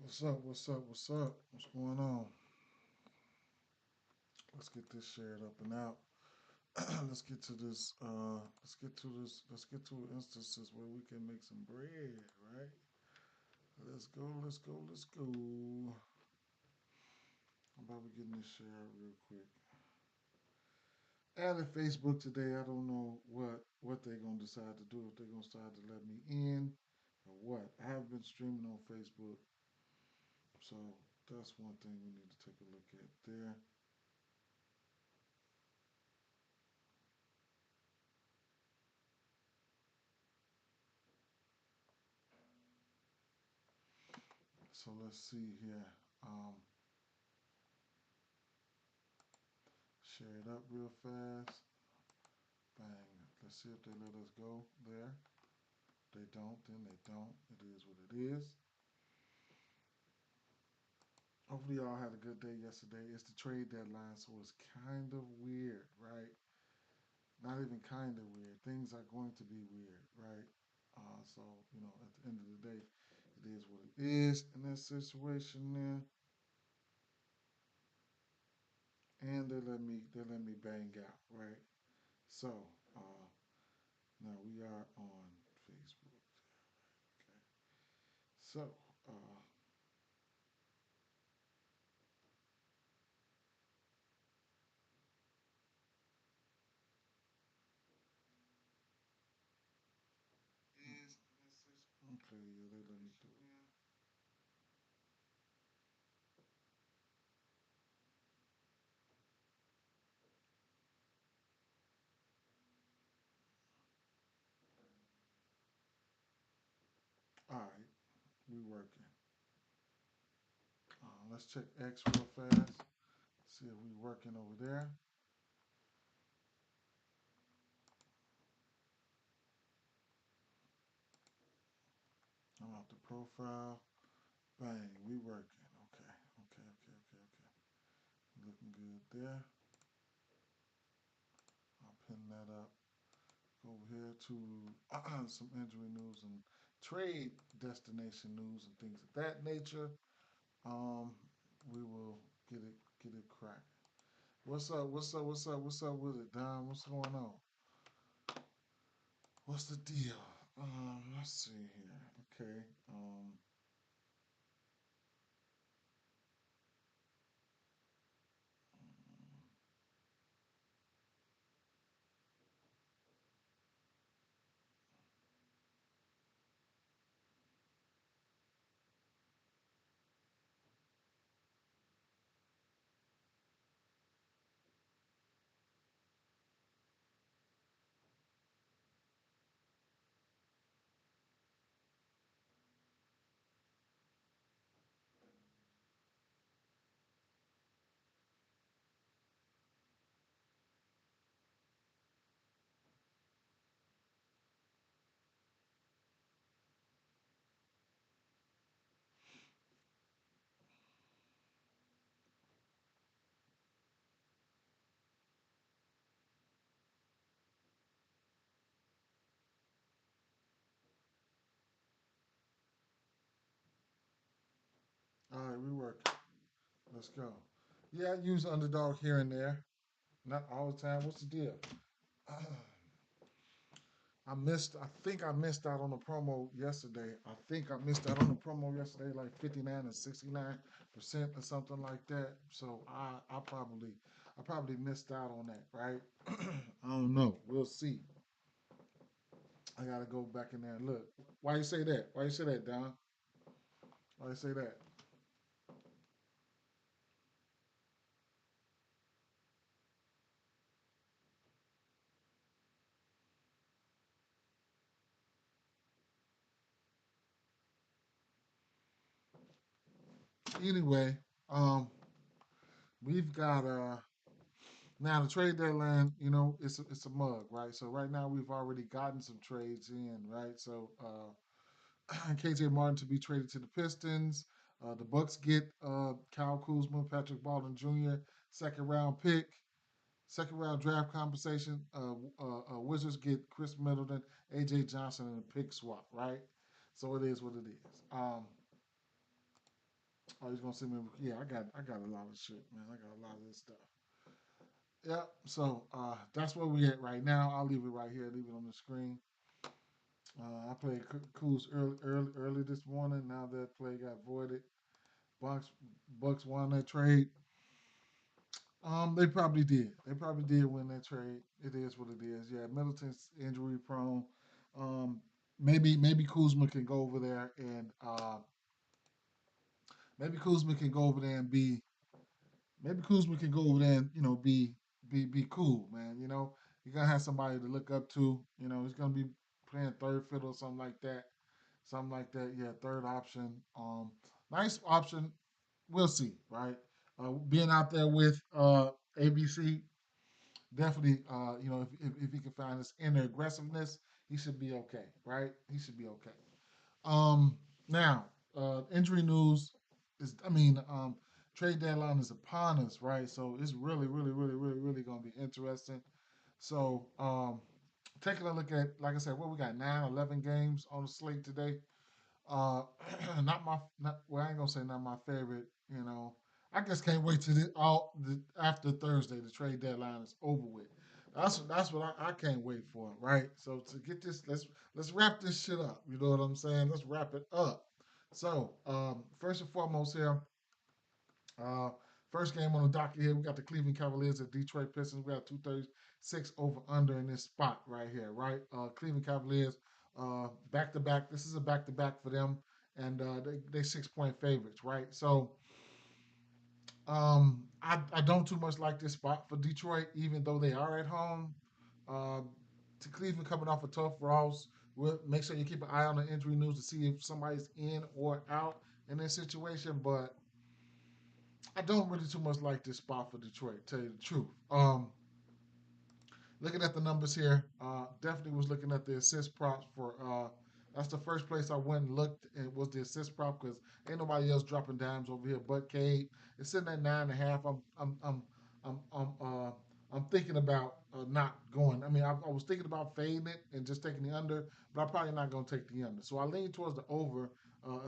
What's up? What's up? What's up? What's going on? Let's get this shared up and out. let's get to this. Let's get to this. Let's get to instances where we can make some bread, right? Let's go. Let's go. Let's go. I'm about to get this shared real quick. Added Facebook today. I don't know what they're gonna decide to do. If they're gonna decide to let me in or what. I have been streaming on Facebook, so that's one thing we need to take a look at there. So let's see here. Um, Share it up real fast. Bang. Let's see if they let us go there. If they don't, then they don't. It is what it is. Hopefully y'all had a good day yesterday. It's the trade deadline, so it's kind of weird, right? Not even kind of weird. Things are going to be weird, right? So, at the end of the day, it is what it is in that situation there. And they let me bang out, right? So, now we are on Facebook. Okay. So, uh, okay, yeah, they let me do it. All right, we working. Let's check X real fast. See if we working over there. I'm out the profile. Bang, we working. Okay, okay. Looking good there. I'll pin that up. Go over here to some injury news and trade destination news and things of that nature. Um, we will get it cracking. What's up? What's up? What's up? What's up with it, Don? What's going on? What's the deal? Let's see here. Okay. All right, we working. Let's go. Yeah, I use underdog here and there. Not all the time. What's the deal? I think I missed out on the promo yesterday. I think I missed out on the promo yesterday, like 59 and 69% or something like that. So I probably missed out on that, right? I don't know. We'll see. I gotta go back in there and look. Why you say that? Why you say that, Don? Why you say that? Anyway, um, we've got now the trade deadline. It's a mug, right? So right now we've already gotten some trades in, right? So KJ Martin to be traded to the Pistons. The Bucks get Kyle Kuzma, Patrick Baldwin Jr. second round pick, second round draft compensation. Wizards get Chris Middleton, AJ Johnson, and a pick swap, right? So it is what it is. Oh, he's gonna send me. Yeah, I got a lot of shit, man. I got a lot of this stuff. Yep. So that's where we at right now. I'll leave it right here. Leave it on the screen. I played Coos early this morning. Now that play got voided. Bucks Bucks won that trade. They probably did. They probably did win that trade. It is what it is. Yeah, Middleton's injury prone. Um, maybe Kuzma can go over there and maybe Kuzma can go over there and be maybe Kuzma can go over there and be cool, man. You're gonna have somebody to look up to. He's gonna be playing third fiddle or something like that. Something like that. Yeah, third option. Nice option. We'll see, right? Being out there with ABC, definitely, if he can find his inner aggressiveness, he should be okay, right? He should be okay. Now, injury news is, trade deadline is upon us, right? So it's really, really, really, really, really going to be interesting. So, taking a look at, like I said, what we got 9, 11 games on the slate today. Uh, not well. I ain't gonna say not my favorite. I just can't wait till after Thursday. The trade deadline is over with. That's what I can't wait for. Right. So to get this, let's wrap this shit up. You know what I'm saying? Let's wrap it up. So first and foremost here, uh, first game on the docket here, we got the Cleveland Cavaliers at Detroit Pistons. We got 236 over under in this spot right here, right? Cleveland Cavaliers, back to back. This is a back to back for them, and they 6 point favorites, right? So I don't too much like this spot for Detroit, even though they are at home. Uh, to Cleveland coming off a tough loss. Make sure you keep an eye on the injury news to see if somebody's in or out in this situation, but I don't really too much like this spot for Detroit, to tell you the truth. Looking at the numbers here, definitely was looking at the assist props for. That's the first place I went and looked, and was the assist prop because ain't nobody else dropping dimes over here but Cade. It's sitting at 9.5. I'm, I'm, uh, I'm thinking about not going. I was thinking about fading it and just taking the under, but I'm probably not going to take the under. So I lean towards the over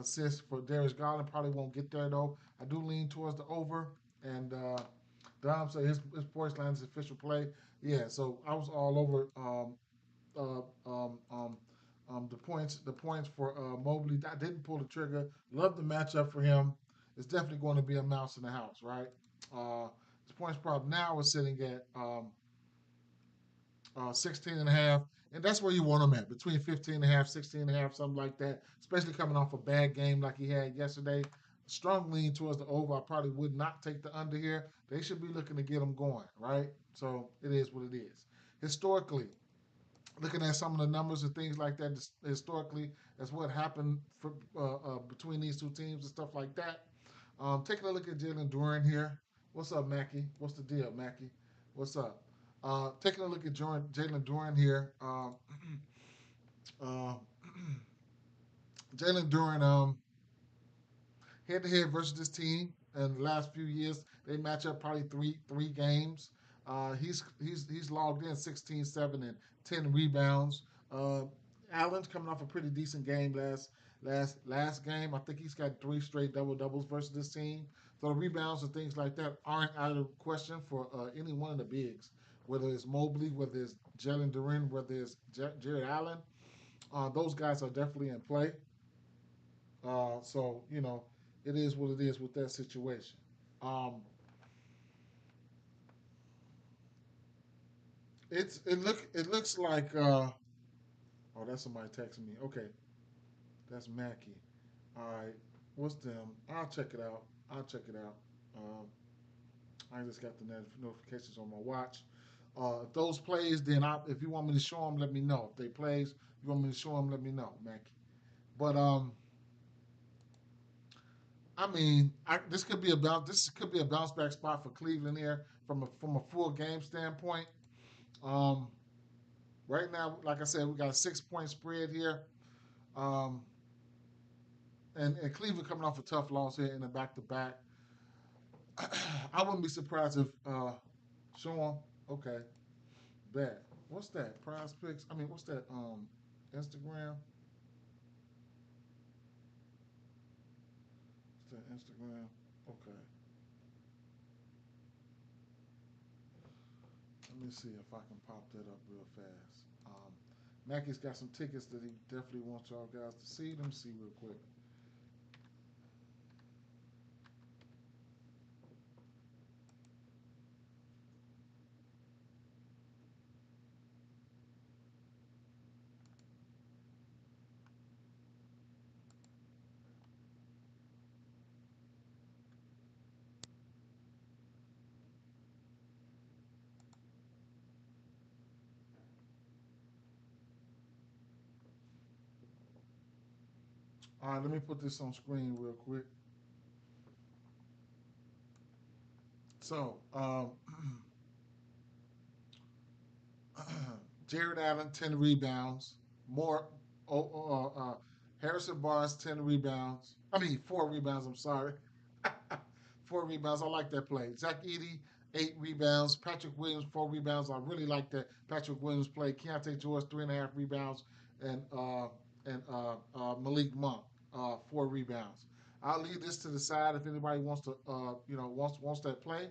assist for Darius Garland. Probably won't get there though. I do lean towards the over, and Dom said his voice line is official play. Yeah, so I was all over uh, um, um, the points for Mobley. I didn't pull the trigger. Love the matchup for him. It's definitely going to be a mouse in the house, right? His points prop now is sitting at 16 and a half. And that's where you want him at, between 15 and a half, 16 and a half, something like that, especially coming off a bad game like he had yesterday. Strong lean towards the over. I probably would not take the under here. They should be looking to get him going, right? So it is what it is. Historically, looking at some of the numbers and things like that, historically, that's what happened between these two teams and stuff like that. Taking a look at Jalen Duran here. What's up, Mackie? What's the deal, Mackie? What's up? Taking a look at Jalen Duran here. Uh, Jalen Duran, head to head versus this team in the last few years, they match up probably three games. He's logged in 16, 7, and 10 rebounds. Uh, Allen's coming off a pretty decent game last game. I think he's got 3 straight double doubles versus this team. So the rebounds and things like that aren't out of question for any one of the bigs, whether it's Mobley, whether it's Jalen Duran, whether it's Jared Allen. Those guys are definitely in play. So it is what it is with that situation. Um, it looks like oh, that's somebody texting me. Okay, that's Mackie. All right, what's them? I'll check it out. I'll check it out. Um, I just got the notifications on my watch. If those plays, then if you want me to show them, let me know. If they plays, you want me to show them, let me know, Mackie. But this could be a bounce back spot for Cleveland here from a full game standpoint. Um, right now, like I said, we got a 6 point spread here, um, and Cleveland coming off a tough loss here in the back to back. I wouldn't be surprised if Sean. Okay, bet. What's that? Prize picks. What's that? Instagram. said Instagram. Okay. Let me see if I can pop that up real fast. Mackey's got some tickets that he definitely wants y'all guys to see. Let me see real quick. All right, let me put this on screen real quick. So, Jared Allen, 10 rebounds. More, oh, Harrison Barnes, 10 rebounds. I mean, 4 rebounds, I'm sorry. 4 rebounds. I like that play. Zach Edey, 8 rebounds. Patrick Williams, 4 rebounds. I really like that Patrick Williams play. Keontae George, 3.5 rebounds. And Malik Monk, 4 rebounds. I'll leave this to the side if anybody wants to, wants that play.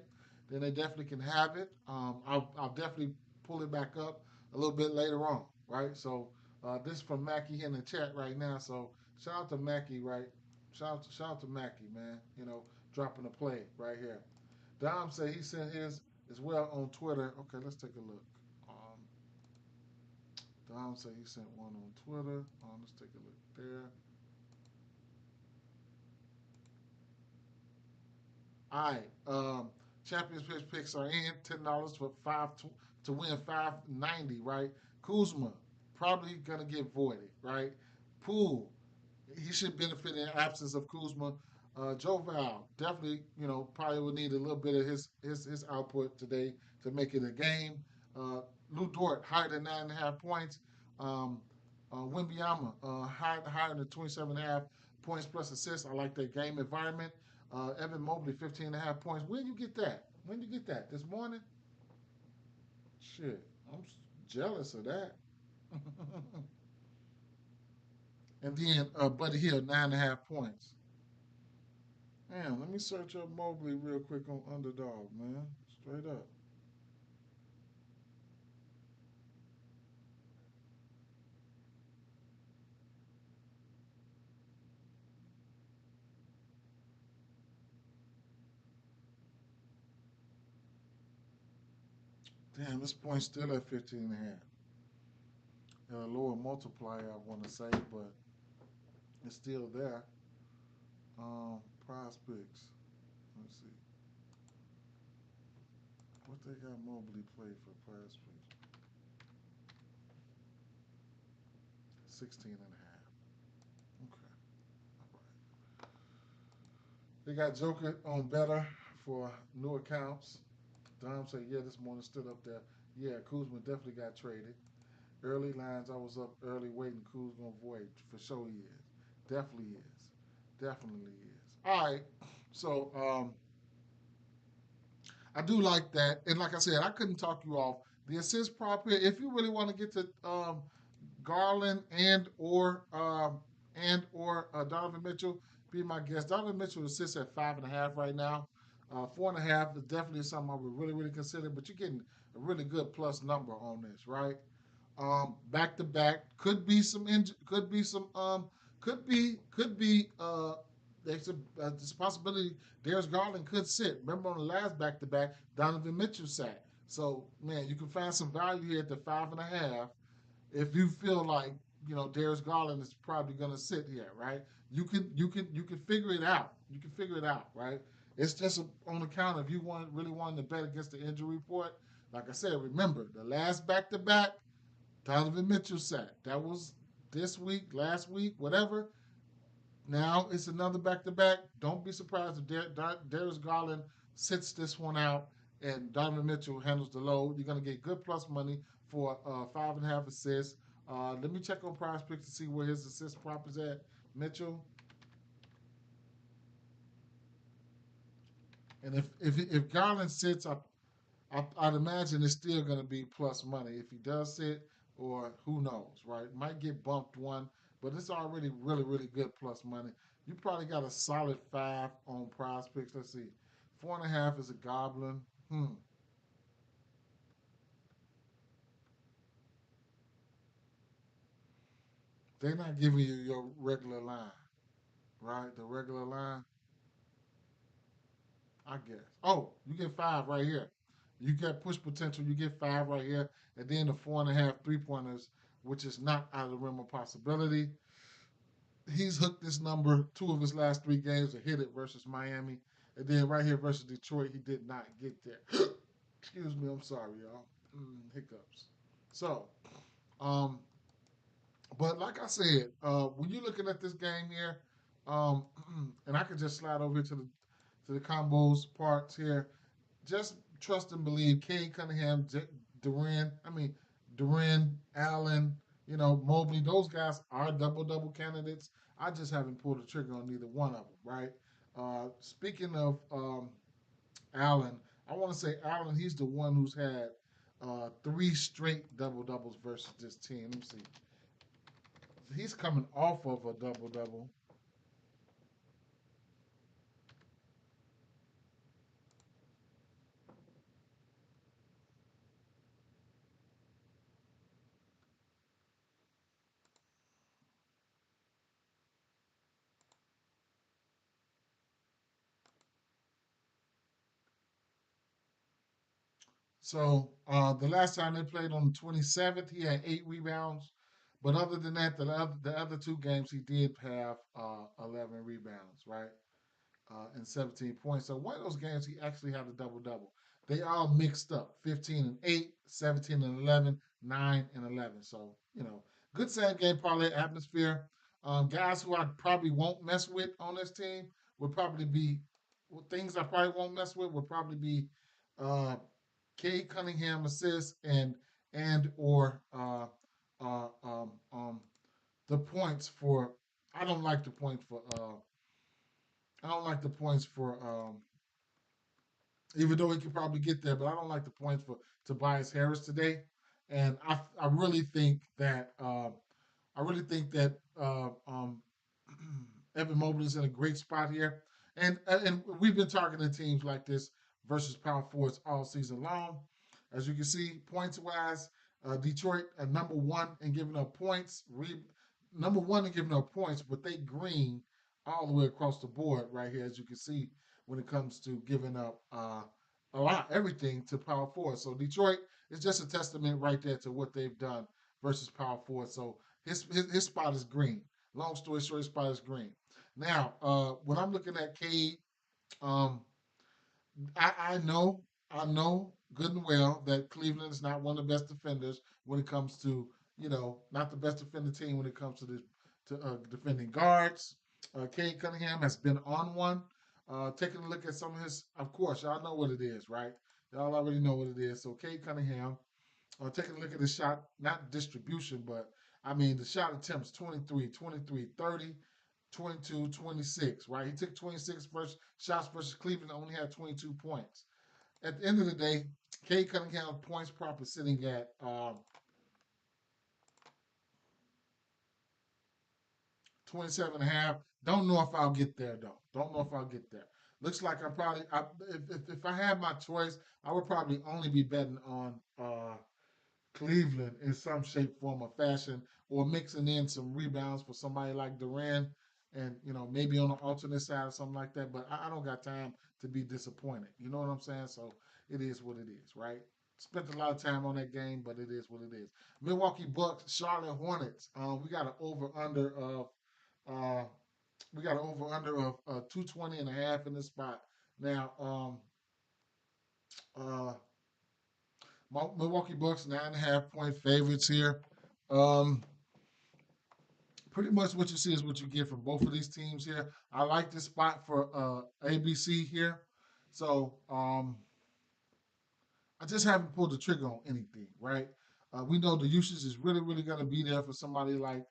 Then they definitely can have it. I'll definitely pull it back up a little bit later on, right? So this is from Mackie in the chat right now. So shout out to Mackie, right? Shout out to Mackie, man. Dropping a play right here. Dom said he sent his as well on Twitter. Okay, let's take a look. Dom said he sent one on Twitter. Let's take a look there. All right. Champions picks are in. $10 for to win 590. Right. Kuzma probably gonna get voided. Right. Poole, he should benefit in absence of Kuzma. Joe Val definitely, probably will need a little bit of his output today to make it a game. Uh, Lou Dort higher than 9.5 points. Um, Wimbyama higher than 27.5 points plus assists. I like that game environment. Evan Mobley 15.5 points. When you get that? When you get that? This morning? Shit, I'm jealous of that. And then Buddy Hill 9.5 points. Damn, let me search up Mobley real quick on Underdog, man. Straight up. Damn, this point's still at 15 and a half. And a lower multiplier, I want to say, but it's still there. Prize picks. Let's see. What they got Mobley play for prize picks? 16 and a half. Okay. All right. They got Joker on better for new accounts. Dom said, yeah, this morning stood up there. Yeah, Kuzma definitely got traded. Early lines, I was up early waiting. Kuz gonna void for sure. He is, definitely is, definitely is. All right, so I do like that, and like I said, I couldn't talk you off the assist prop here. If you really want to get to Garland and or Donovan Mitchell, be my guest. Donovan Mitchell assists at 5.5 right now. 4.5 is definitely something I would really, really consider, but you're getting a really good plus number on this, right? Back to back. Could be some. Could be. There's a possibility Darius Garland could sit. Remember on the last back to back, Donovan Mitchell sat. So man, you can find some value here at the 5.5 if you feel like Darius Garland is probably going to sit here, right? You can figure it out. You can figure it out, right? It's just on account of you really wanting to bet against the injury report. Like I said, remember the last back to back, Donovan Mitchell sat. That was this week, last week, whatever. Now it's another back to back. Don't be surprised if Darius Garland sits this one out and Donovan Mitchell handles the load. You're going to get good plus money for 5.5 assists. Let me check on Prize Picks to see where his assist prop is at. Mitchell. And if Garland sits, I'd imagine it's still going to be plus money. If he does sit, or who knows, right? Might get bumped one, but it's already really, really good plus money. You probably got a solid 5 on Prize Picks. Let's see, 4.5 is a Goblin. Hmm. They're not giving you your regular line, right? The regular line, I guess. Oh, you get 5 right here. You get push potential. You get 5 right here, and then the 4.5 3 pointers, which is not out of the realm of possibility. He's hooked this number 2 of his last 3 games and hit it versus Miami, and then right here versus Detroit, he did not get there. Excuse me, I'm sorry, y'all. Hiccups. So, um, but like I said, when you're looking at this game here, um, and I could just slide over here to the combos parts here. Just trust and believe. Cade Cunningham, Duran, I mean Duran, Allen, Mobley. Those guys are double candidates. I just haven't pulled the trigger on either one of them. Right. Speaking of Allen, I want to say Allen. He's the one who's had 3 straight doubles versus this team. Let me see. He's coming off of a double. So the last time they played on the 27th, he had 8 rebounds. But other than that, the other 2 games, he did have 11 rebounds, right? And 17 points. So one of those games, he actually had a double double. They all mixed up 15 and 8, 17 and 11, 9 and 11. So, good same game parlay atmosphere. Guys who I probably won't mess with on this team would probably be, things I probably won't mess with would probably be uh, Cade Cunningham assists and or the points for. I don't like the points for. I don't like the points for. Even though he could probably get there, but I don't like the points for Tobias Harris today. And I really think that Evan Mobley is in a great spot here, and we've been targeting teams like this versus power forwards all season long. As you can see, points wise, Detroit are number one in giving up points. Number one in giving up points, but they green all the way across the board right here, as you can see when it comes to giving up a lot everything to power forward. So Detroit is just a testament right there to what they've done versus power forward. So his spot is green. Long story short, his spot is green. Now, when I'm looking at Cade, um, I know good and well that Cleveland is not one of the best defenders when it comes to, not the best defender team when it comes to defending guards. Cade Cunningham has been on one. Taking a look at some of his, of course, y'all know what it is, right? Y'all already know what it is. So Cade Cunningham, taking a look at the shot, not distribution, but I mean the shot attempts 23, 23, 30, 22, 26, right? He took 26 first shots versus Cleveland, only had 22 points. At the end of the day, Cade Cunningham points prop is sitting at 27 and a half. Don't know if I'll get there, though. Don't know if I'll get there. Looks like if I had my choice, I would probably only be betting on Cleveland in some shape, form, or fashion, or mixing in some rebounds for somebody like Duran, and maybe on the alternate side or something like that. But I don't got time to be disappointed. You know what I'm saying? So it is what it is, right? Spent a lot of time on that game, but it is what it is. Milwaukee Bucks, Charlotte Hornets. We got an over under of uh, 220 and a half in this spot. Now, uh, Milwaukee Bucks 9.5 point favorites here. Um, Pretty much what you see is what you get from both of these teams here. I like this spot for ABC here. So I just haven't pulled the trigger on anything, right? We know the usage is really, really going to be there for somebody like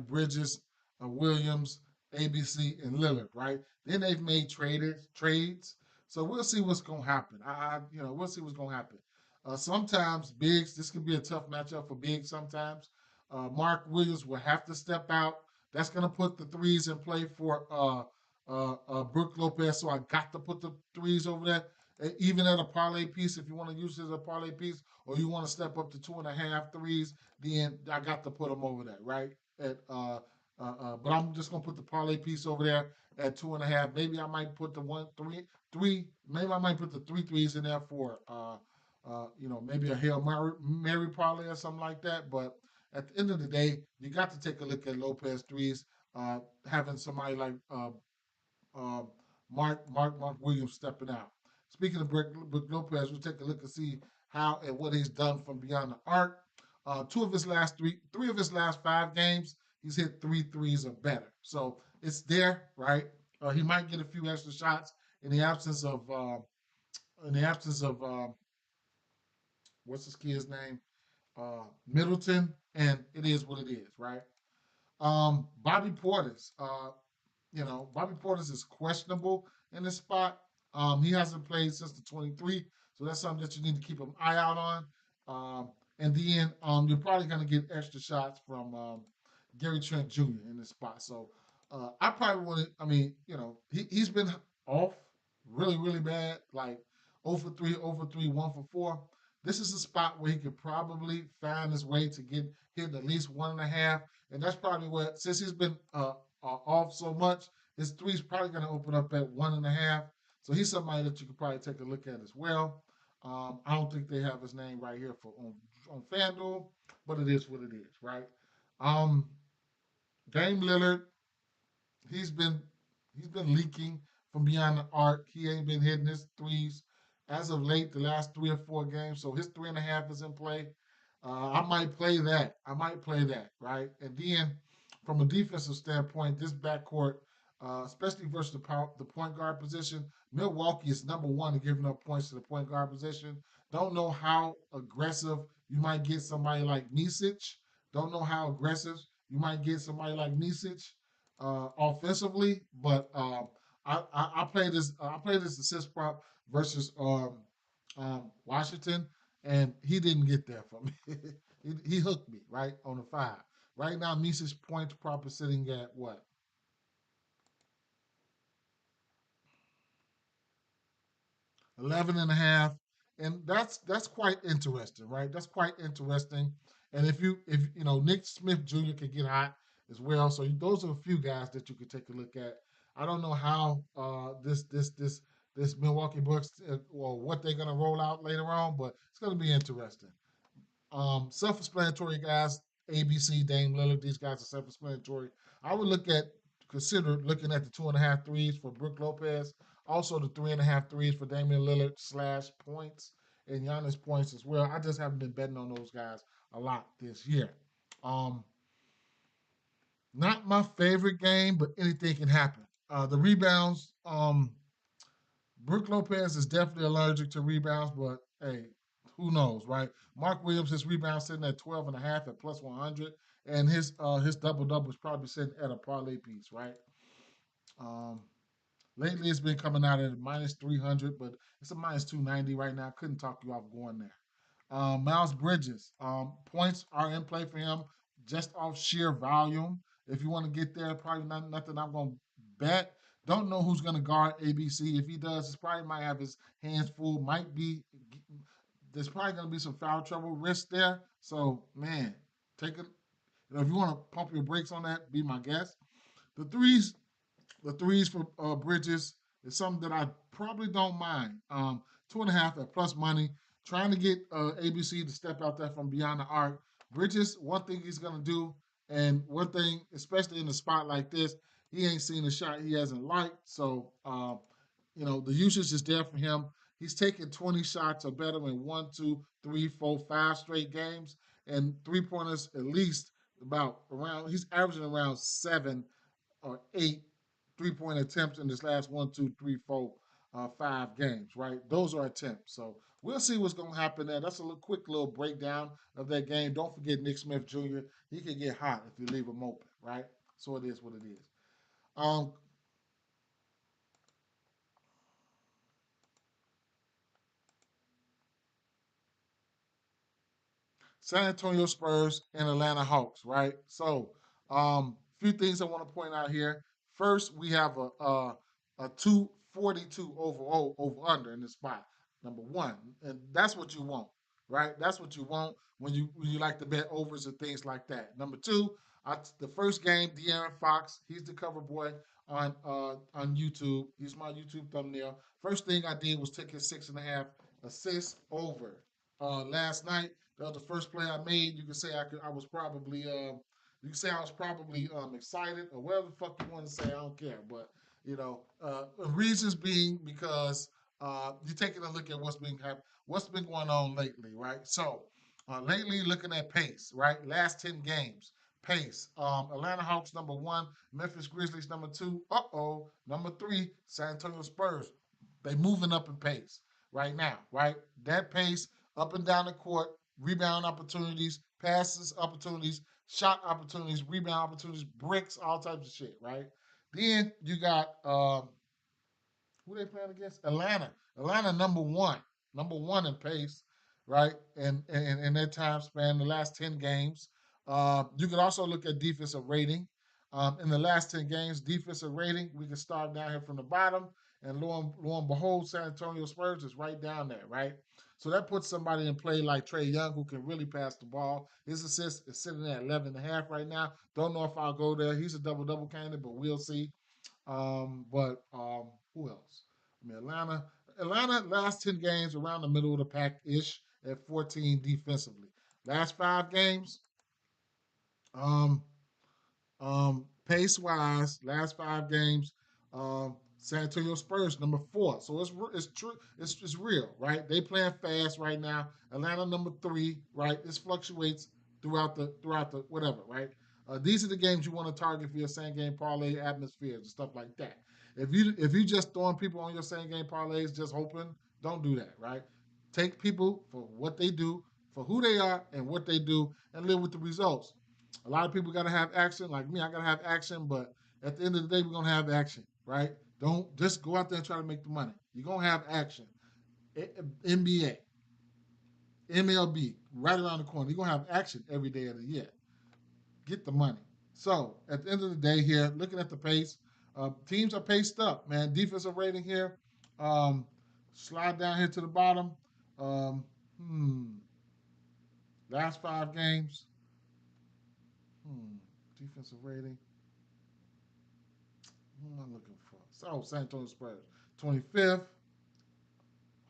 Bridges, Williams, ABC, and Lillard, right? Then they've made trades, so we'll see what's going to happen. We'll see what's going to happen. Sometimes bigs, this can be a tough matchup for bigs. Sometimes, Mark Williams will have to step out. That's going to put the threes in play for Brook Lopez. So I got to put the threes over there, even at a parlay piece. If you want to use it as a parlay piece, or you want to step up to 2.5 threes, then I got to put them over there, right? But I'm just gonna put the parlay piece over there at 2.5. Maybe I might put the one three three. Maybe I might put the three threes in there for maybe a Mary parlay or something like that. But at the end of the day, you got to take a look at Lopez threes. Having somebody like uh, Mark Williams stepping out. Speaking of Brook Lopez, we'll take a look and see how and what he's done from beyond the arc. Three of his last 5 games, he's hit three threes or better. So it's there, right? He might get a few extra shots in the absence of what's this kid's name, Middleton, and it is what it is, right? Bobby Portis. Bobby Portis is questionable in this spot. He hasn't played since the 23, so that's something that you need to keep an eye out on. And then you're probably going to get extra shots from Gary Trent Jr. in this spot. So I probably want to. I mean, he's been off really, really bad, like 0 for 3, 0 for 3, 1 for 4. This is a spot where he could probably find his way to get hit at least 1.5, and that's probably what, since he's been off so much, his three's probably going to open up at 1.5. So he's somebody that you could probably take a look at as well. I don't think they have his name right here for on FanDuel, but it is what it is, right? Um, Dame Lillard, he's been he's been leaking from beyond the arc. He ain't been hitting his threes as of late, the last 3 or 4 games. So his 3.5 is in play. I might play that. Right? And then from a defensive standpoint, this backcourt, especially versus the point guard position, Milwaukee is number one in giving up points to the point guard position. Don't know how aggressive you might get somebody like Misic. Don't know how aggressive you might get somebody like Misic offensively, but I played this. I played this assist prop versus Washington, and he didn't get there for me. he hooked me right on the 5. Right now, Mises points prop is sitting at what? 11 and a half, and that's quite interesting, right? That's quite interesting. And if Nick Smith Jr. can get hot as well, so those are a few guys that you could take a look at. I don't know how this Milwaukee Bucks or what they're gonna roll out later on, but it's gonna be interesting. Self-explanatory guys, ABC, Dame Lillard, these guys are self-explanatory. I would consider looking at the 2.5 threes for Brook Lopez, also the 3.5 threes for Damian Lillard / points and Giannis points as well. I just haven't been betting on those guys a lot this year. Um, Not my favorite game, but anything can happen. The rebounds, Brook Lopez is definitely allergic to rebounds, but hey, who knows, right? Mark Williams, his rebound sitting at 12.5 at plus 100, and his double double is probably sitting at a parlay piece, right? Um, Lately, it's been coming out at minus 300, but it's a minus 290 right now. Couldn't talk you off going there. Miles Bridges, points are in play for him just off sheer volume. If you want to get there, probably not nothing I'm going to bet. Don't know who's going to guard ABC. If he does, he probably might have his hands full. There's probably going to be some foul trouble risk there. So, man, take it. If you want to pump your brakes on that, be my guest. The threes the threes for Bridges is something that I probably don't mind. 2.5 at plus money. Trying to get ABC to step out there from beyond the arc. Bridges, one thing he's gonna do, and one thing, especially in a spot like this, he ain't seen a shot he hasn't liked. So the usage is there for him. He's taken 20 shots or better in 1, 2, 3, 4, 5 straight games, and 3 pointers at least about around. He's averaging around 7 or 8 3-point attempts in this last 1, 2, 3, 4, 5 games, right? Those are attempts. So we'll see what's going to happen there. That's a quick little breakdown of that game. Don't forget Nick Smith Jr. He can get hot if you leave him open, right? So it is what it is. Um, San Antonio Spurs, and Atlanta Hawks, right? So, few things I want to point out here. First, we have a 242 over under in the spot. Number one, and that's what you want, right? That's what you want when you like to bet overs and things like that. Number two, the first game, De'Aaron Fox, he's the cover boy on YouTube. He's my YouTube thumbnail. First thing I did was take his 6.5 assists over last night. That was the first play I made. You can say I was probably excited or whatever the fuck you want to say. I don't care, but reasons being because you're taking a look at what's been going on lately, right? So lately, looking at pace, right? Last 10 games, pace. Atlanta Hawks number 1, Memphis Grizzlies number 2. Number 3, San Antonio Spurs. They moving up in pace right now, right? That pace up and down the court, rebound opportunities, passes opportunities, shot opportunities, rebound opportunities, bricks, all types of shit, right? Then you got who they playing against? Atlanta. Atlanta number one in pace, right? And in their time span, the last 10 games. You can also look at defensive rating. In the last 10 games, defensive rating, we can start down here from the bottom, and lo and behold, San Antonio Spurs is right down there, right? So that puts somebody in play like Trae Young who can really pass the ball. His assist is sitting at 11.5 right now. Don't know if I'll go there. He's a double candidate, but we'll see. But who else? I mean, Atlanta last 10 games around the middle of the pack ish at 14 defensively. Last 5 games, um, pace wise, last 5 games, San Antonio Spurs number 4. So it's true. It's real, right? They playing fast right now. Atlanta number 3, right? This fluctuates throughout the whatever, right? These are the games you want to target for your same game parlay atmospheres and stuff like that. If you just throwing people on your same game parlays, just hoping, don't do that, right? Take people for what they do, for who they are, and what they do, and live with the results. A lot of people got to have action. Like me, I got to have action, but at the end of the day, we're going to have action, right? Don't just go out there and try to make the money. You're going to have action. NBA, MLB, right around the corner. You're going to have action every day of the year. Get the money. So at the end of the day here, looking at the pace, teams are paced up, man. Defensive rating here, um, slide down here to the bottom. Um, hmm, last 5 games, defensive rating. Who am I looking for? So San Antonio Spurs, 25th.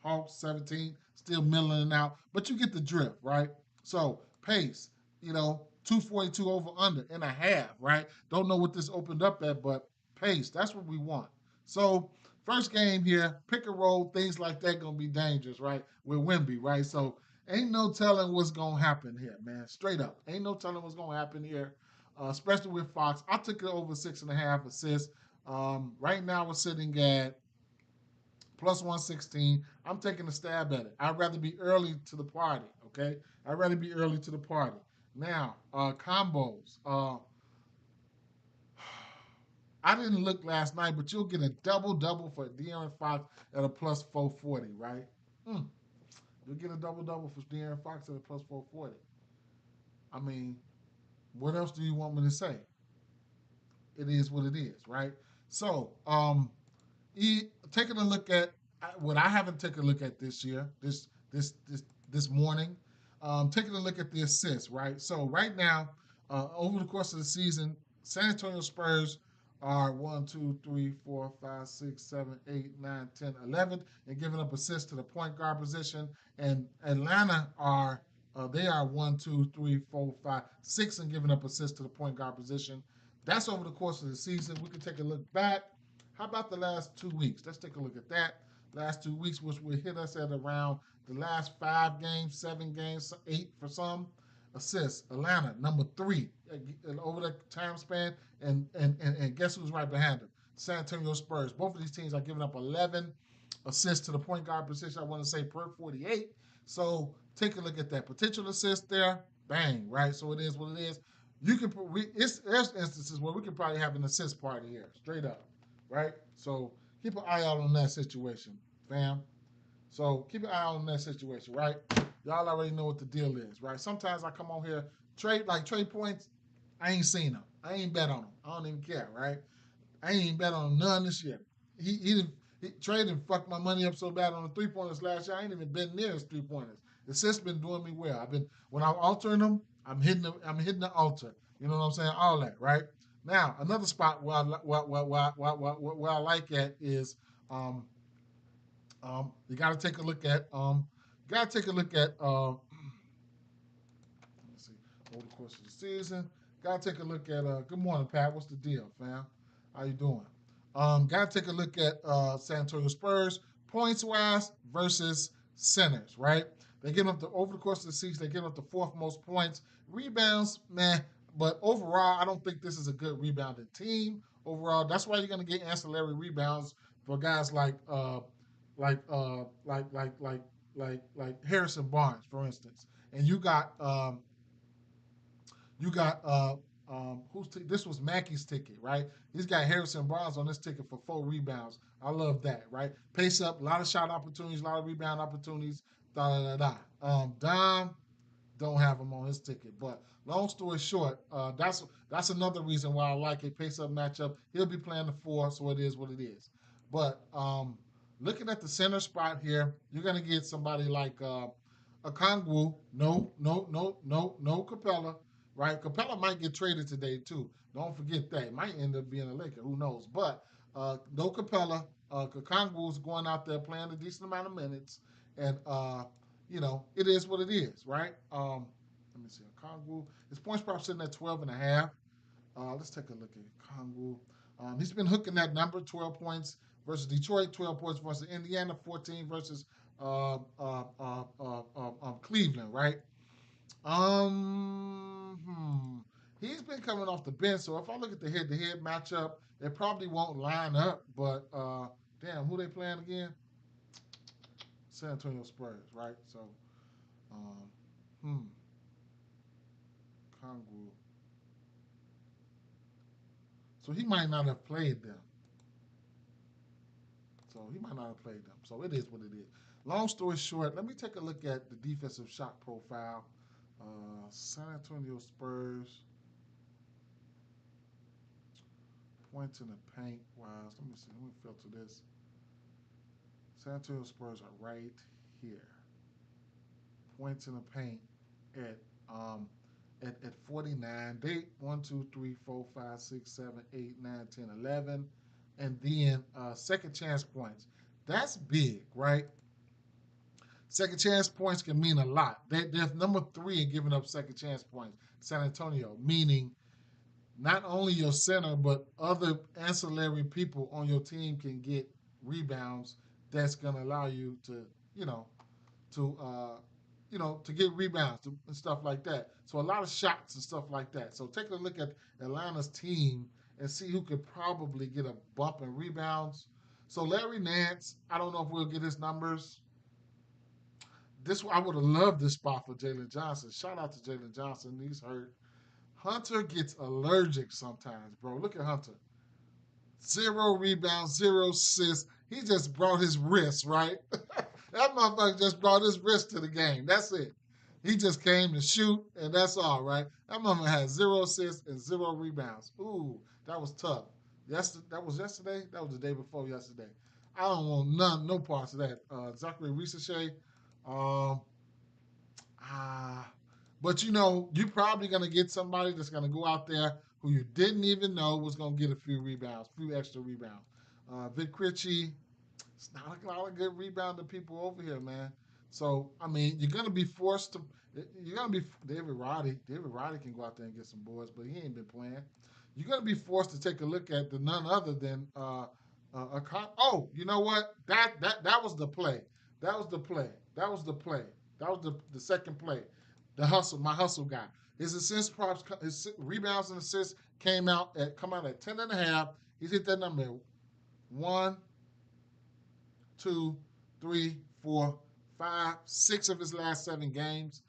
Hawks 17, still milling out, but you get the drift, right? So pace, 242 over under and a half, right? Don't know what this opened up at, but pace, that's what we want. So first game here, pick and roll, things like that gonna be dangerous, right? With Wimby, right? So ain't no telling what's gonna happen here, man. Straight up, ain't no telling what's gonna happen here, especially with Fox. I took it over 6.5 assists. Right now we're sitting at plus 116. I'm taking a stab at it. I'd rather be early to the party, okay? I'd rather be early to the party. Now, combos. I didn't look last night, but you'll get a double for De'Aaron Fox at a plus 440, right? Mm. You'll get a double for De'Aaron Fox at a plus 440. I mean, what else do you want me to say? It is what it is, right? So, taking a look at what I haven't taken a look at this year, this morning, taking a look at the assists, right? So right now, over the course of the season, San Antonio Spurs are 1, 2, 3, 4, 5, 6, 7, 8, 9, 10, 11, and giving up assists to the point guard position. And Atlanta are they are 1, 2, 3, 4, 5, 6, and giving up assists to the point guard position. That's over the course of the season. We can take a look back. How about the last 2 weeks? Let's take a look at that. Last 2 weeks, which will hit us at around the last 5 games, 7 games, 8 for some. Assists, Atlanta, number 3 over the time span. And guess who's right behind them? San Antonio Spurs. Both of these teams are giving up 11 assists to the point guard position, I want to say, per 48. So take a look at that. Potential assist there, bang, right? So it is what it is. You can there's instances where we could probably have an assist party here, straight up, right? So keep an eye out on that situation, fam. So keep an eye out on that situation, right? Y'all already know what the deal is, right? Sometimes I come on here, trade points. I ain't seen them. I ain't bet on them. I don't even care, right? I ain't even bet on none this year. He didn't trade and fucked my money up so bad on the 3 pointers last year. I ain't even been near his 3 pointers. The assist's been doing me well. I've been when I'm altering them, I'm hitting the altar. You know what I'm saying? All that, right? Now another spot where I like at is um you got to take a look at let's see, over the course of the season. Got to take a look at. Good morning, Pat. What's the deal, fam? How you doing? Got to take a look at San Antonio Spurs points wise versus centers. Right? They get up to over the course of the season. They get up to fourth most points. Rebounds, man. But overall, I don't think this is a good rebounding team. Overall, that's why you're going to get ancillary rebounds for guys like uh, like like like Harrison Barnes, for instance. And you got this was Mackey's ticket, right? He's got Harrison Barnes on this ticket for 4 rebounds. I love that, right? Pace up, a lot of shot opportunities, a lot of rebound opportunities. Da da da da. Dom don't have him on his ticket. But long story short, that's another reason why I like a pace-up matchup. He'll be playing the 4, so it is what it is. But looking at the center spot here, you're gonna get somebody like a Kongwu. No Capella. Right? Capella might get traded today too. Don't forget that. It might end up being a Laker. Who knows? But no Capella. Kongwu's going out there playing a decent amount of minutes, and it is what it is, right? Let me see. Kongwu, his points prop sitting at 12.5. Let's take a look at Kongwu. He's been hooking that number, 12 points versus Detroit, 12 points versus Indiana, 14 versus Cleveland, right? He's been coming off the bench, so if I look at the head-to-head matchup, it probably won't line up. But damn, who they playing again? San Antonio Spurs, right? So, um, hmm, Kongwu. So he might not have played them. So it is what it is. Long story short, let me take a look at the defensive shot profile. San Antonio Spurs points in the paint wise. Let me see. Let me filter this. San Antonio Spurs are right here. Points in the paint at um at 49. They 1, 2, 3, 4, 5, 6, 7, 8, 9, 10, 11. And then second chance points. That's big, right? Second chance points can mean a lot. They're number 3 in giving up second chance points. San Antonio, meaning not only your center, but other ancillary people on your team can get rebounds. That's going to allow you to, you know, to to get rebounds and stuff like that. So a lot of shots and stuff like that. So take a look at Atlanta's team and see who could probably get a bump in rebounds. So Larry Nance, I don't know if we'll get his numbers. This I would have loved this spot for Jalen Johnson. Shout out to Jalen Johnson. He's hurt. Hunter gets allergic sometimes, bro. Look at Hunter. 0 rebounds, 0 assists. He just brought his wrist, right? That motherfucker just brought his wrist to the game. That's it. He just came to shoot, and that's all, right? That motherfucker had 0 assists and 0 rebounds. Ooh, that was tough. That was yesterday? That was the day before yesterday. I don't want no parts of that. Zachary Ricochet, um, ah, but you're probably gonna get somebody that's gonna go out there who you didn't even know was gonna get a few rebounds, a few extra rebounds. Vic Krejci, it's not a lot of good rebounding people over here, man. So I mean, you're gonna be forced to. You're gonna be David Roddy. David Roddy can go out there and get some boards, but he ain't been playing. You're gonna be forced to take a look at the none other than oh, you know what? That was the play. That was the play. That was the play. That was the second play. The hustle, my hustle guy. His assists props, his rebounds and assists come out at 10.5. He's hit that number 1, 2, 3, 4, 5, 6 of his last 7 games.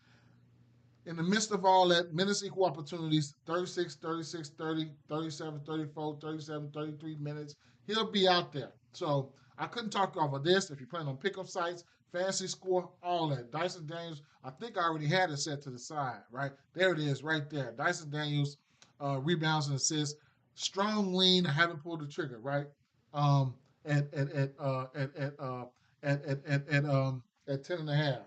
In the midst of all that, minutes equal opportunities, 36, 36, 30, 37, 34, 37, 33 minutes. He'll be out there. So I couldn't talk off of this. If you're playing on pickup sites, fantasy score, all that. Dyson Daniels, I think I already had it set to the side, right? There it is, right there. Dyson Daniels, rebounds and assists. Strong lean. I haven't pulled the trigger, right? Um, at at at at 10.5.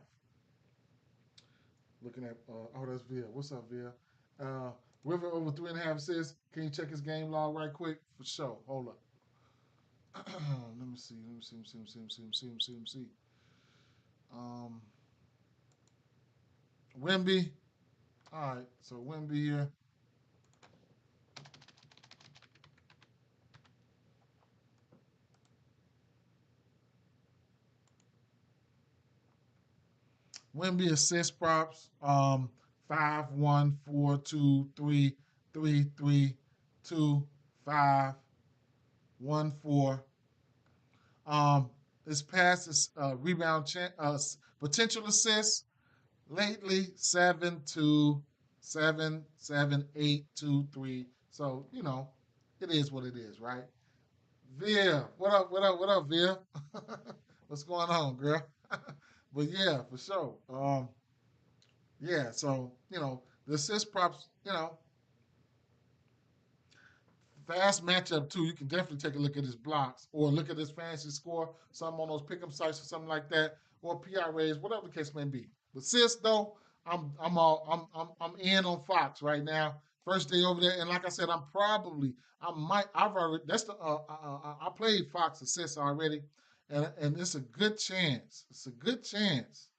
Looking at oh, that's Via. What's up, Via? Uh, River over 3.5 assists. Can you check his game log right quick? For sure. Hold up. Let me see. Let me see. Let me see. Let me see. Let me see. Let me see. Let me see. Um, Wimby. All right. So Wimby here. Wimby assist props. 5, 1, 4, 2, 3, 3, 3, 2, 5, 1, 4. His pass is potential assists lately 7, 2, 7, 7, 8, 2, 3. So it is what it is, right? Via, what up? What up? What up, Via? What's going on, girl? But yeah, for sure. Yeah. So the assist props. Fast matchup too. You can definitely take a look at his blocks or look at his fantasy score, some on those pick'em sites or something like that, or PRAs, whatever the case may be. But sis though, I'm in on Fox right now. First day over there, and like I said, I've already that's the I played Fox assist already, and it's a good chance. It's a good chance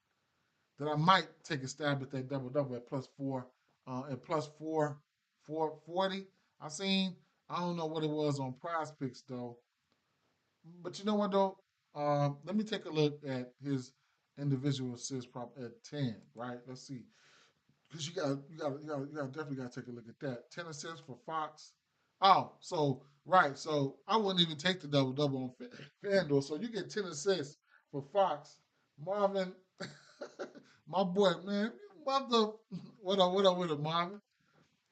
that I might take a stab at that double double at +4, at +440. I seen. I don't know what it was on Prize Picks though, but you know what though? Let me take a look at his individual assist prop at 10. Right? Let's see, because you got definitely got to take a look at that. 10 assists for Fox. Oh, so right, so I wouldn't even take the double double on FanDuel. So you get 10 assists for Fox, Marvin. My boy, man, mother, what up with it, Marvin?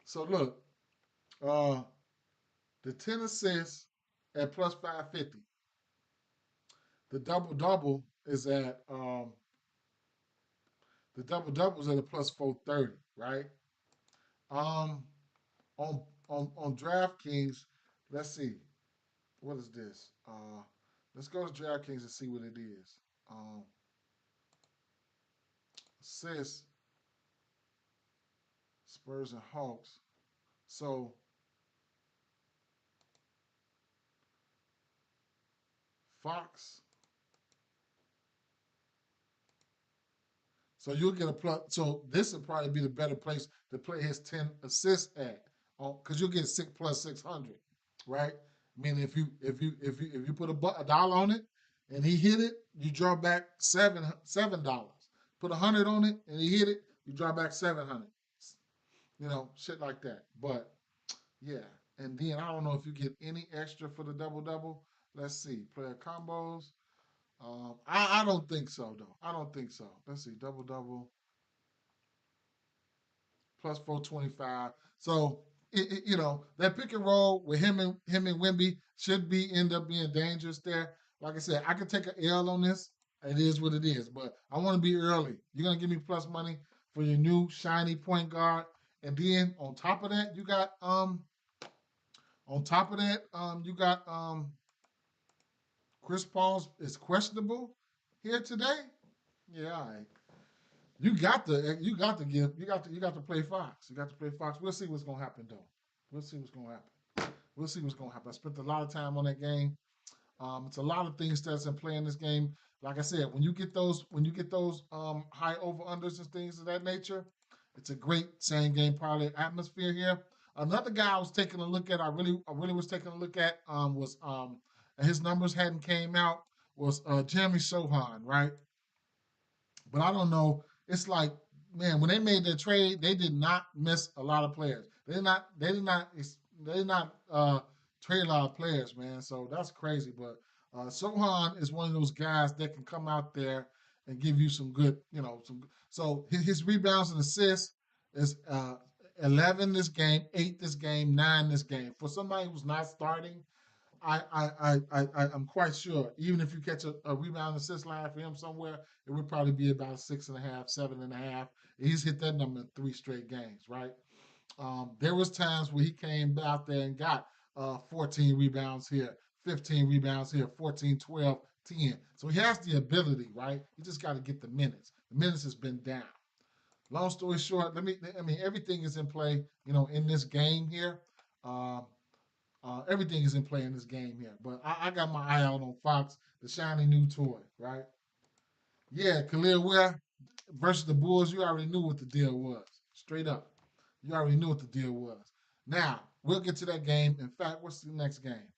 So look, uh, the 10 assists at +550. The double double is at the double double is at a +430, right? Um, on DraftKings, let's see, what is this? Let's go to DraftKings and see what it is. Um, Assists, Spurs and Hawks. So Fox. So you'll get a plus. So this would probably be the better place to play his 10 assists at, because you'll get 6 + 600, right? I mean, if you put a dollar on it and he hit it, you draw back $7. Put 100 on it and he hit it, you draw back 700. Shit like that. But yeah, and then I don't know if you get any extra for the double double. Let's see, player combos. I don't think so though. I don't think so. Let's see, double double +425. So that pick and roll with him and Wimby should be end up being dangerous there. Like I said, I could take an L on this. It is what it is, but I want to be early. You're gonna give me plus money for your new shiny point guard, and then on top of that you got Chris Paul is questionable here today. Yeah, all right. You got to play Fox. You got to play Fox. We'll see what's gonna happen though. We'll see what's gonna happen. We'll see what's gonna happen. I spent a lot of time on that game. It's a lot of things that's in play in this game. Like I said, when you get those high over unders and things of that nature, it's a great same game parlay atmosphere here. Another guy I was taking a look at, I really was taking a look at, was and his numbers hadn't came out, was Jeremy Sohan, right? But I don't know. It's like, man, when they made their trade, they did not miss a lot of players. They did not trade a lot of players, man. So that's crazy. But Sohan is one of those guys that can come out there and give you some good, some. So his rebounds and assists is 11 this game, 8 this game, 9 this game. For somebody who's not starting, I'm quite sure. Even if you catch a rebound assist line for him somewhere, it would probably be about 6.5, 7.5. He's hit that number in 3 straight games, right? There was times where he came out there and got 14 rebounds here, 15 rebounds here, 14, 12, 10. So he has the ability, right? You just got to get the minutes. The minutes has been down. Long story short, I mean, everything is in play, in this game here. Um, Everything is in play in this game here. But I got my eye out on Fox, the shiny new toy, right? Yeah, Khalil Ware versus the Bulls, you already knew what the deal was. Straight up. You already knew what the deal was. Now, we'll get to that game. In fact, what's the next game?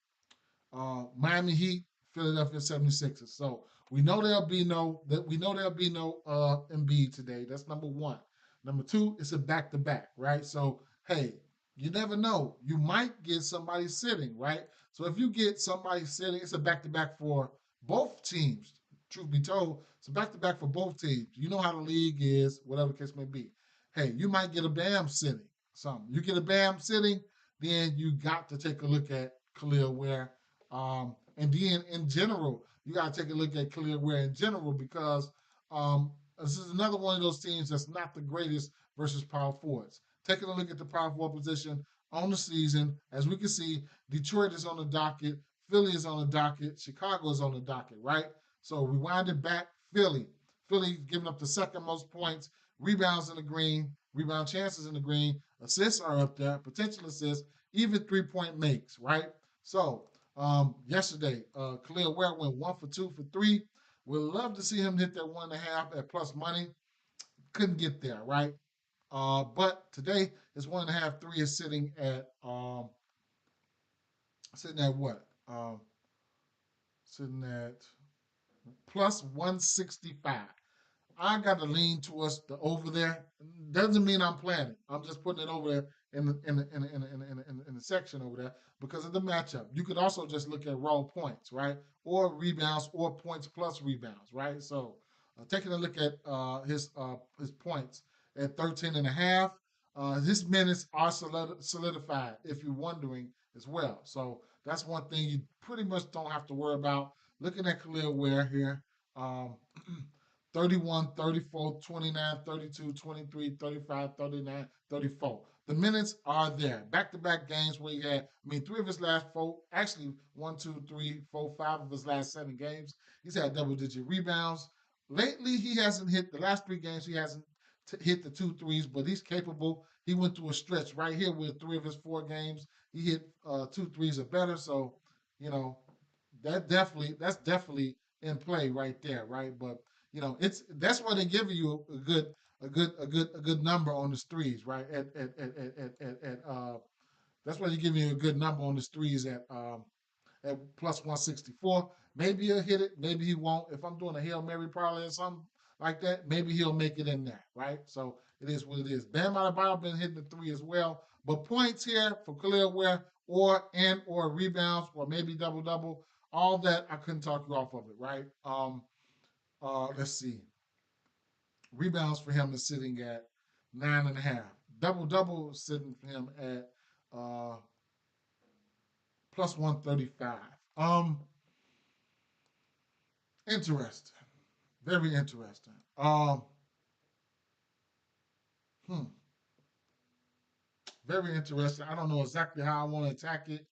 Miami Heat, Philadelphia 76ers. So we know there'll be no Embiid today. That's number one. Number two, it's a back to back, right? So hey, you never know. You might get somebody sitting, right? So if you get somebody sitting, it's a back to back for both teams. Truth be told, it's a back to back for both teams. You know how the league is, whatever the case may be. Hey, you might get a Bam sitting. Something. You get a Bam sitting, then you got to take a look at Khalil Ware, and then in general, you got to take a look at Khalil Ware in general because this is another one of those teams that's not the greatest versus power forwards. Taking a look at the power forward position on the season, as we can see, Detroit is on the docket, Philly is on the docket, Chicago is on the docket, right? So rewind it back, Philly. Philly giving up the second most points, rebounds in the green, rebound chances in the green, assists are up there, potential assists, even 3-point makes, right? So yesterday, Khalil Ware went 1 for 2 for 3. Would love to see him hit that 1.5 at plus money. Couldn't get there, right? But today his 1.5 3 is sitting at what? Sitting at plus 165. I got to lean towards the over there. Doesn't mean I'm planning. I'm just putting it over there in the section over there because of the matchup. You could also just look at raw points, right, or rebounds, or points plus rebounds, right. So taking a look at his points at 13.5. His minutes are solidified, if you're wondering as well. So that's one thing you pretty much don't have to worry about. Looking at Khalil Ware here. Um, 31, 34, 29, 32, 23, 35, 39, 34. The minutes are there. Back-to-back games where he had, I mean, 3 of his last 4, actually 1, 2, 3, 4, 5 of his last 7 games. He's had double-digit rebounds. Lately, he hasn't hit, the last 3 games, he hasn't hit the 2 threes, but he's capable. He went through a stretch right here with 3 of his 4 games. He hit 2 threes or better. So, you know, that's definitely in play right there, right? But that's why they give you a good number on the threes, right? That's why they give you a good number on the threes at plus 164. Maybe he'll hit it, maybe he won't. If I'm doing a Hail Mary parlay or something like that, maybe he'll make it in there, right? So it is what it is. Bam Adebayo been hitting the 3 as well. But points here for Khalil Ware or rebounds or maybe double double, all that I couldn't talk you off of it, right? Let's see. Rebounds for him is sitting at 9.5. Double double sitting for him at uh, plus 135. Interesting. Very interesting. Hmm. Very interesting. I don't know exactly how I want to attack it.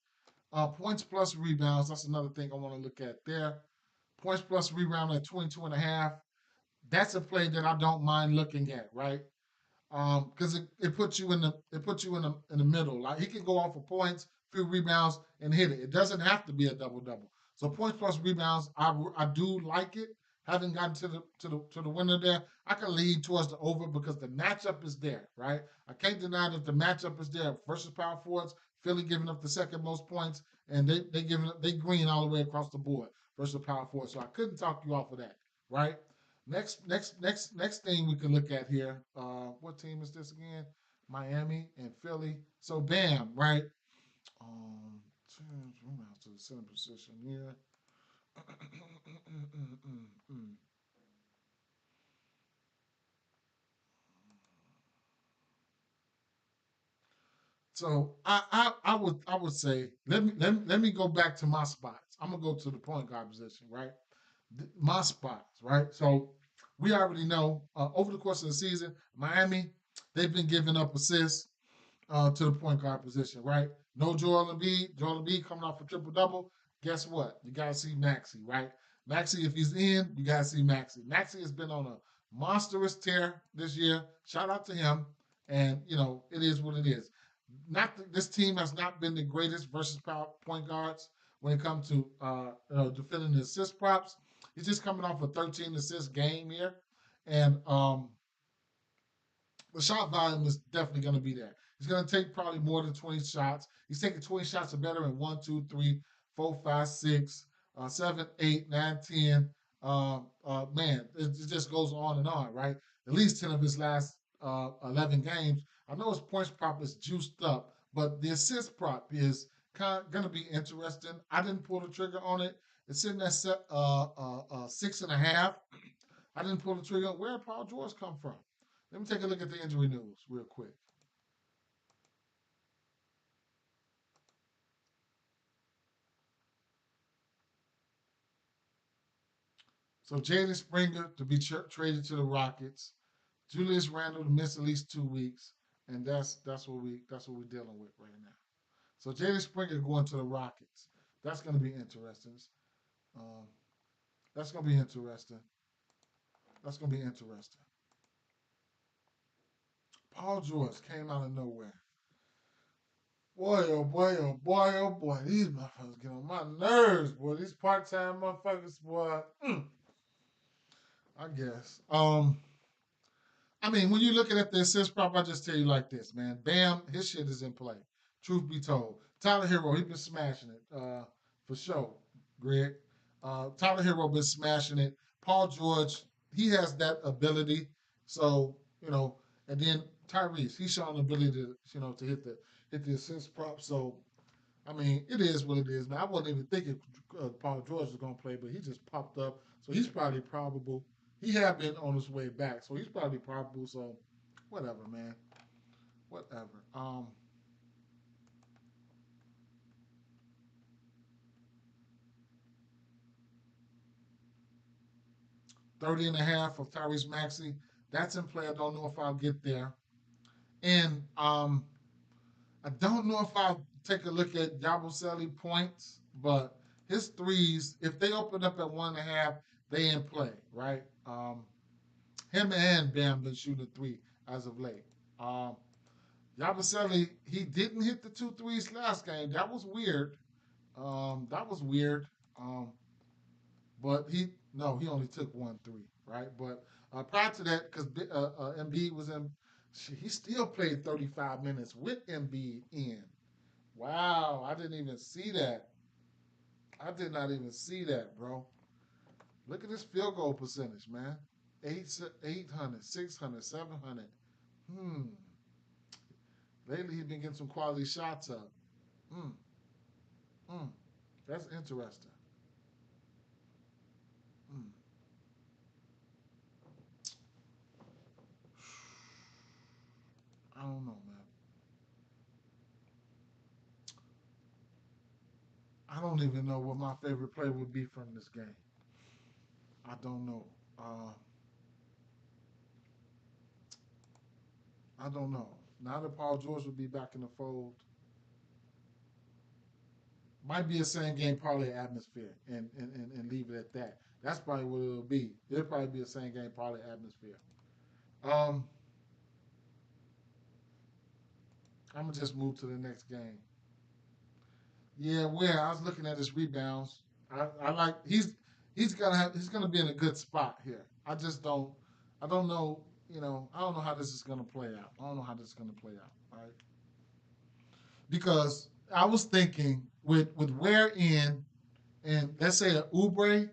Points plus rebounds. That's another thing I want to look at there. Points plus rebound at 22.5. That's a play that I don't mind looking at, right? Because it puts you in the middle. Like he can go off for points, few rebounds, and hit it. It doesn't have to be a double double. So points plus rebounds, I do like it. Having gotten to the winner there, I can lean towards the over because the matchup is there, right? I can't deny that the matchup is there versus power forwards. Philly giving up the second most points, and they green all the way across the board versus power forwards. So I couldn't talk you off of that, right? Next thing we can look at here. What team is this again? Miami and Philly. So bam, right? Um, to the center position here. So I would say let me go back to my spots. I'm gonna go to the point guard position, right? My spots, right? So we already know over the course of the season, Miami, they've been giving up assists to the point guard position, right? No Joel Embiid. Joel Embiid coming off a triple double. Guess what? You gotta see Maxi, right? Maxi, if he's in, you gotta see Maxi. Maxi has been on a monstrous tear this year. Shout out to him. And it is what it is. This team has not been the greatest versus point guards when it comes to defending the assist props. He's just coming off a 13 assist game here, and the shot volume is definitely going to be there. He's going to take probably more than 20 shots. He's taking 20 shots or better in 1, 2, 3, 4, 5, 6, 7, 8, 9, 10. Man, it just goes on and on, right? At least 10 of his last 11 games. I know his points prop is juiced up, but the assist prop is kind of going to be interesting. I didn't pull the trigger on it. It's sitting at 6.5. I didn't pull the trigger. Where did Paul George come from? Let me take a look at the injury news real quick. So Jaden Springer to be traded to the Rockets. Julius Randle to miss at least 2 weeks, and that's what we're dealing with right now. So Jaden Springer going to the Rockets. That's going to be interesting. Um, that's going to be interesting. That's going to be interesting. Paul George came out of nowhere. Boy, oh boy, oh boy, oh boy. These motherfuckers get on my nerves, boy. These part-time motherfuckers, boy. I guess. I mean, when you're looking at the assist prop, I just tell you like this, man. Bam, his shit is in play. Truth be told, Tyler Hero, he been smashing it for sure. Greg, Tyler Hero been smashing it. Paul George, he has that ability. So and then Tyrese, he's shown the ability to to hit the assist prop. So I mean, it is what it is, man. I wasn't even thinking Paul George was going to play, but he just popped up. So he's probably probable. He had been on his way back, so he's probably probable. So whatever, man. Whatever. 30 and a half of Tyrese Maxey. That's in play. I don't know if I'll get there. And I don't know if I'll take a look at Yabusele points, but his threes, if they open up at 1.5, they in play, right? Him and Bam been shooting three as of late. Um, Yabusele, he didn't hit the two threes last game. That was weird. That was weird. Um, but he only took 1 3, right? But prior to that, because Embiid was in, he still played 35 minutes with Embiid in. Wow, I didn't even see that. I did not even see that, bro. Look at this field goal percentage, man. 800, 600, 700. Hmm. Lately, he's been getting some quality shots up. Hmm. Hmm. That's interesting. Hmm. I don't know, man. I don't even know what my favorite play would be from this game. I don't know. Uh, I don't know. Now that Paul George will be back in the fold, might be a same game parlay atmosphere and leave it at that. That's probably what it'll be. It'll probably be a same game parlay atmosphere. Um, I'm gonna just move to the next game. Yeah, where I was looking at his rebounds. I like he's gonna be in a good spot here. I don't know, I don't know how this is gonna play out. I don't know how this is gonna play out, right? Because I was thinking with where in and let's say a Ubre,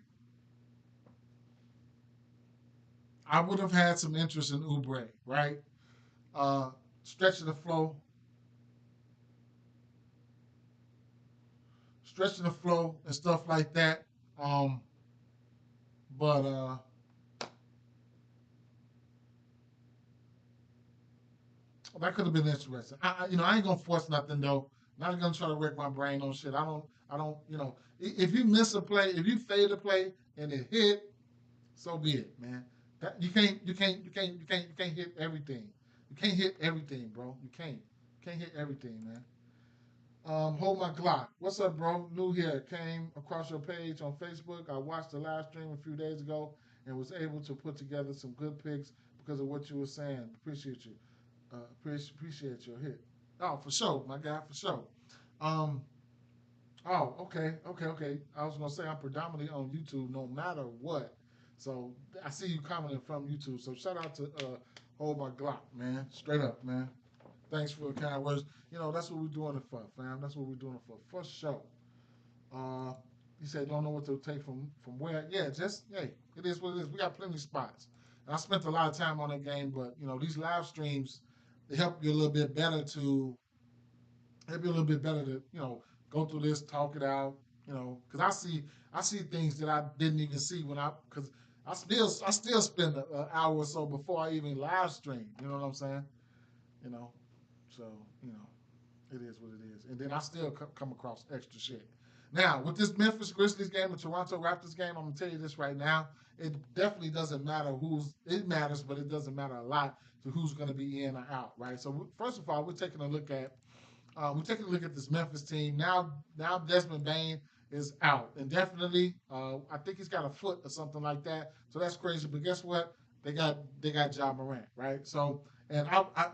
I would have had some interest in Ubre, right? Uh stretching the flow, stretching the flow and stuff like that. Um, but That could have been interesting. I ain't gonna force nothing though. Not gonna try to wreck my brain on shit. I don't. If you miss a play, if you fade a play and it hit, so be it, man. That you can't hit everything. You can't hit everything, bro. You can't hit everything, man. Hold my Glock. What's up, bro? New here. Came across your page on Facebook. I watched the live stream a few days ago and was able to put together some good picks because of what you were saying. Appreciate you. Appreciate your hit. Oh, for sure, my guy, for sure. Um, oh, okay. I was gonna say I'm predominantly on YouTube, no matter what. So I see you commenting from YouTube. So shout out to Hold My Glock, man. Straight up, man. Thanks for the kind words. That's what we're doing it for, fam. That's what we're doing it for sure. Uh, he said, don't know what to take from where. Yeah, just hey, it is what it is. We got plenty of spots. And I spent a lot of time on that game, but these live streams they help you a little bit better to go through this, talk it out. Because I see things that I didn't even see because I still spend an hour or so before I even live stream. You know what I'm saying? You know, so you know it is what it is. And then I still come across extra shit. Now, with this Memphis Grizzlies game and Toronto Raptors game, I'm gonna tell you this right now. It definitely doesn't matter it matters, but it doesn't matter a lot to who's going to be in or out, right? So first of all, we're taking a look at this Memphis team now. Now Desmond Bain is out indefinitely. I think he's got a foot or something like that. So that's crazy. But guess what? They got Ja Morant, right? So and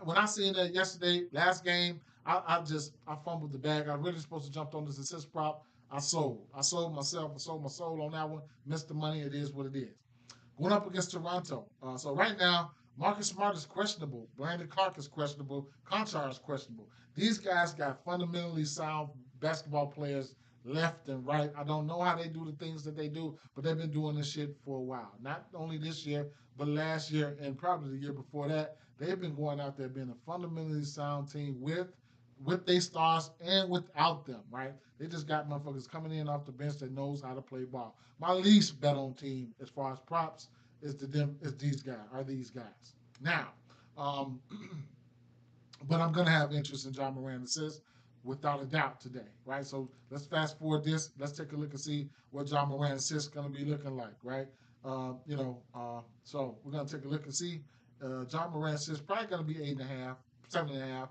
when I seen that yesterday, last game, I fumbled the bag. I really supposed to jump on this assist prop. I sold. I sold myself. I sold my soul on that one. Missed the money. It is what it is. Going up against Toronto. So right now, Marcus Smart is questionable. Brandon Clark is questionable. Conchar is questionable. These guys got fundamentally sound basketball players left and right. I don't know how they do the things that they do, but they've been doing this shit for a while. Not only this year, but last year and probably the year before that. They've been going out there being a fundamentally sound team with their stars and without them, right? They just got motherfuckers coming in off the bench that knows how to play ball. My least bet on team as far as props is these guys. Now, um, but I'm gonna have interest in John Moran assists without a doubt today, right? So let's fast forward this. Let's take a look and see what John Moran assists gonna be looking like, right? So we're gonna take a look and see. John Moran assists probably gonna be 8.5, 7.5.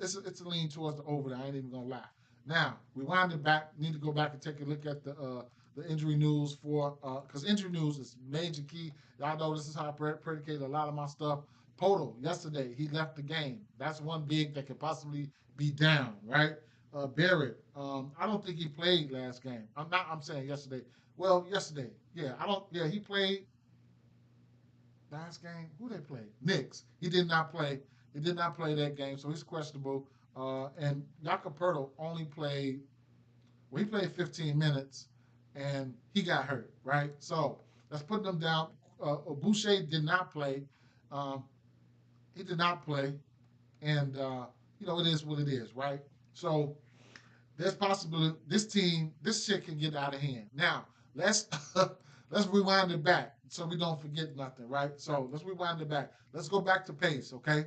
It's a lean towards the over there. I ain't even gonna lie. Now we wind it back. Need to go back and take a look at the injury news because injury news is major key. Y'all know this is how I predicate a lot of my stuff. Poto yesterday he left the game. That's one big that could possibly be down, right? Barrett, I don't think he played last game. I'm saying yesterday. Well, yesterday, yeah, I don't. Yeah, he played last game. Who they play? Knicks. He did not play. He did not play that game, so he's questionable. And Jakob Pertl only played. Well, he played 15 minutes, and he got hurt. Right. So let's put them down. Boucher did not play. Um, he did not play, and it is what it is, right? So there's possibility this shit can get out of hand. Now let's let's rewind it back so we don't forget nothing, right? So let's rewind it back. Let's go back to pace, okay?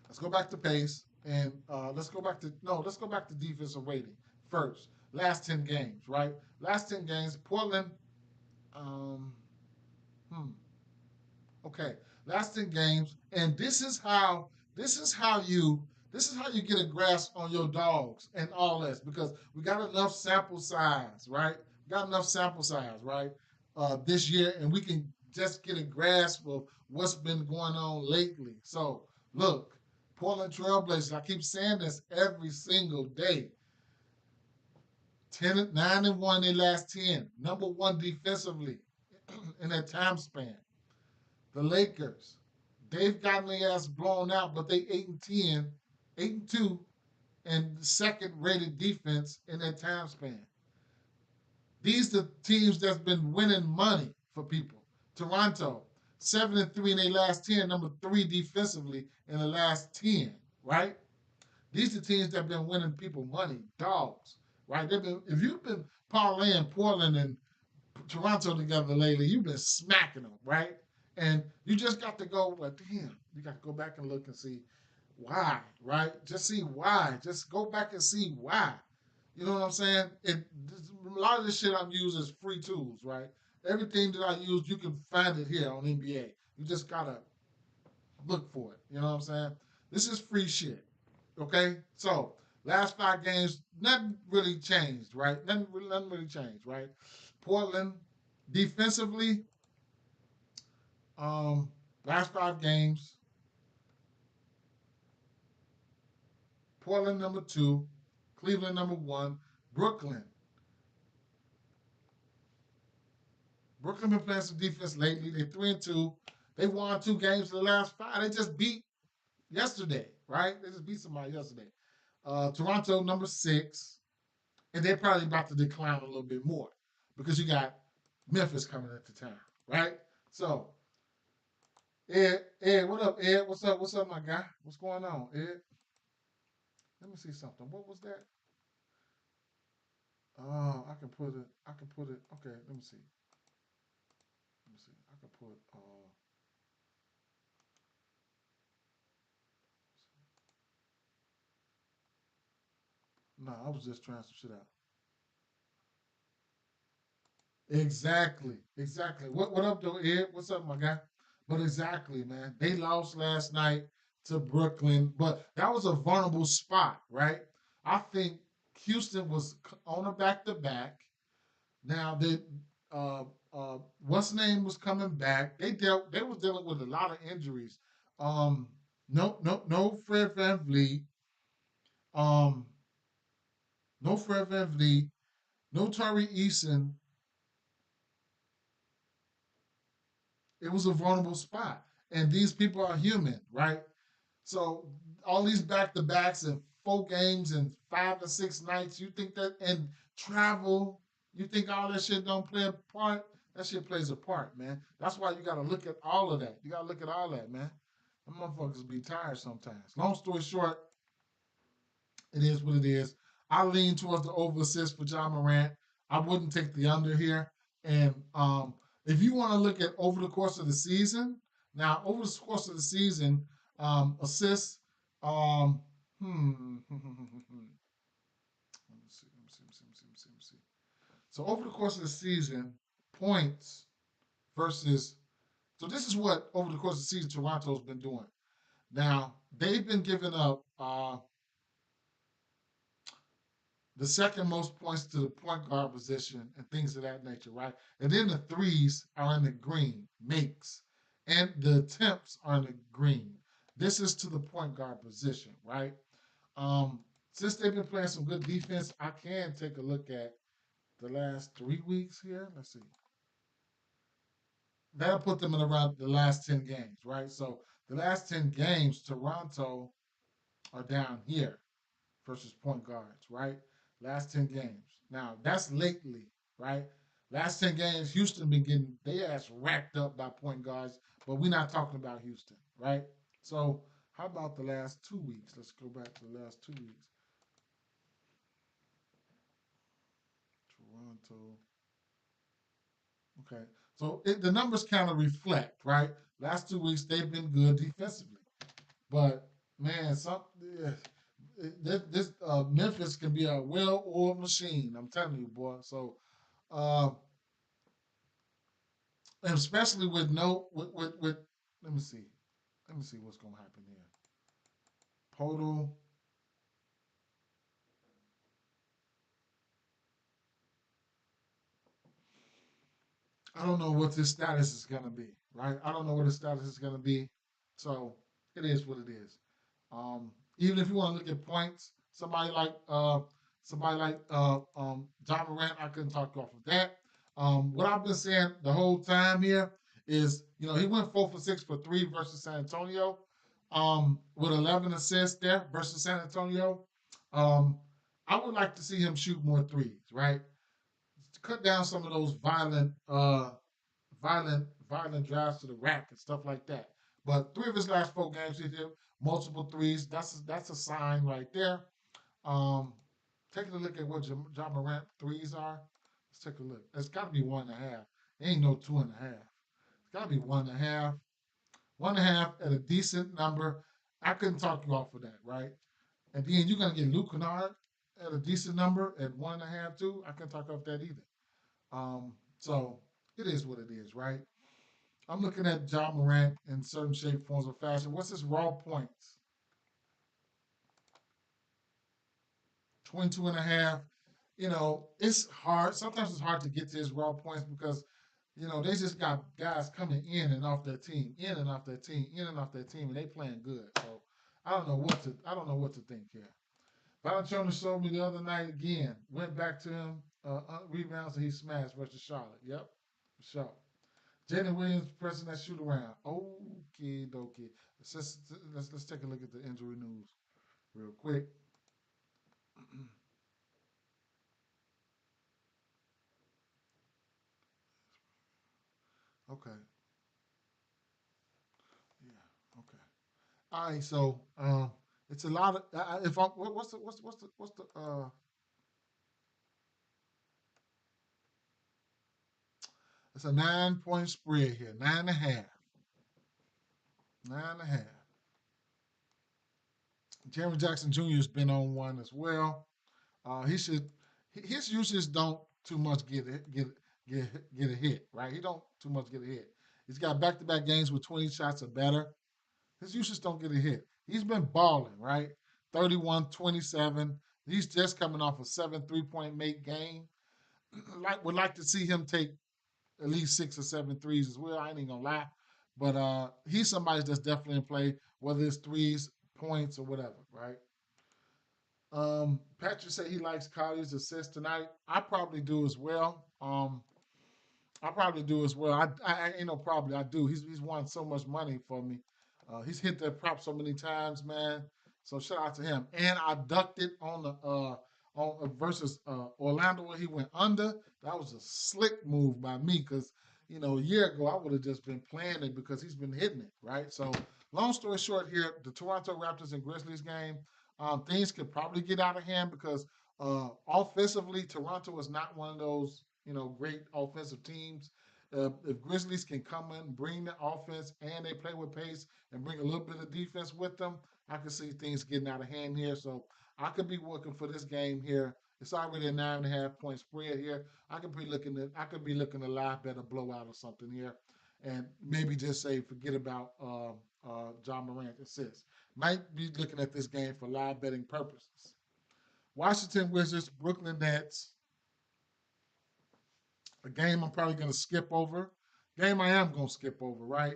Let's go back to pace, and let's go back to defensive rating first. Last 10 games, right? Last 10 games, Portland. Um, hmm. Okay, last 10 games, and this is how you get a grasp on your dogs and all this because we got enough sample size, right? We got enough sample size, right? This year, and we can just get a grasp of what's been going on lately. So look, Portland Trailblazers. I keep saying this every single day. 9-1 in their last 10. Number one defensively in that time span. The Lakers, they've gotten their ass blown out, but they 8-10, 8-2, and second rated defense in that time span. These are the teams that's been winning money for people. Toronto, 7-3 in their last 10, number three defensively in the last 10, right? These are teams that have been winning people money, dogs, right? If you've been parlaying Portland and Toronto together lately, you've been smacking them, right? And you just got to go like, damn, you got to go back and look and see why, right? Just see why. Just go back and see why. You know what I'm saying? A lot of this shit I'm using is free tools, right? Everything that I use, you can find it here on NBA. You just gotta look for it. You know what I'm saying? This is free shit. Okay? So, last 5 games, nothing really changed, right? Nothing really changed, right? Portland, defensively, um, last 5 games, Portland number 2, Cleveland number 1, Brooklyn. Brooklyn been playing some defense lately. They're 3-2. They won 2 games in the last 5. They just beat yesterday, right? They just beat somebody yesterday. Toronto number 6, and they're probably about to decline a little bit more because you got Memphis coming into town, right? So, Ed, what up, Ed? What's up, my guy? What's going on, Ed? Let me see something. What was that? Oh, I can put it. Okay, let me see. Let me see. I can put. No, I was just trying some shit out. Exactly, exactly. What up, though, Ed? What's up, my guy? But exactly, man. They lost last night to Brooklyn, but that was a vulnerable spot, right? I think Houston was on a back to back. Now that uh, what's name was coming back, they was dealing with a lot of injuries. Um, no Fred Van Vliet. Um, no Fred Van Vliet. No Tari Eason. It was a vulnerable spot. And these people are human, right? So all these back to backs and 4 games and 5 to 6 nights, you think that and travel, you think all that shit don't play a part? That shit plays a part, man. That's why you gotta look at all of that. You gotta look at all that, man. Them motherfuckers be tired sometimes. Long story short, it is what it is. I lean towards the over assist for John Morant. I wouldn't take the under here. And if you want to look at over the course of the season, now over the course of the season, assists. Um, let me see. Let me see. Let me see. Let me see. Let me see. Let me see. So over the course of the season, points versus. So this is what over the course of the season Toronto's been doing. Now they've been giving up the second most points to the point guard position and things of that nature, right? And then the threes are in the green, makes, and the attempts are in the green. This is to the point guard position, right? Um, since they've been playing some good defense, I can take a look at the last 3 weeks here. Let's see. That'll put them in around the last 10 games, right? So the last 10 games, Toronto are down here versus point guards, right? Last 10 games. Now, that's lately, right? Last 10 games, Houston been getting their ass racked up by point guards, but we're not talking about Houston, right? So, how about the last 2 weeks? Let's go back to the last 2 weeks. Toronto. Okay. So, the numbers kind of reflect, right? Last 2 weeks, they've been good defensively. But, man, this Memphis can be a well-oiled machine. I'm telling you, boy. So, uh, and especially with no with let me see, what's gonna happen here. Total. I don't know what this status is gonna be. Right. I don't know what the status is gonna be. So it is what it is. Even if you want to look at points, somebody like John Morant, I couldn't talk off of that. What I've been saying the whole time here is, he went 4 for 6 for 3 versus San Antonio, with 11 assists there versus San Antonio. Um, I would like to see him shoot more threes, right? To cut down some of those violent drives to the rack and stuff like that. But 3 of his last 4 games, he did multiple threes. That's a sign right there. Um, Taking a look at what John Morant threes are. Let's take a look. It's got to be 1.5. It ain't no 2.5. It's Got to be 1.5. 1.5 at a decent number. I couldn't talk you off of that, right? And then you're gonna get Luke Kennard at a decent number at 1.5 too. I couldn't talk off that either. So it is what it is, right? I'm looking at John Morant in certain shape, forms, or fashion. What's his raw points? 22 and a half. It's hard. Sometimes it's hard to get to his raw points because, they just got guys coming in and off their team, in and off their team, in and off their team, and they playing good. So I don't know what to think here. Valanciunas showed me the other night again. Went back to him, rebounds, and he smashed versus Charlotte. Yep, for sure. Jalen Williams pressing that shoot around. Okay, dokie. Let's take a look at the injury news real quick. Okay. Yeah. Okay. All right. So it's a lot of. If I what's the it's a 9 point spread here. 9.5. 9.5. Jeremy Jackson Jr. has been on one as well. He should. His usage don't too much get a hit, right? He don't too much get a hit. He's got back-to-back games with 20 shots or better. His usage don't get a hit. He's been balling, right? 31, 27. He's just coming off a 7 3-point make game. Would like to see him take at least 6 or 7 threes as well. I ain't even gonna lie. But he's somebody that's definitely in play, whether it's threes, points, or whatever, right? Patrick said he likes Collier's assist tonight. I probably do as well. I probably do as well. I ain't no probably. I do. He's won so much money for me. He's hit that prop so many times, man. So shout out to him. And I ducked it on the versus Orlando where he went under. That was a slick move by me because a year ago I would have just been playing it because he's been hitting it, right? So long story short, here the Toronto Raptors and Grizzlies game, things could probably get out of hand because offensively Toronto is not one of those great offensive teams. If Grizzlies can come in, bring the offense, and they play with pace and bring a little bit of defense with them, I can see things getting out of hand here. So I could be working for this game here. It's already a 9.5 point spread here. I could be looking to live bet a blowout or something here, and maybe just say forget about John Morant assists. Might be looking at this game for live betting purposes. Washington Wizards, Brooklyn Nets, a game I'm probably going to skip over. Game I am going to skip over, right?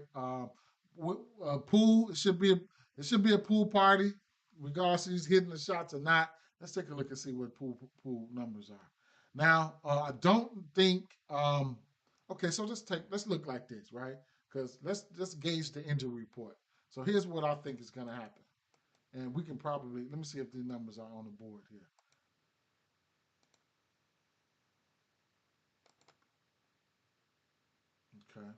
Pool. It should be a pool party, regardless if he's hitting the shots or not. Let's take a look and see what pool numbers are. Now, I don't think. Okay, so let's look like this, right? Because let's gauge the injury report. So here's what I think is going to happen, and we can probably let me see if the numbers are on the board here. Okay.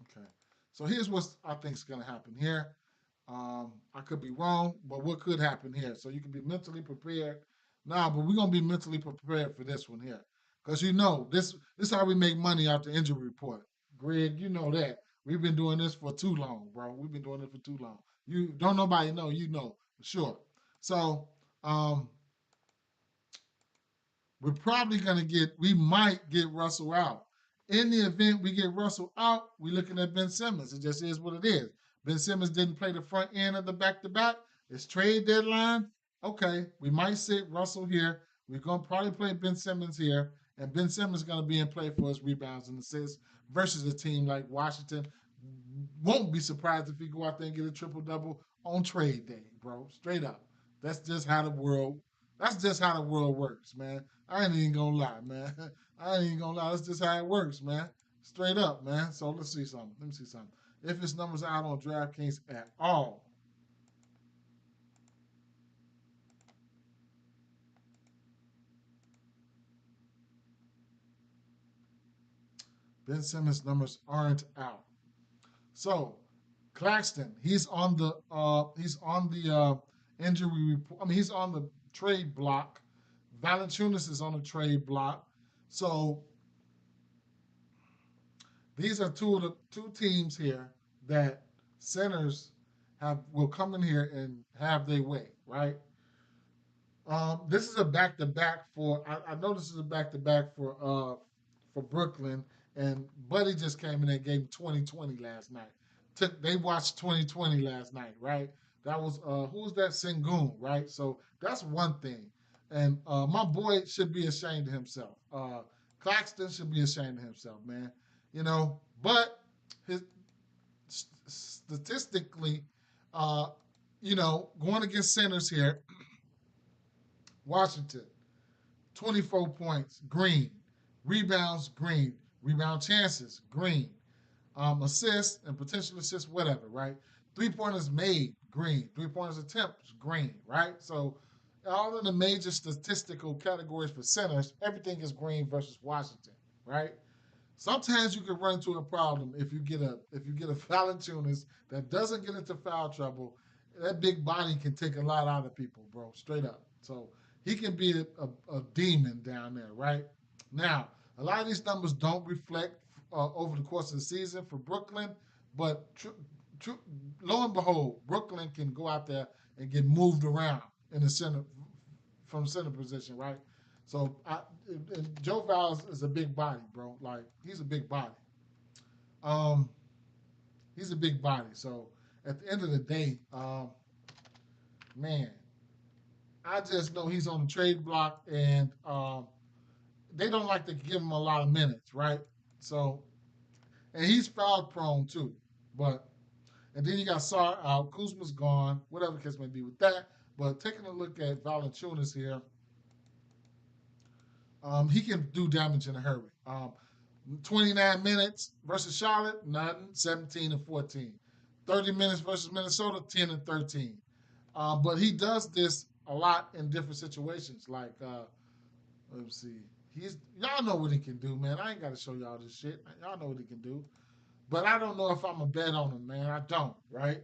Okay. So here's what I think is going to happen here. I could be wrong, but what could happen here? So you can be mentally prepared. Nah, but we're gonna be mentally prepared for this one here, because this is how we make money out the injury report. Greg, you know that we've been doing this for too long, bro. We've been doing it for too long. You don't nobody know, you know for sure. So um, we might get Russell out. In the event we get Russell out, we're looking at Ben Simmons. It just is what it is. Ben Simmons didn't play the front end of the back to back. It's trade deadline. Okay, we might sit Russell here. We're going to probably play Ben Simmons here. And Ben Simmons is going to be in play for his rebounds and assists versus a team like Washington. Won't be surprised if he go out there and get a triple double on trade day, bro. Straight up. That's just how the world. That's just how the world works, man. I ain't even gonna lie, man. I ain't even gonna lie. That's just how it works, man. Straight up, man. So let's see something. Let me see something. If his numbers out on DraftKings at all, Ben Simmons' numbers aren't out. So Claxton, he's on the injury report. I mean, he's on the trade block. Valanciunas is on the trade block. So These are two of the two teams here that centers have will come in here and have their way, right? This is a back to back for. I know this is a back to back for Brooklyn, and Buddy just came in and gave him 2020 last night. They watched 2020 last night, right? That was who was that Sengun, right? So that's one thing, and my boy should be ashamed of himself. Claxton should be ashamed of himself, man. You know, but his statistically, uh, going against centers here, Washington 24 points, green. Rebounds, green. Rebound chances, green. Assists and potential assists, whatever, right? 3 pointers made, green. 3 pointers attempts, green, right? So all of the major statistical categories for centers, everything is green versus Washington, right? Sometimes you can run into a problem if you get a Valanciunas that doesn't get into foul trouble. That big body can take a lot out of people, bro. Straight up. So he can be a demon down there, right? Now, a lot of these numbers don't reflect over the course of the season for Brooklyn, but lo and behold, Brooklyn can go out there and get moved around in the center from center position, right? So and Joe Val is a big body, bro. Like he's a big body. Um, he's a big body. So at the end of the day, man, I just know he's on the trade block, and they don't like to give him a lot of minutes, right? So and he's foul prone too. But and then you got Sar out, Kuzma's gone, whatever the case may be with that. But taking a look at Valanciunas here, he can do damage in a hurry. 29 minutes versus Charlotte, nothing, 17 and 14. 30 minutes versus Minnesota, 10 and 13. But he does this a lot in different situations. Like, let's see, y'all know what he can do, man. I ain't got to show y'all this shit. Y'all know what he can do. But I don't know if I'm a bet on him, man. I don't, right?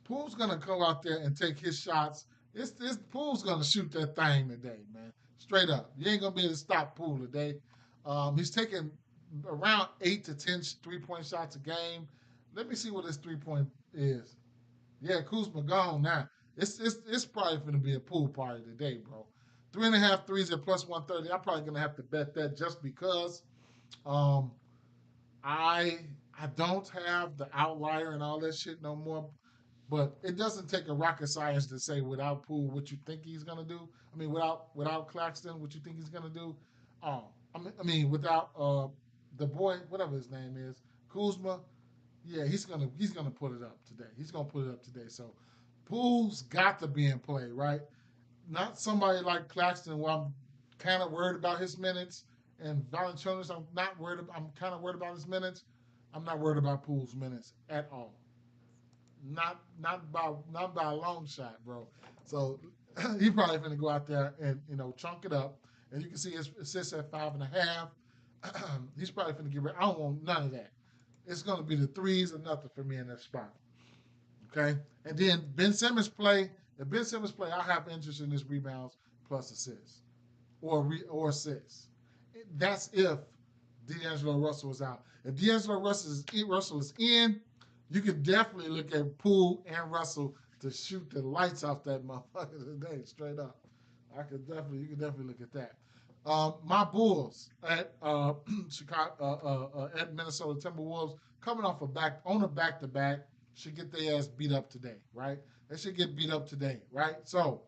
Pool's gonna go out there and take his shots. This Pool's gonna shoot that thing today, man. Straight up, you ain't gonna be able to stop Pool today. He's taking around 8 to 10 3-point shots a game. Let me see what his 3-point is. Yeah, Kuzma gone now. It's probably gonna be a Pool party today, bro. 3.5 threes at plus 130. I'm probably gonna have to bet that just because. Um, I I don't have the outlier and all that shit no more. But it doesn't take a rocket science to say without Poole what you think he's gonna do. I mean, without Claxton, what you think he's gonna do. Without the boy, whatever his name is, Kuzma. Yeah, he's gonna put it up today. He's gonna put it up today. So Poole's got to be in play, right? Not somebody like Claxton, where I'm kind of worried about his minutes, and Valanciunas, I'm not worried. I'm kind of worried about his minutes. I'm not worried about Poole's minutes at all. Not by a long shot, bro. So he probably gonna go out there and chunk it up, and you can see his assists at 5.5. He's probably gonna get rid. I don't want none of that. It's gonna be the threes or nothing for me in that spot. Okay, and then Ben Simmons play. If Ben Simmons play, I have interest in his rebounds plus assists or assists. That's if D'Angelo Russell is out. If D'Angelo Russell is in, you could definitely look at Poole and Russell to shoot the lights off that motherfucker today, straight up. You could definitely look at that. My Bulls at Chicago, at Minnesota Timberwolves, coming off a back to back, should get their ass beat up today, right? They should get beat up today, right? So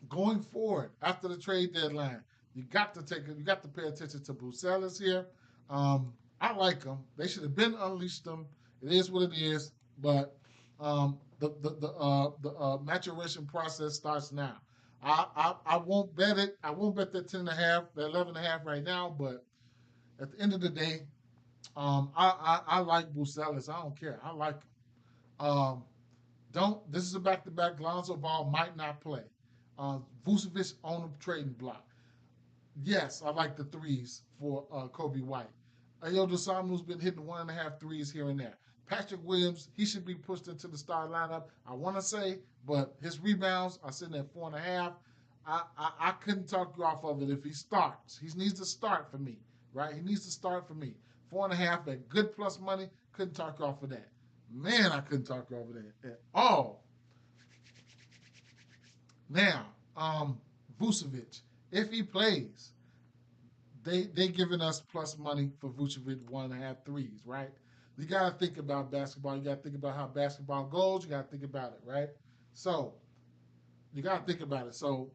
going forward after the trade deadline, you got to pay attention to Brucelas here. I like them. They should have been unleashed them. It is what it is, but the maturation process starts now. I won't bet it. I won't bet that 10.5, that 11.5 right now. But at the end of the day, I like Brucelas. I don't care. I like him. Don't. This is a back to back. Lonzo Ball might not play. Vucevic on the trading block. Yes, I like the threes for Kobe White. Ayo Dosamu's been hitting 1.5 threes here and there. Patrick Williams, he should be pushed into the star lineup. I want to say, but his rebounds are sitting at 4.5. I couldn't talk you off of it if he starts. He needs to start for me. right? He needs to start for me. 4.5 at good plus money. Couldn't talk off of that. Man, I couldn't talk off of that at all. Now, Vucevic, if he plays, they giving us plus money for Vucevic 1.5 threes, right? You got to think about basketball. You got to think about how basketball goes. You got to think about it, right? So you got to think about it. So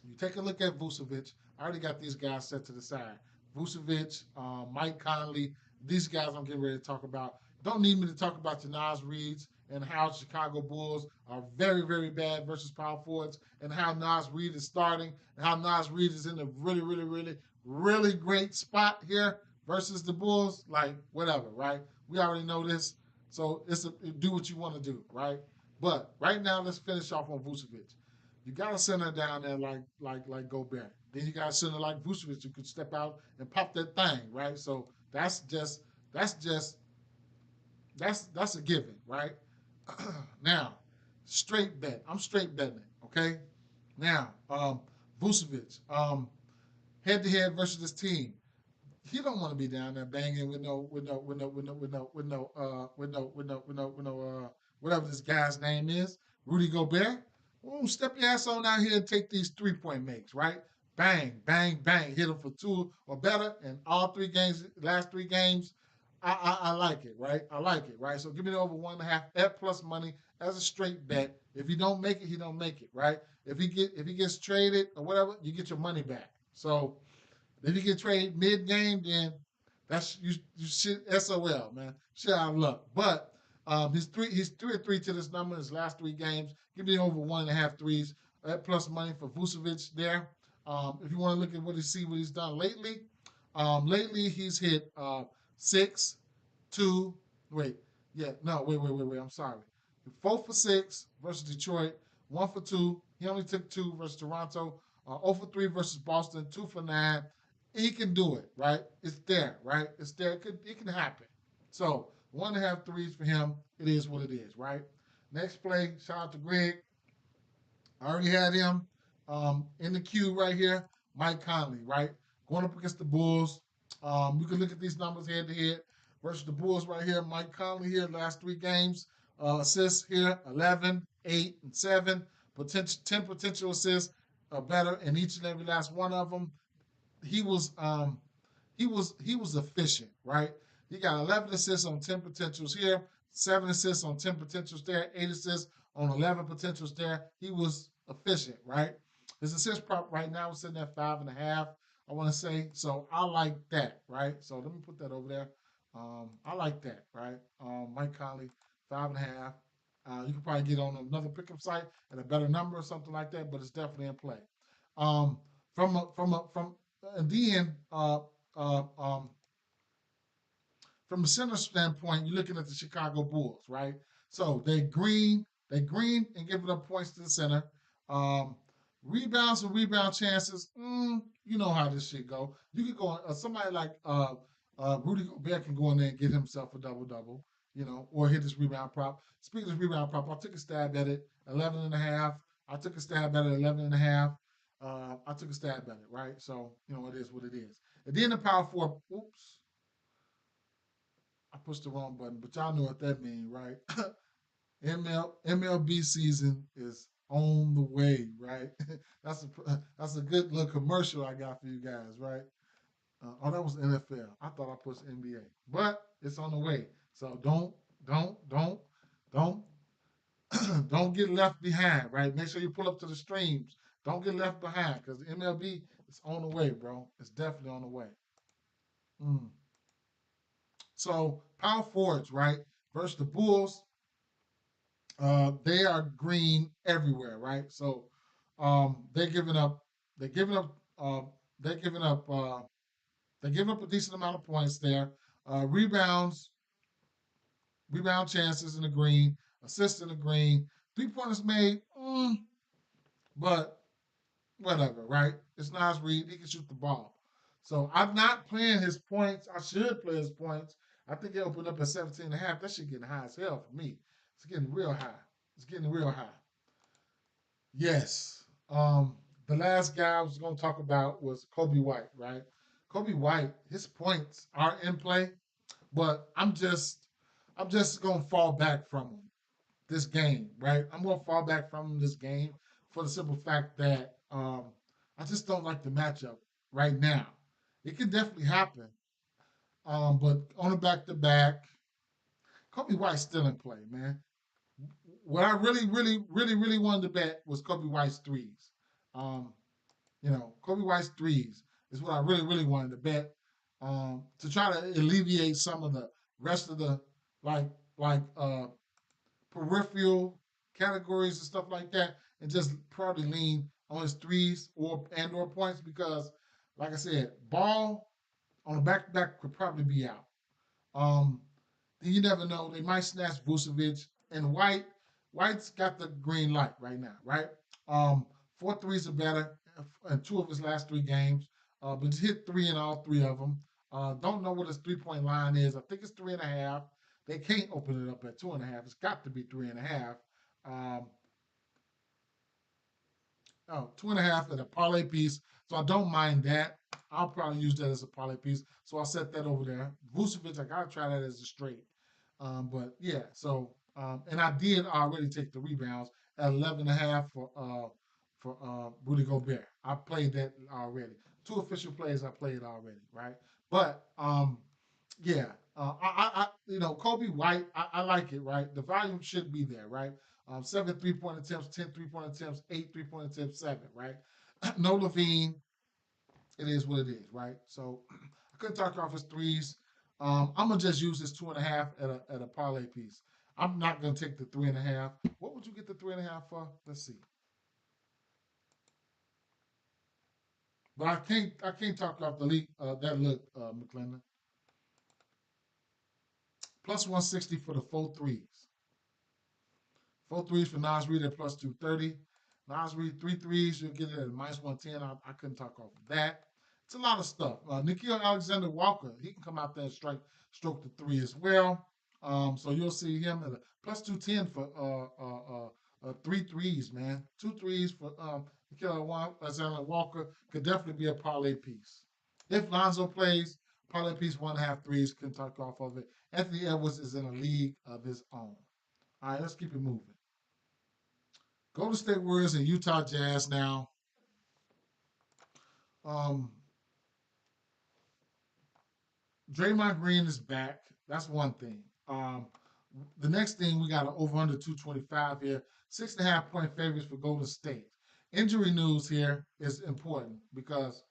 you take a look at Vucevic. I already got these guys set to the side. Vucevic, Mike Conley, these guys I'm getting ready to talk about. Don't need me to talk about your Nas Reeds and how Chicago Bulls are very, very bad versus power forwards, and how Nas Reed is starting, and how Nas Reed is in a really, really, really, really great spot here versus the Bulls. Like, whatever, right? We already know this. So do what you want to do, right? But right now, let's finish off on Vucevic. You got a center down there like Gobert. Then you got a center like Vucevic who could step out and pop that thing, right? So that's just that's a given, right? Now, straight bet. I'm straight betting it, okay? Now, Vucevic, head to head versus this team. He don't want to be down there banging with no whatever this guy's name is, Rudy Gobert. Ooh, step your ass on out here and take these 3-point makes, right? Bang, bang, bang, hit them for 2 or better, and all 3 games, last 3 games, I like it, right? I like it, right? So give me the over 1.5 at plus money as a straight bet. If he don't make it, he don't make it, right? If he gets traded or whatever, you get your money back. So if you get traded mid game, then that's you shit SOL, man. Shit out of luck. But he's 3 or 3 to this number in his last 3 games. Give me over 1.5 threes at plus money for Vucevic there. If you want to look at what he's done lately, lately he's hit 6, 2. Wait, yeah, no, wait. I'm sorry. 4 for 6 versus Detroit. 1 for 2. He only took 2 versus Toronto. 0 for 3 versus Boston. 2 for 9. He can do it, right? It's there, right? It's there. It can happen. So 1.5 threes for him. It is what it is, right? Next play. Shout out to Greg. I already had him in the queue right here. Mike Conley, right? Going up against the Bulls. You can look at these numbers head to head versus the Bulls right here. Mike Conley here, last 3 games. Assists here 11, 8, and 7. 10 potential assists better in each and every last one of them. He was he was efficient, right? He got 11 assists on 10 potentials here, 7 assists on 10 potentials there, 8 assists on 11 potentials there. He was efficient, right? His assist prop right now is sitting at 5.5. I want to say so. I like that, right? So let me put that over there. I like that, right? Mike Conley, 5.5. You can probably get on another pickup site at a better number or something like that, but it's definitely in play. Um, from and then uh, um, from a center standpoint, you're looking at the Chicago Bulls, right? So they green and giving up points to the center. Um, Rebounds and rebound chances, you know how this shit go. You could go somebody like Rudy Gobert can go in there and get himself a double double, or hit his rebound prop. Speaking of rebound prop, I took a stab at it, 11.5. I took a stab at it, 11.5. I took a stab at it, right? So it is what it is. And then the power four. Oops, I pushed the wrong button, but y'all know what that means, right? MLB season is on the way, right? That's a good little commercial I got for you guys, right? Oh, that was NFL. I thought I pushed NBA, but it's on the way. So don't don't get left behind, right? Make sure you pull up to the streams. Don't get left behind because the MLB is on the way, bro. It's definitely on the way. Mm. So power forwards, right? Versus the Bulls, they are green everywhere, right? So they're giving up, they're giving up, they're giving up, they're giving up a decent amount of points there. Rebounds, rebound chances in the green, assists in the green, 3 pointers made, but whatever, right? It's Nas Reed. He can shoot the ball. So I'm not playing his points. I should play his points. I think it opened up at 17.5. That shit getting high as hell for me. It's getting real high. It's getting real high. Yes. The last guy I was going to talk about was Kobe White, right? Kobe White, his points are in play, but I'm just gonna fall back from him this game, right? I'm gonna fall back from him this game for the simple fact that I just don't like the matchup right now. It can definitely happen, but on a back to back, Kobe White's still in play, man. What I really wanted to bet was Kobe White's threes. Um, Kobe White's threes is what I really wanted to bet to try to alleviate some of the rest of the like like peripheral categories and stuff like that, and just probably lean on his threes or points because, like I said, Ball on a back to back could probably be out. Um, you never know. They might snatch Vucevic and White. White's got the green light right now, right? Um, four threes are better in two of his last three games, but he's hit three in all three of them. Don't know what his 3 point line is. I think it's 3.5. They can't open it up at 2.5. It's got to be 3.5. Um, Oh, 2.5 at a parlay piece. So I don't mind that. I'll probably use that as a parlay piece. So I'll set that over there. Vucevic, I gotta try that as a straight. But yeah, so and I did already take the rebounds at 11.5 for Rudy Gobert. I played that already. Two official plays I played already, right? But yeah, Kobe White, I like it, right? The volume should be there, right? Seven 3 point attempts, 10 3 point attempts, eight 3 point attempts, seven, right? No Levine, it is what it is, right? So I couldn't talk off his threes. I'm gonna just use his 2.5 at a parlay piece. I'm not gonna take the 3.5. What would you get the 3.5 for? Let's see. But I can't talk off the league that look, McClendon. Plus 160 for the four threes. Four threes for Nas Reed at plus 230. Nas Reed, three threes, you'll get it at minus 110. I couldn't talk off of that. It's a lot of stuff. Nikhil Alexander Walker, he can come out there and stroke the three as well. So you'll see him at a plus 210 for three threes, man. Two threes for Nikhil Alexander Walker could definitely be a parlay piece. If Lonzo plays, parlay piece 1.5 threes, can talk off of it. Anthony Edwards is in a league of his own. All right, let's keep it moving. Golden State Warriors and Utah Jazz now. Um, Draymond Green is back. That's one thing. The next thing, we got an over under 225 here. 6.5 point favorites for Golden State. Injury news here is important because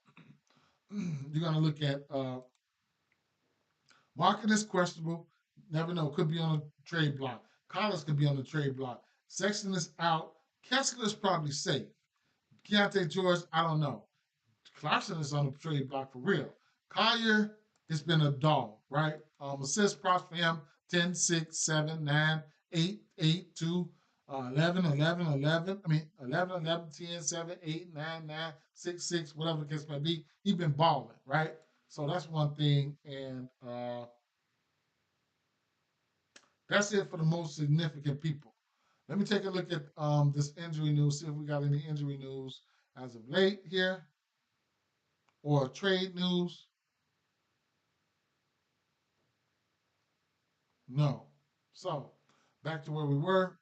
you're going to look at Market is questionable. Never know. Could be on a trade block. Collins could be on the trade block. Sexton is out. Kessler is probably safe. Keontae George, I don't know. Clarkson is on the trade block for real. Collier has been a dog, right? Assist props for him 10, 6, 7, 9, 8, 8, 2, 11, 11, 11. I mean, 11, 11, 10, 7, 8, 9, 9, 6, 6, whatever the case may be. He's been balling, right? So that's one thing. And that's it for the most significant people. Let me take a look at this injury news, see if we got any injury news as of late here or trade news. No. So back to where we were.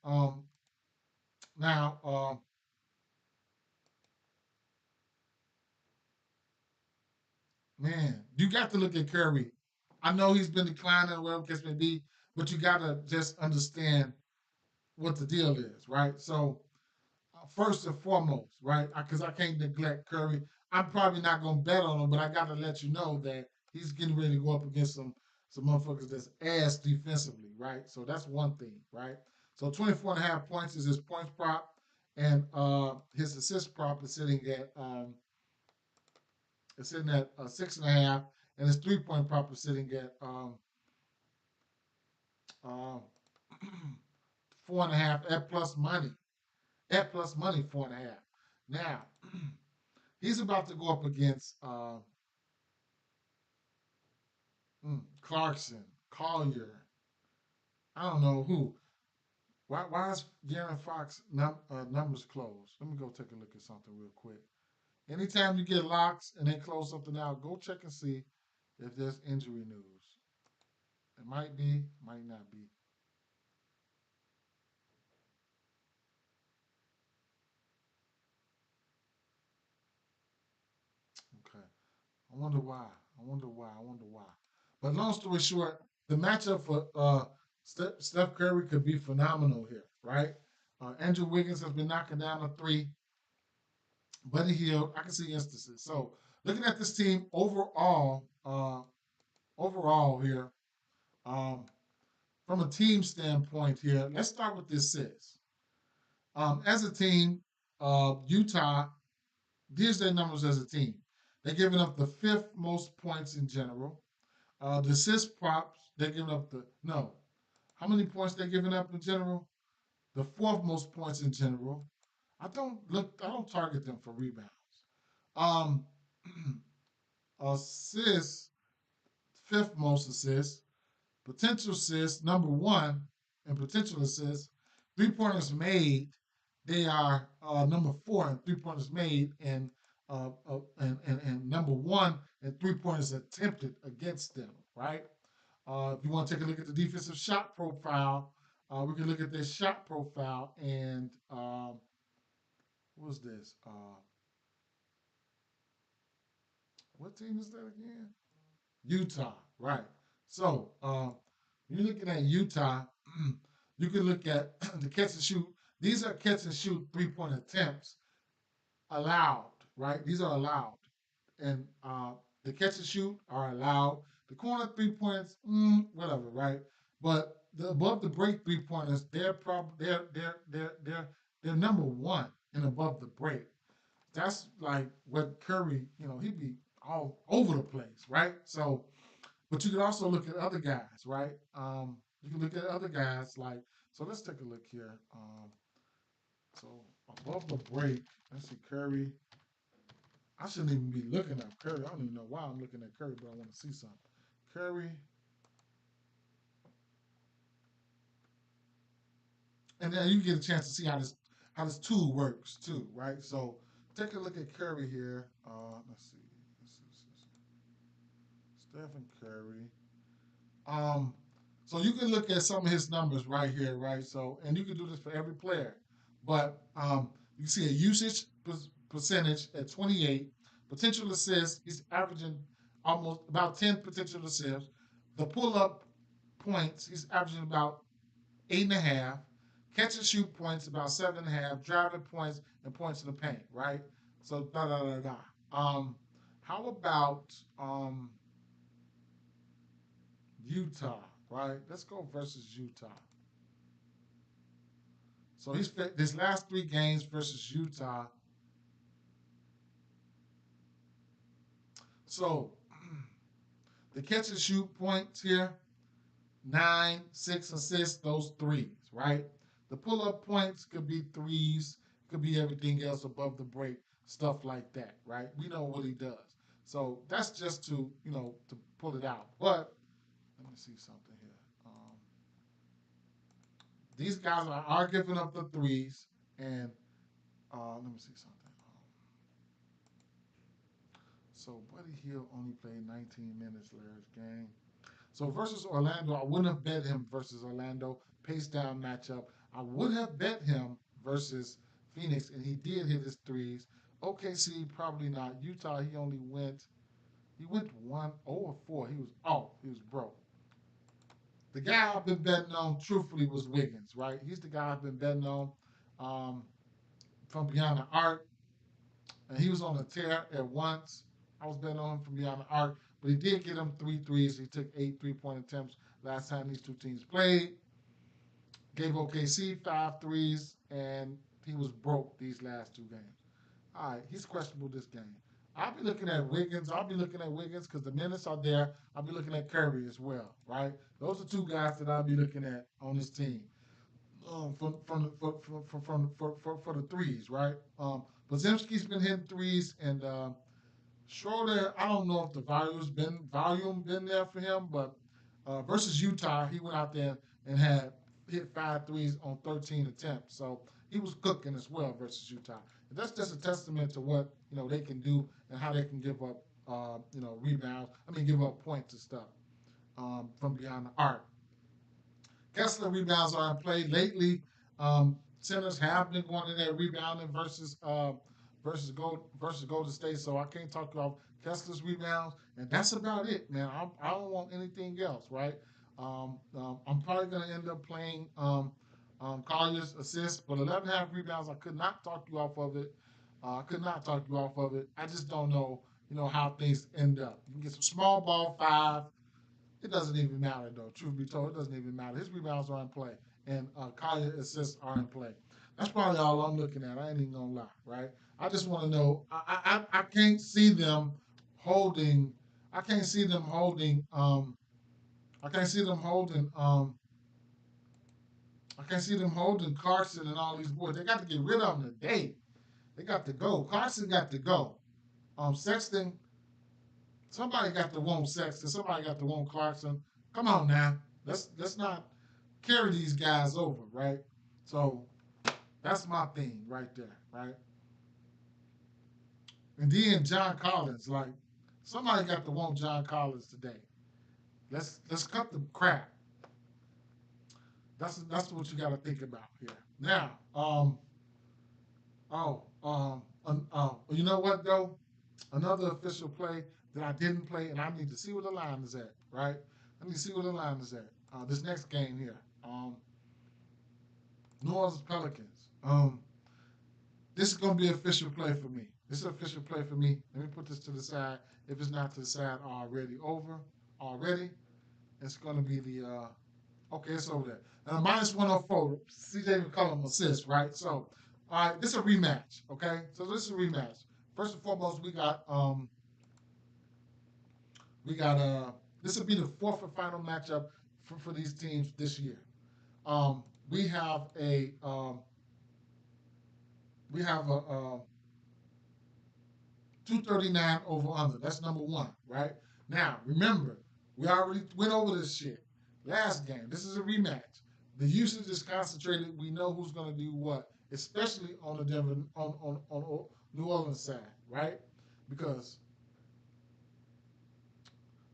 Now, man, you got to look at Curry. I know he's been declining, whatever case may be, but you got to just understand what the deal is, right? So first and foremost, right? Because I can't neglect Curry. I'm probably not going to bet on him, but I got to let you know that he's getting ready to go up against some motherfuckers that's ass defensively, right? So that's one thing, right? So 24.5 points is his points prop, and his assist prop is sitting at 6.5, and his 3 point prop is sitting at uh, 4.5 at plus money. At plus money, 4.5. Now, he's about to go up against Clarkson, Collier. I don't know who. Why is Garen Fox numbers closed? Let me go take a look at something real quick. Anytime you get locks and they close something out, go check and see if there's injury news. It might be, might not be. Okay. I wonder why. I wonder why. I wonder why. But long story short, the matchup for Steph Curry could be phenomenal here, right? Andrew Wiggins has been knocking down a three. Buddy Hield, I can see instances. So looking at this team overall here, um, from a team standpoint here, let's start with the assists. As a team, Utah, here's their numbers as a team. They're giving up the fifth most points in general. The assist props, they're giving up the no. How many points they're giving up in general? The fourth most points in general. I don't target them for rebounds. Um, assists, fifth most assists. Potential assists, number one in potential assists. Three pointers made, they are number four in three pointers made, and number one in three pointers attempted against them, right? If you want to take a look at the defensive shot profile, we can look at this shot profile and what's this? What team is that again? Utah, right? So you're looking at Utah. You can look at the catch and shoot. These are catch and shoot 3-point attempts allowed, right? These are allowed, and the catch and shoot are allowed. The corner 3 points, whatever, right? But the above the break 3 pointers, they're number one in above the break. That's like what Curry, he'd be all over the place, right? So, but you could also look at other guys, right? You can look at other guys like. So let's take a look here. So above the break, let's see Curry. I shouldn't even be looking at Curry. I don't even know why I'm looking at Curry, but I want to see something. Curry, and then you get a chance to see how this tool works too, right? So take a look at Curry here. Let's see. Stephen Curry. Um, so you can look at some of his numbers right here, right? So, and you can do this for every player, but you can see a usage percentage at 28, potential assists. He's averaging almost about 10 potential assists. The pull-up points, he's averaging about 8.5. Catch and shoot points about 7.5. Driving points and points in the paint, right? So da da da da. How about Utah, right? Let's go versus Utah. So he's his last three games versus Utah. So the catch and shoot points here, 9, 6 assists, those threes, right? The pull up points could be threes, could be everything else above the break, stuff like that, right? We know what he does. So that's just to pull it out. But let me see something here. These guys are giving up the threes, and let me see something. So Buddy Hill only played 19 minutes last game. So versus Orlando, I wouldn't have bet him versus Orlando. Pace down matchup. I would have bet him versus Phoenix, and he did hit his threes. OKC, probably not. Utah, he went 1-0-4. He was off. He was broke. The guy I've been betting on, truthfully, was Wiggins, right? He's the guy I've been betting on um, from Beyond the Arc. And he was on a tear at once. I was betting on him from beyond the arc, but he did get him three threes. He took 8 3-point attempts last time these two teams played. Gave OKC 5 threes, and he was broke these last two games. All right, he's questionable this game. I'll be looking at Wiggins. I'll be looking at Wiggins because the minutes are there. I'll be looking at Curry as well, right? Those are two guys that I'll be looking at on this team. For the threes, right? Podziemski's been hitting threes, and Schroeder, I don't know if the volume been there for him, but versus Utah, he went out there and had hit 5 threes on 13 attempts. So he was cooking as well versus Utah. And that's just a testament to what they can do and how they can give up rebounds. I mean, give up points and stuff from beyond the arc. Kessler rebounds are in play lately. Centers have been going in there rebounding versus Golden State. So I can't talk about Kessler's rebounds, and that's about it, man. I don't want anything else, right? I'm probably going to end up playing Collier's assists, but 11.5 rebounds. I could not talk you off of it. I could not talk you off of it. I just don't know, how things end up. You can get some small ball five. It doesn't even matter though. Truth be told, it doesn't even matter. His rebounds are in play, and Collier assists are in play. That's probably all I'm looking at. I ain't even gonna lie, right? I just want to know. I can't see them holding. I can't see them holding. I can't see them holding. I can't see them holding Clarkson and all these boys. They got to get rid of them today. They got to go. Clarkson got to go. Sexton. Somebody got to want Sexton. Somebody got to want Clarkson. Come on now. Let's not carry these guys over, right? So that's my thing right there, right? And then John Collins, like somebody got to want John Collins today. Let's cut the crap. That's what you got to think about here. Now, you know what though? Another official play that I didn't play, and I need to see where the line is at, right? I need to see where the line is at. This next game here, New Orleans Pelicans. This is going to be an official play for me. This is an official play for me. Let me put this to the side. If it's not to the side already, it's going to be the okay, it's over there. Minus 104. CJ McCollum assist, right? So, all right, this is a rematch. Okay, so this is a rematch. First and foremost, this will be the fourth and final matchup for these teams this year. We have a 239 over under. That's number one, right? Now, remember, we already went over this shit last game. This is a rematch. The usage is concentrated. We know who's going to do what, especially on the Denver on New Orleans side, right? Because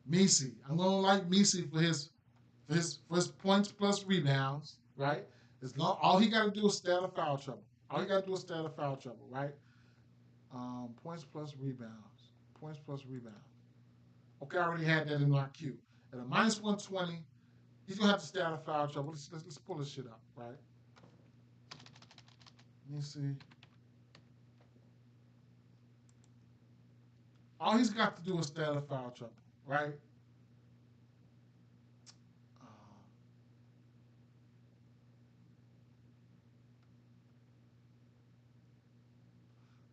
Messi, I'm going to like Messi for his points plus rebounds, right? All he got to do is stay out of foul trouble. All he got to do is stay out of foul trouble, right? Points plus rebounds. Points plus rebounds. Okay, I already had that in my queue. At a minus 120, he's gonna have to stay out of foul trouble. Let's pull this shit up, right? Let me see. All he's got to do is stay out of foul trouble, right?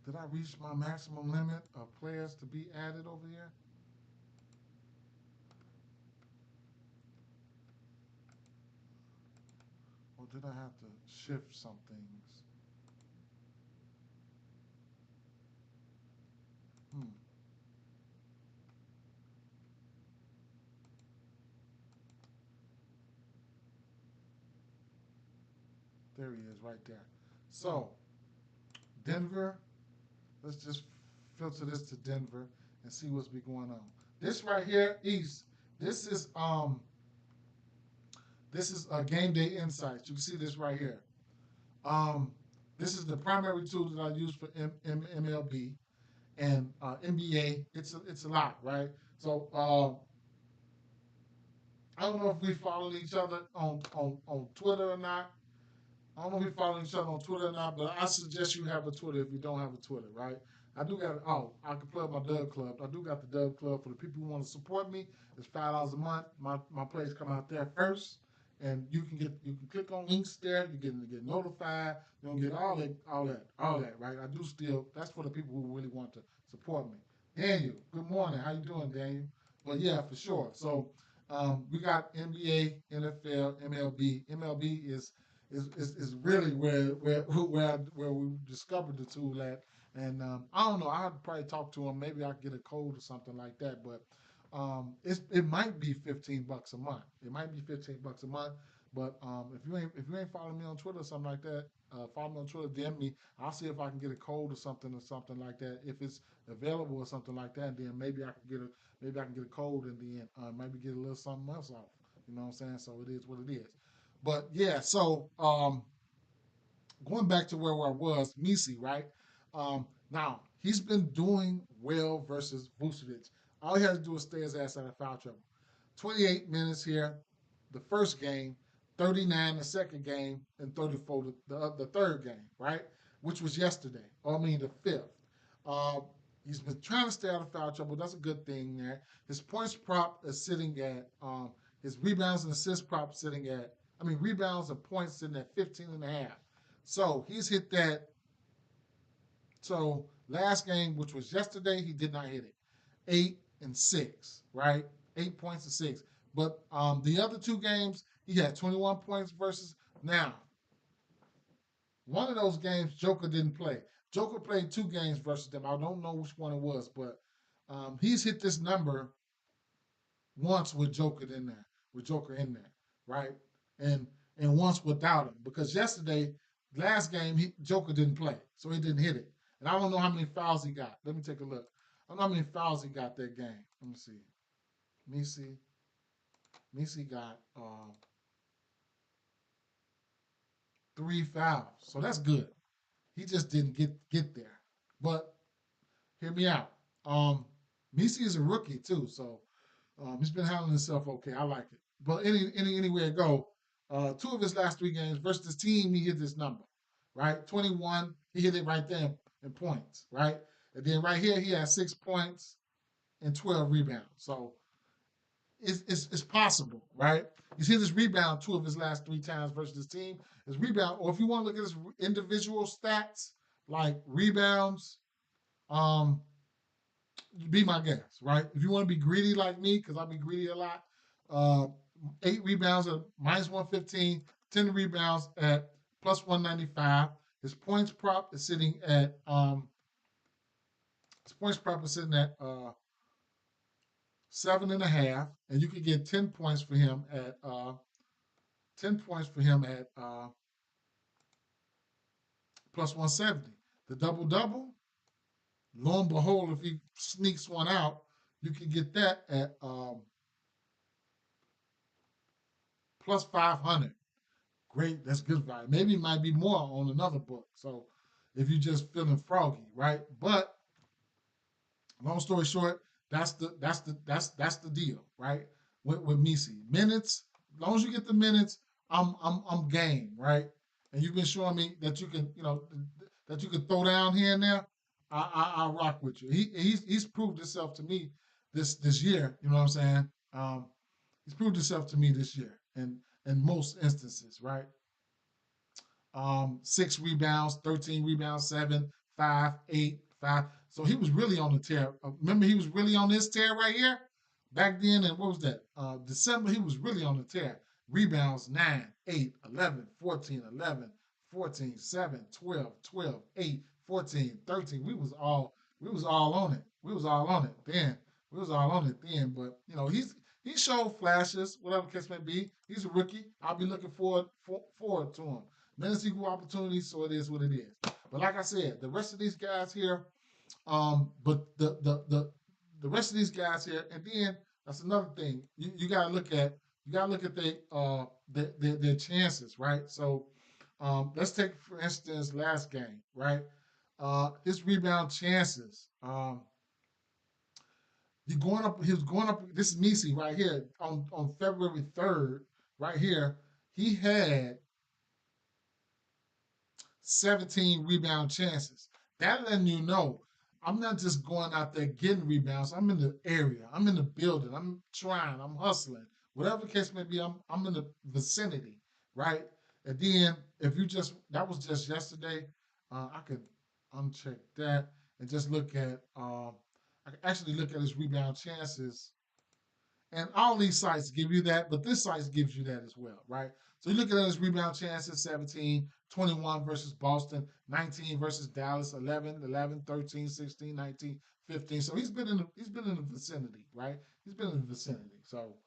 Did I reach my maximum limit of players to be added over here? Or did I have to shift some things? Hmm. There he is right there. So, Denver, let's just filter this to Denver and see what's be going on. This right here, East, this is game day insights. You can see this right here. Um, this is the primary tool that I use for MLB and NBA. It's a lot, right? So I don't know if we follow each other on Twitter or not. I don't know if we follow each other on Twitter or not, but I suggest you have a Twitter if you don't have a Twitter, right? I can plug my Dub Club. I do got the Dub Club for the people who want to support me. It's $5 a month. My plays come out there first. And you can click on links there, you get notified, you don't get all that, right? I do still that's for the people who really want to support me. Daniel, good morning. How you doing, Daniel? But yeah, for sure. So we got NBA, NFL, MLB. MLB is really where we discovered the tool at. And I don't know. I'd probably talk to him. Maybe I get a code or something like that. But it might be $15 a month. It might be $15 a month. But if you ain't following me on Twitter or something like that, follow me on Twitter, DM me. I'll see if I can get a code or something like that. If it's available or something like that, then maybe I can get a code and then maybe get a little something else off. You know what I'm saying? So it is what it is. But yeah, so going back to where I was, Misi, right? Now he's been doing well versus Vucevic. All he has to do is stay his ass out of foul trouble. 28 minutes here, the first game, 39 the second game, and 34 the third game, right? Which was yesterday. Or I mean the fifth. Uh, he's been trying to stay out of foul trouble. That's a good thing there. His points prop is sitting at his rebounds and assist prop sitting at rebounds and points sitting at 15 and a half. So he's hit that. So last game, which was yesterday, he did not hit it. 8 and 6, right? 8 points and 6. But the other two games, he had 21 points versus. Now, one of those games, Joker didn't play. Joker played 2 games versus them. I don't know which one it was, but he's hit this number once with Joker in there, right? And and once without him because yesterday, last game, Joker didn't play, so he didn't hit it. And I don't know how many fouls he got. Let me take a look. I don't know how many fouls he got that game. Let me see. Misi, Misi got 3 fouls, so that's good. He just didn't get there. But hear me out. Um, Misi is a rookie too, so he's been handling himself okay. I like it. But anywhere it go, 2 of his last 3 games versus this team, he hit this number, right? 21, he hit it right there in points, right? And then right here, he has 6 points and 12 rebounds. So it's possible, right? He's hit his rebound 2 of his last 3 times versus this team. His rebound, or if you want to look at his individual stats, like rebounds, um, be my guest, right? If you want to be greedy like me, because I be greedy a lot, uh, 8 rebounds at -115, 10 rebounds at +195. His points prop is sitting at his points prop is sitting at 7.5, and you can get 10 points for him at +170. The double double, lo and behold, if he sneaks one out, you can get that at +500. Great, that's good value. Maybe it might be more on another book. So if you're just feeling froggy, right? But long story short, that's the deal, right? With Misi. Minutes, as long as you get the minutes, I'm game, right? And you've been showing me that you can, that you can throw down here and there. I rock with you. He's proved himself to me this year. You know what I'm saying? He's proved himself to me this year, and in most instances, right? 6 rebounds, 13 rebounds, 7, 5, 8, 5. So he was really on the tear. Remember, he was really on this tear right here back then. And what was that? December, he was really on the tear. Rebounds 9, 8, 11, 14, 11, 14, 7, 12, 12, 8, 14, 13. We was all on it. We was all on it then. We was all on it then. But he showed flashes, whatever the case may be. He's a rookie. I'll be looking forward to him. Minutes equal opportunities, so it is what it is. But like I said, the rest of these guys here, but the rest of these guys here, and then that's another thing. You gotta look at their chances, right? So let's take for instance last game, right? His rebound chances. He was going up. This is Misi right here on February 3rd, right here. He had 17 rebound chances. That letting you know I'm not just going out there getting rebounds. I'm in the area. I'm in the building. I'm trying. I'm hustling. Whatever the case may be, I'm in the vicinity, right? And then if you just that was just yesterday, I could uncheck that and just look at I can actually look at his rebound chances, and all these sites give you that, but this site gives you that as well, right? So you look at his rebound chances: 17, 21 versus Boston, 19 versus Dallas, 11, 11, 13, 16, 19, 15. So he's been in the vicinity, right? He's been in the vicinity. So,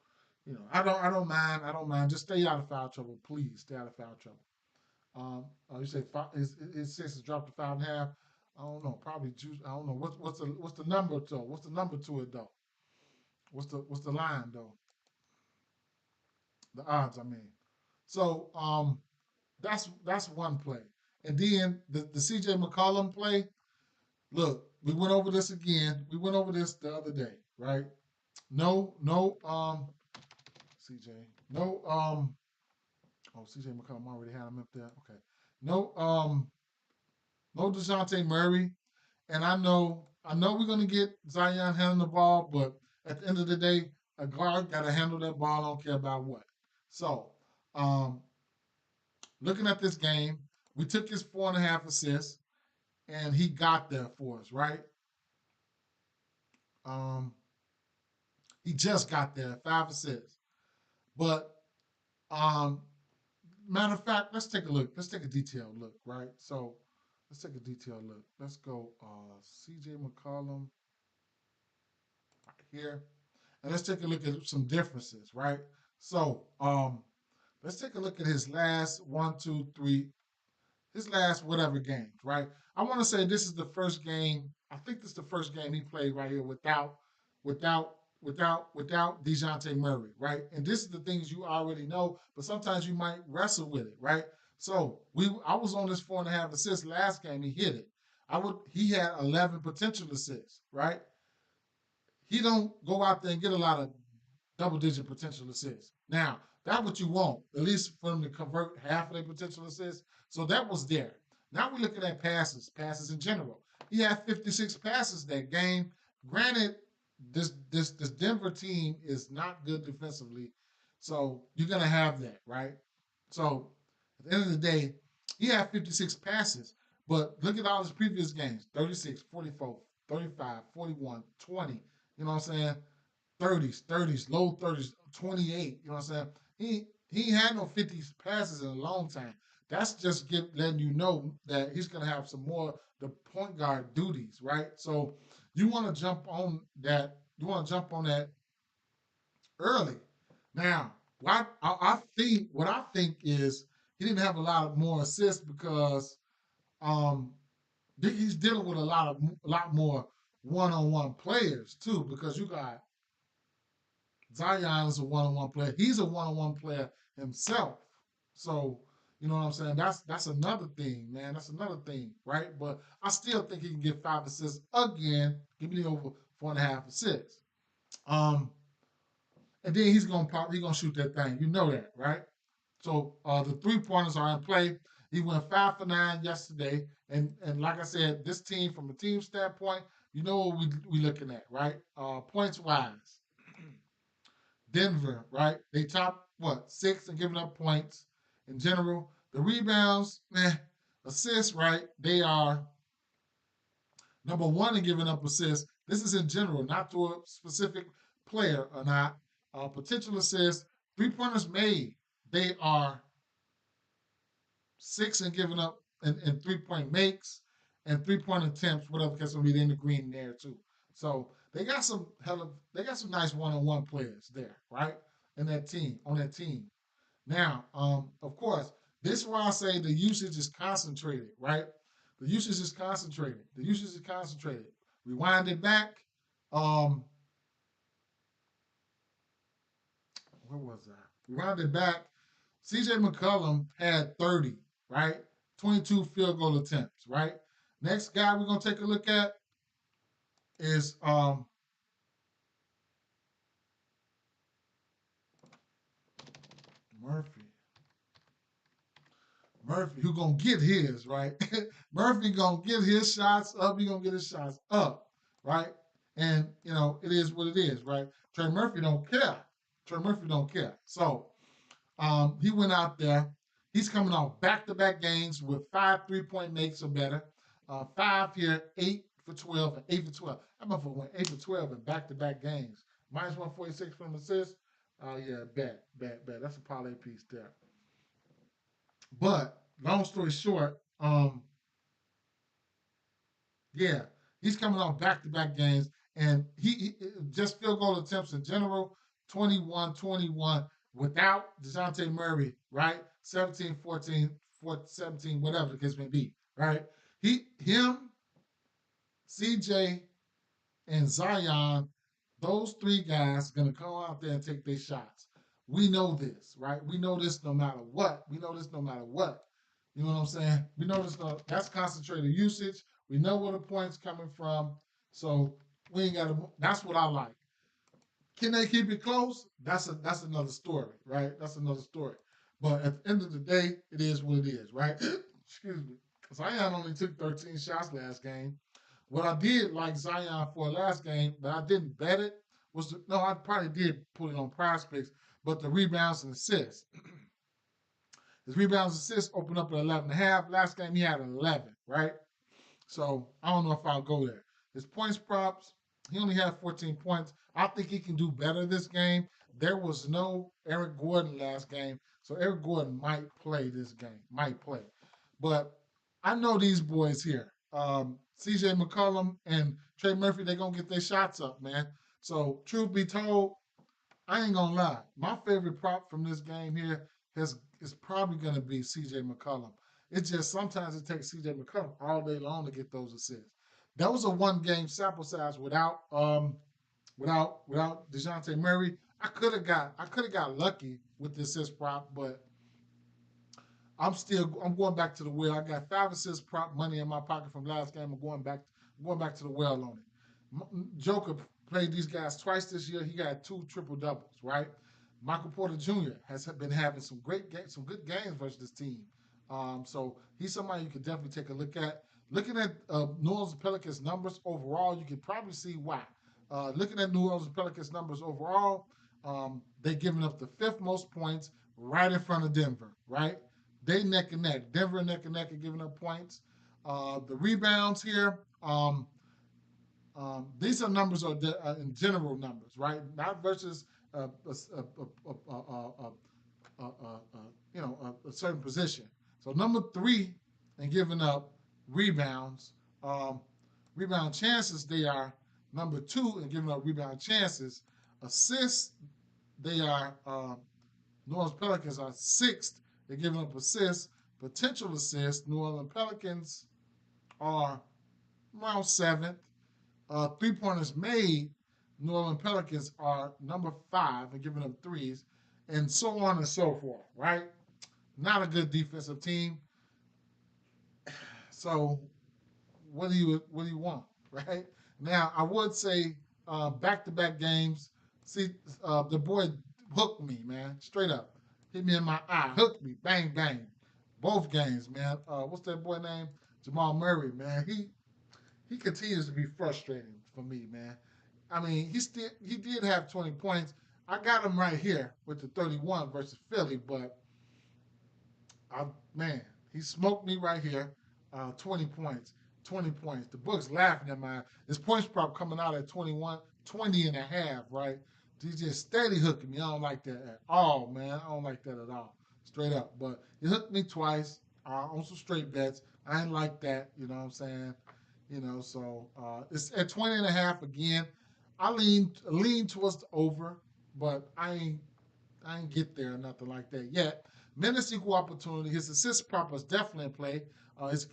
I don't mind. Just stay out of foul trouble, please. Stay out of foul trouble. You say five, it says it's dropped to 5.5. I don't know. Probably juice. I don't know. What's the number though? What's the number to it though? What's the line though? The odds, I mean. So that's one play. And then the CJ McCollum play. Look, we went over this again. We went over this the other day, right? No, CJ. No, oh, CJ McCollum already had him up there. Okay. No, no DeJounte Murray. And I know we're gonna get Zion handling the ball, but at the end of the day, a guard gotta handle that ball. I don't care about what. So, um, looking at this game, we took his 4.5 assists, and he got there for us, right? Um, he just got there, 5 assists. But um, matter of fact, let's take a look. Let's take a detailed look, right? So let's take a detailed look. Let's go CJ McCollum right here. And let's take a look at some differences, right? So let's take a look at his last one, two, three, his last whatever games, right? I want to say this is the first game. I think this is the first game he played right here without, without Dejounte Murray, right? And this is the things you already know, but sometimes you might wrestle with it, right? So I was on this 4.5 assists last game. He hit it. He had 11 potential assists, right? He don't go out there and get a lot of double-digit potential assists. Now, that's what you want, at least for them to convert half of their potential assists. So that was there. Now we're looking at passes in general. He had 56 passes that game. Granted, this Denver team is not good defensively, so you're gonna have that, right? So at the end of the day, he had 56 passes, but look at all his previous games: 36, 44, 35, 41, 20. You know what I'm saying? 30s, low 30s, 28. You know what I'm saying? He had no 50 passes in a long time. That's just letting you know that he's gonna have some more the point guard duties, right? So you want to jump on that. You want to jump on that early. Now, what I think is he didn't have a lot of more assists because um, he's dealing with a lot more one-on-one players too. Because you got Zion is a one-on-one player. He's a one-on-one player himself. So you know what I'm saying. That's another thing, man. That's another thing, right? But I still think he can get 5 assists again. Give me over 4.5 assists. Um, and then he's gonna pop. He's gonna shoot that thing. You know that, right? So the 3 pointers are in play. He went 5 for 9 yesterday, and like I said, this team from a team standpoint, you know what we looking at, right? Points wise, Denver, right? They top what 6 and giving up points in general. The rebounds, assists, right? They are number one in giving up assists. This is in general, not to a specific player or not. Potential assists, 3 pointers made. They are 6 in giving up and 3 point makes and 3 point attempts, whatever case will be in the green there too. So they got some nice one-on-one players there, right? In that team, on that team. Now, of course, this is why I say the usage is concentrated, right? The usage is concentrated. The usage is concentrated. Rewind it back. Um, where was that? Rewind it back. CJ McCollum had 30, right? 22 field goal attempts, right? Next guy we're gonna take a look at is Murphy. Murphy, who gonna get his, right? Murphy gonna get his shots up. He gonna get his shots up, right? And it is what it is, right? Trey Murphy don't care. Trey Murphy don't care. So he went out there. He's coming off back-to-back games with 5 3-point makes or better. 5 here, 8 for 12, and 8 for 12. That motherfucker went 8 for 12 in back-to-back games. Minus 146 from assist. Oh yeah, bet. That's a parlay piece there. But long story short, yeah, he's coming off back-to-back games, and he just field goal attempts in general. 21-21 without DeJounte Murray, right? 17-14, 17, whatever the case may be, right? Him, CJ, and Zion, those three guys gonna come out there and take their shots. We know this, right? We know this no matter what. We know this no matter what. You know what I'm saying? We know this. That's concentrated usage. We know where the points coming from. So we ain't got to. That's what I like. Can they keep it close? That's another story, right? That's another story. But at the end of the day, it is what it is, right? Excuse me. Zion only took 13 shots last game. What I did like Zion for last game, but I didn't bet it, was no, I probably did put it on prize picks, but the rebounds and assists. His rebounds and assists opened up at 11 and a half. Last game he had 11, right? So I don't know if I'll go there. His points props, he only had 14 points. I think he can do better this game. There was no Eric Gordon last game, so Eric Gordon might play this game, might play. But I know these boys here, CJ McCollum and Trey Murphy, they're going to get their shots up, man. So truth be told, I ain't gonna lie. My favorite prop from this game here is probably gonna be CJ McCollum. It's just sometimes it takes CJ McCollum all day long to get those assists. That was a one game sample size without DeJounte Murray. I could have got lucky with the assist prop, but I'm going back to the well. I got 5 assists prop money in my pocket from last game. I'm going back to the well on it. Joker played these guys twice this year. He got 2 triple doubles, right? Michael Porter Jr. has been having some great games, some good games versus this team. So he's somebody you could definitely take a look at. Looking at New Orleans Pelicans numbers overall, you could probably see why. Looking at New Orleans Pelicans numbers overall, they're giving up the 5th most points right in front of Denver, right? They neck and neck. Denver neck and neck are giving up points. The rebounds here, these are numbers are in general numbers, right? Not versus a certain position. So number 3 in giving up rebounds, um, rebound chances, they are number 2 in giving up rebound chances. Assists, they are New Orleans Pelicans are 6th. They're giving up assists, potential assists. New Orleans Pelicans are around 7th. 3-pointers made, New Orleans Pelicans are number 5 and giving up threes, and so on and so forth, right? Not a good defensive team. So what do you want, right? Now I would say back-to-back games. See, the boy hooked me, man, straight up, hit me in my eye, hooked me, bang bang, both games, man. What's that boy name? Jamal Murray, man. He continues to be frustrating for me, man. I mean, he did have 20 points. I got him right here with the 31 versus Philly, but I man, he smoked me right here. 20 points. 20 points. The book's laughing at my his points prop coming out at 21, 20 and a half, right? He's just steady hooking me. I don't like that at all, man. I don't like that at all. Straight up. But he hooked me twice on some straight bets. I ain't like that, you know what I'm saying? So it's at 20 and a half again. I lean towards the over, but I ain't get there or nothing like that yet. Minutes equal opportunity. His assist prop is definitely in play.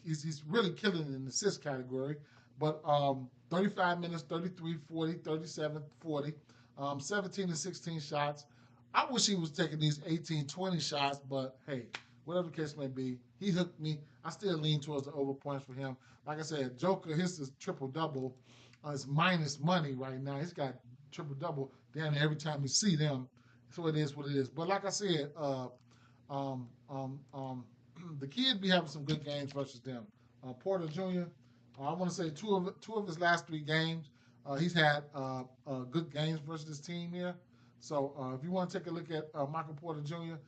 He's really killing it in the assist category. But 35 minutes, 33, 40, 37, 40, 17 and 16 shots. I wish he was taking these 18, 20 shots, but hey, whatever the case may be, he hooked me. I still lean towards the over points for him. Like I said, Joker, his is triple double. It's minus money right now. He's got triple double down there every time you see them. So it is what it is. But like I said, um, um, um, the kid be having some good games versus them. Porter Jr. I want to say two of his last 3 games, he's had good games versus this team here. So if you want to take a look at Michael Porter Jr.,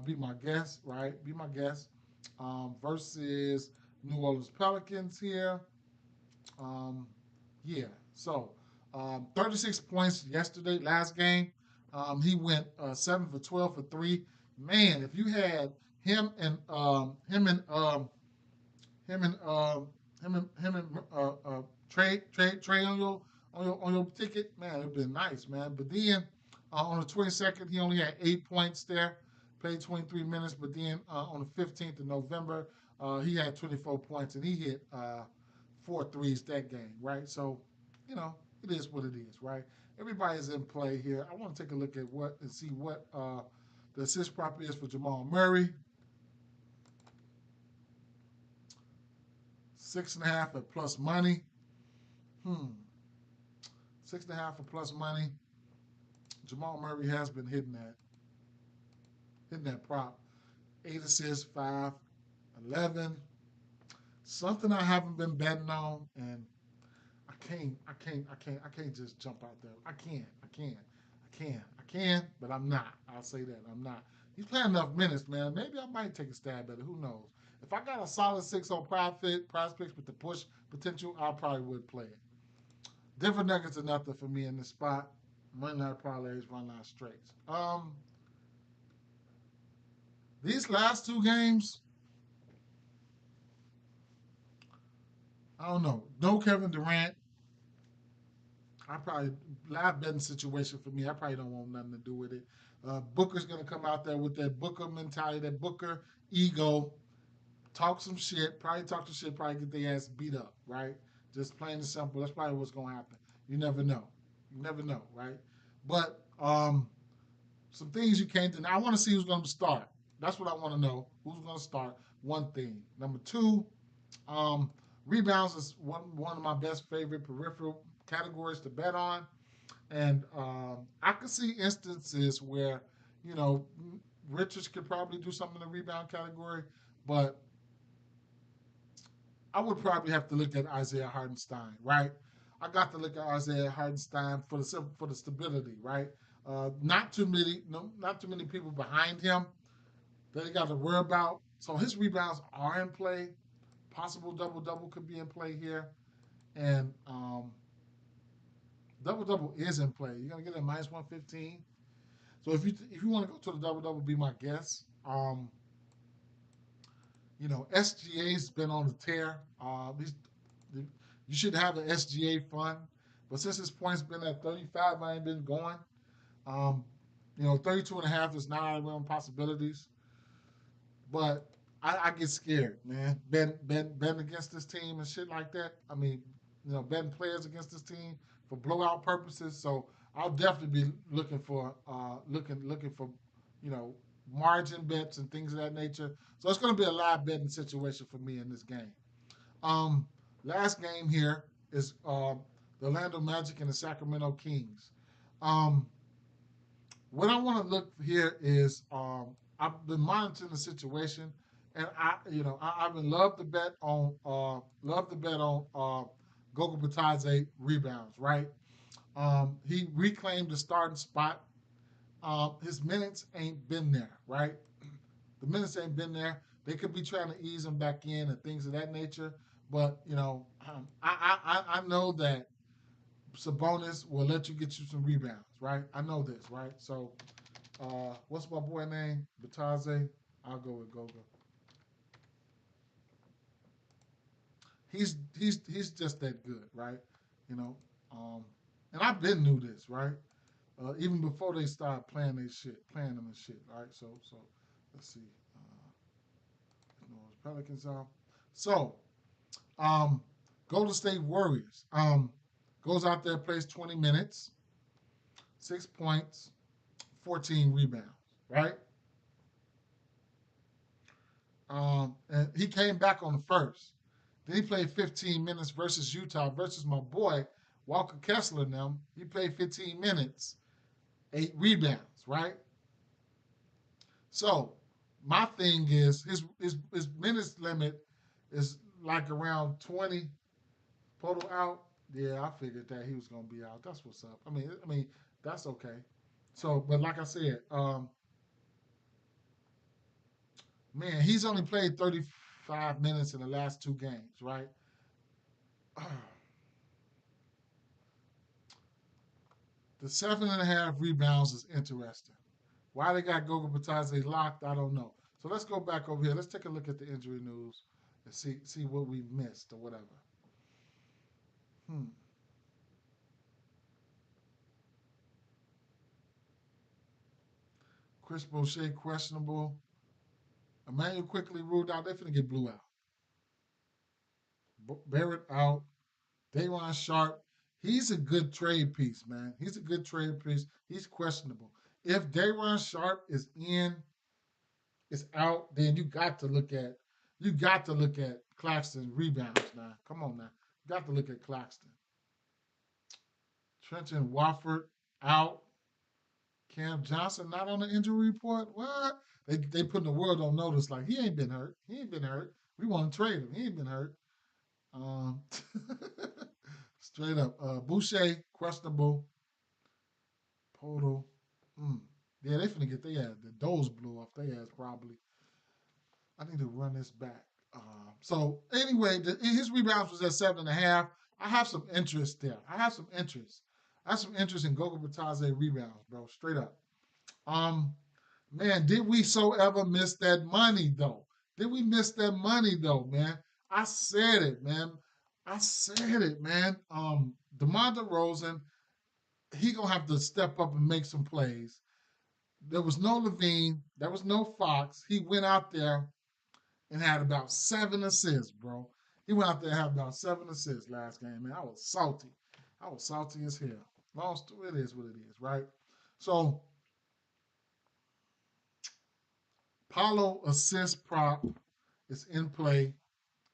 be my guest, right? Be my guest versus New Orleans Pelicans here. Um, yeah. So 36 points yesterday, last game. He went 7 for 12 for 3. Man, if you had him and him and him and Trey on your ticket, man, it'd been nice, man. But then On the 22nd, he only had 8 points there, played 23 minutes. But then on the 15th of November, he had 24 points and he hit 4 threes that game, right? So, you know, it is what it is, right? Everybody's in play here. I want to take a look at what and see what the assist prop is for Jamal Murray. 6.5 at plus money. Hmm. 6.5 for plus money. Jamal Murray has been hitting that prop. 8 assists, 5, 11. Something I haven't been betting on, and I can't just jump out there. I can, but I'm not. I'll say that I'm not. He's playing enough minutes, man. Maybe I might take a stab at it. Who knows? If I got a solid 6 on prize picks with the push potential, I probably would play it. Denver Nuggets are nothing for me in this spot. Run out parlays, run out straights. These last two games, I don't know. No Kevin Durant. I probably live betting situation for me. I probably don't want nothing to do with it. Booker's gonna come out there with that Booker mentality, that Booker ego, talk some shit, probably talk some shit, probably get their ass beat up, right? Just plain and simple. That's probably what's gonna happen. You never know. You never know, right? But some things you can't deny. I want to see who's gonna start. That's what I want to know. Who's gonna start? One thing. Number two, um, rebounds is one of my best favorite peripheral categories to bet on. And I could see instances where, you know, Richards could probably do something in the rebound category, but I would probably have to look at Isaiah Hardenstein, right? I got to look at Isaiah Hardenstein for the stability, right? Not too many, no, not too many people behind him that he got to worry about. So his rebounds are in play. Possible double double could be in play here, and double double is in play. You're gonna get a minus 115. So if you want to go to the double double, be my guest. SGA's been on the tear. You should have an SGA fund, but since his points been at 35, I ain't been going. Um, 32 and a half is not out of realm possibilities, but I get scared, man. Betting against this team and shit like that. I mean, betting players against this team for blowout purposes. So I'll definitely be looking for looking for, you know, margin bets and things of that nature. So it's going to be a live betting situation for me in this game. Um, Last game here is the Orlando Magic and the Sacramento Kings. Um, what I want to look here is I've been monitoring the situation, and I've been love the bet on Goga Batadze rebounds. Right, he reclaimed the starting spot. His minutes ain't been there. Right, the minutes ain't been there. They could be trying to ease him back in and things of that nature. But I know that Sabonis will let you get you some rebounds. Right, I know this. Right, so what's my boy name? Bataze. I'll go with Goga. He's just that good, right? You know, and I've been knew this, right? Even before they started playing them and shit, right? So let's see. Pelicans are. So um, Golden State Warriors goes out there, plays 20 minutes, 6 points, 14 rebounds, right? And he came back on the first. Then he played 15 minutes versus Utah versus my boy Walker Kessler. Now he played 15 minutes, 8 rebounds, right? So my thing is his minutes limit is like around 20 total out. Yeah, I figured that he was gonna be out. That's what's up. I mean that's okay. So, but like I said, man, he's only played 35 minutes in the last two games, right? The 7.5 rebounds is interesting. Why they got Goga Batadze locked, I don't know. So let's go back over here. Let's take a look at the injury news and see what we missed or whatever. Hmm. Chris Boucher questionable. Emmanuel quickly ruled out. They finna get blew out. Barrett out. Dayron Sharp. He's a good trade piece, man. He's a good trade piece. He's questionable. If Dayron Sharp is out, then you got to look at Claxton's rebounds now. Come on now. You got to look at Claxton. Trenton Wofford out. Cam Johnson not on the injury report. What? They putting the world on notice like he ain't been hurt. He ain't been hurt. We want to trade him. He ain't been hurt. Um, straight up. Boucher questionable. Poto. Mm. Yeah, they finna get their ass. The doors blew off their ass probably. I need to run this back. So anyway, his rebounds was at 7.5. I have some interest there. I have some interest in Goga Batadze rebounds, bro. Straight up. Um, Man, did we so ever miss that money though? Did we miss that money though, man? I said it, man. I said it, man. DeMar DeRozan, he gonna have to step up and make some plays. There was no Levine, there was no Fox. He went out there and had about 7 assists, bro. He went out there and had about 7 assists last game, man. I was salty. I was salty as hell. Long story, it is what it is, right? So Paulo assist prop is in play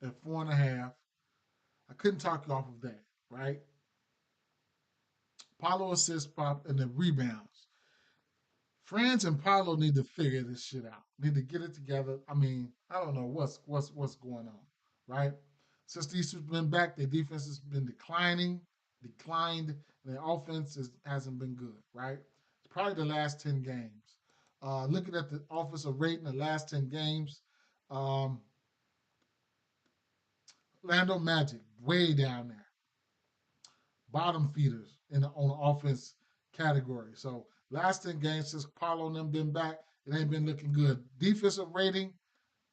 at 4.5. I couldn't talk you off of that, right? Paulo assist prop and the rebounds. Franz and Paulo need to figure this shit out. Need to get it together. I mean, I don't know what's going on, right? Since these two have been back, their defense has been declined, and their offense hasn't been good, right? It's probably the last 10 games. Looking at the offensive rating the last 10 games, um, Orlando Magic way down there, bottom feeders on the offense category. So last 10 games since Paulo and them been back, it ain't been looking good. Defensive rating,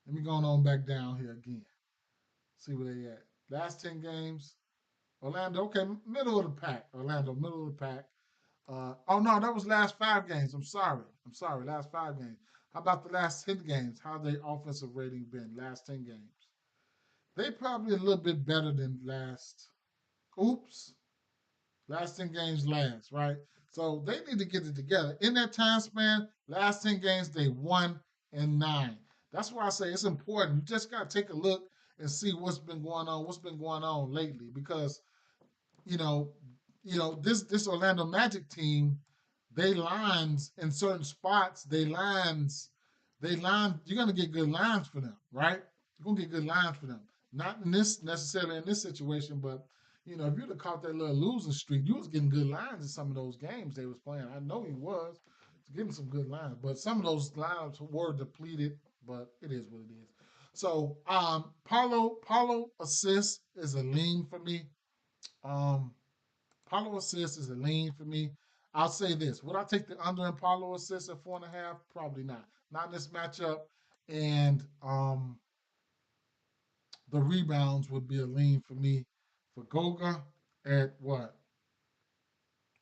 let me go on back down here again. See where they at. Last 10 games, Orlando, okay, middle of the pack. Orlando, middle of the pack. Oh no, that was last 5 games. I'm sorry. Last 5 games. How about the last 10 games? How their offensive rating been last 10 games? They probably a little bit better than last. Oops. Last 10 games last, right? So they need to get it together. In that time span, last 10 games, they 1-9. That's why I say it's important. You just got to take a look and see what's been going on lately. Because, you know, this Orlando Magic team, they lines in certain spots, you're gonna get good lines for them, right? You're gonna get good lines for them. Not in this necessarily in this situation, but if you'd have caught that little losing streak, you was getting good lines in some of those games they was playing. I know he was getting some good lines, but some of those lines were depleted. But it is what it is. So Paulo assist is a lean for me. Um, Paulo assist is a lean for me. I'll say this: would I take the under in Paulo assist at 4.5? Probably not. Not in this matchup. And the rebounds would be a lean for me. For Goga at what?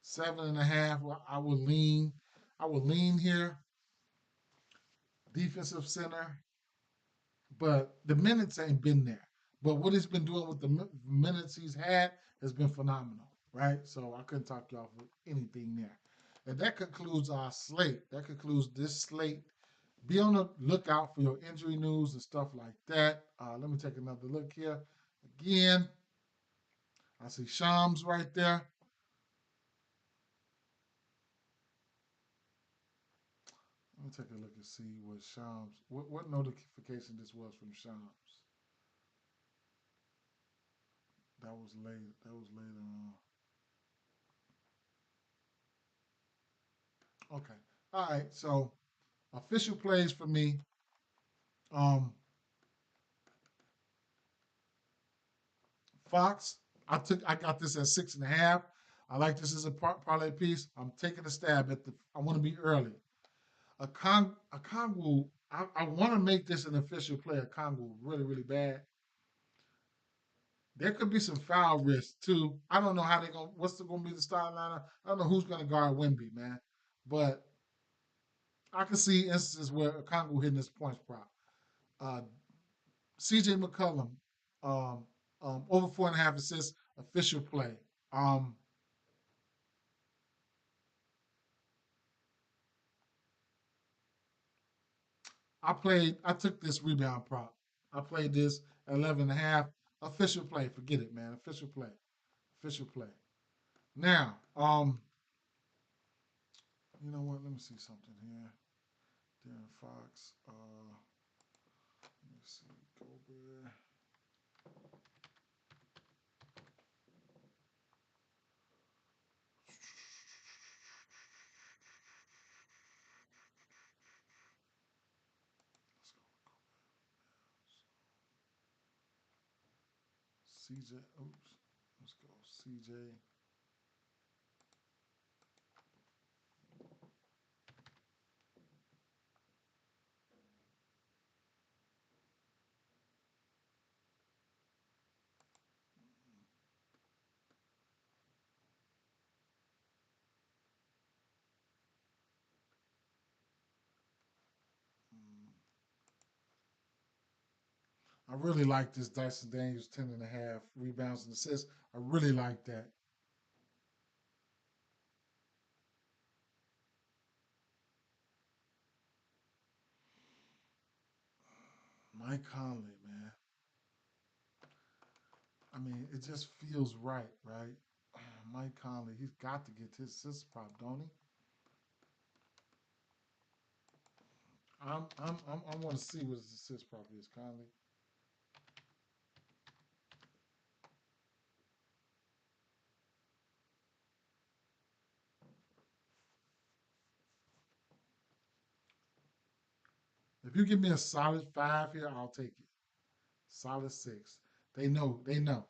7.5. I would lean. I would lean here. Defensive center, but the minutes ain't been there. But what he's been doing with the minutes he's had has been phenomenal, right? So I couldn't talk you off with anything there. And that concludes our slate. That concludes this slate. Be on the lookout for your injury news and stuff like that. Let me take another look here. Again, I see Shams right there. Let me take a look and see what Shams, what notification this was from Shams. That was late. That was later on. Okay. All right. So official plays for me. Um, Fox. I got this at 6.5. I like this as a parlay piece. I'm taking a stab at the. I want to be early. A Kongwu. I want to make this an official play. A Kongwu really really bad. There could be some foul risk too. I don't know how they're gonna. What's going to be the style lineup? I don't know who's going to guard Wimby, man. But I can see instances where Congo hitting his points prop. Uh, CJ McCollum, um, over 4.5 assists, official play. Um, I took this rebound prop. I played this at 11.5. Official play. Forget it, man. Official play. Official play. Now, you know what? Let me see something here. Darren Fox. Let me see. Gobert. Let's go. CJ. Oops. Let's go. CJ. Mm. I really like this Dyson Daniels 10.5 rebounds and assists. I really like that. Mike Conley, man. I mean, it just feels right, right? Mike Conley, he's got to get his assist prop, don't he? I want to see what his assist prop is, Conley. If you give me a solid 5 here, I'll take it. Solid 6. They know he gonna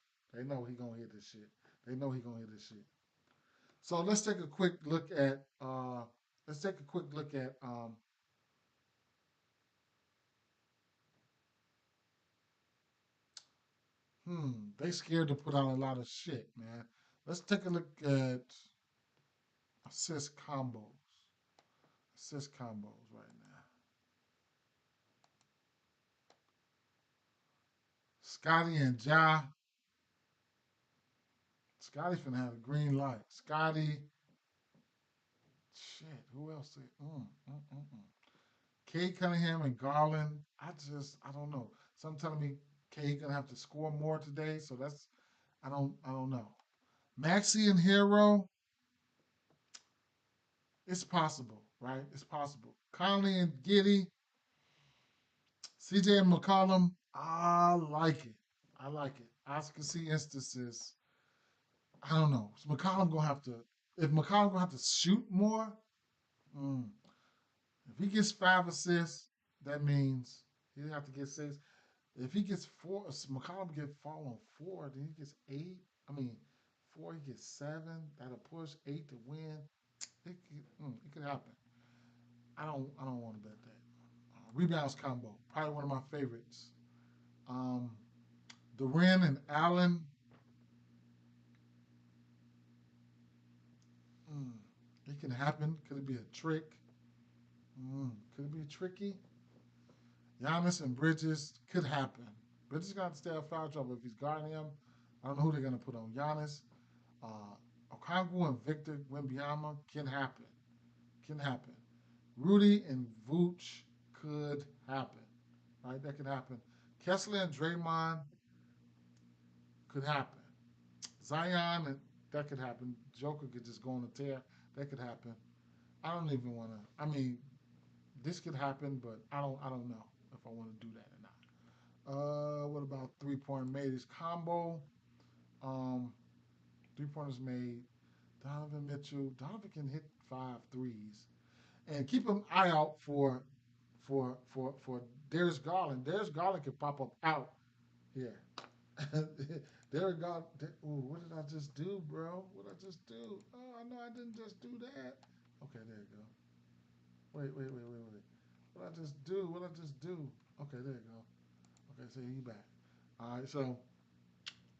hit this shit. They know he gonna hit this shit. So let's take a quick look at let's take a quick look at they scared to put out a lot of shit, man. Let's take a look at assist combos. Assist combos right now. Scotty and Ja. Scotty finna have a green light. Scotty, shit. Who else? Cade Cunningham and Garland. I don't know. Some telling me Cade gonna have to score more today, so that's I don't know. Maxi and Hero, it's possible, right? It's possible. Conley and Giddy, CJ and McCollum, I like it. I like it. I can see instances. I don't know. Is McCollum gonna have to? If McCollum gonna have to shoot more, mm, if he gets 5 assists, that means he have to get 6. If he gets 4, if McCollum get fall on 4, then he gets 8. I mean, 4, he gets 7. That'll push 8 to win. It could happen. I don't want to bet that. Rebounds combo, probably one of my favorites. Um, Duran and Allen. Mm, it can happen. Could it be a trick? Could it be tricky? Giannis and Bridges could happen. Bridges got to stay out of foul trouble if he's guarding him. I don't know who they're going to put on Giannis. Okongwu and Victor Wembanyama can happen. Can happen. Rudy and Vooch could happen. Right? That could happen. Kessler and Draymond could happen. Zion and that could happen. Joker could just go on a tear. That could happen. I don't even want to. I mean, this could happen, but I don't know if I want to do that or not. What about 3 point made? His combo. Um, 3 pointers made. Donovan Mitchell. Donovan can hit 5 threes. And keep an eye out for Darius Garland. Darius Garland can pop up out here. Derek Garland. Ooh, what did I just do, bro? What did I just do? Oh, I know I didn't just do that. Okay, there you go. Wait. What I just do? What I just do? Okay, there you go. Okay, so he back. All right, so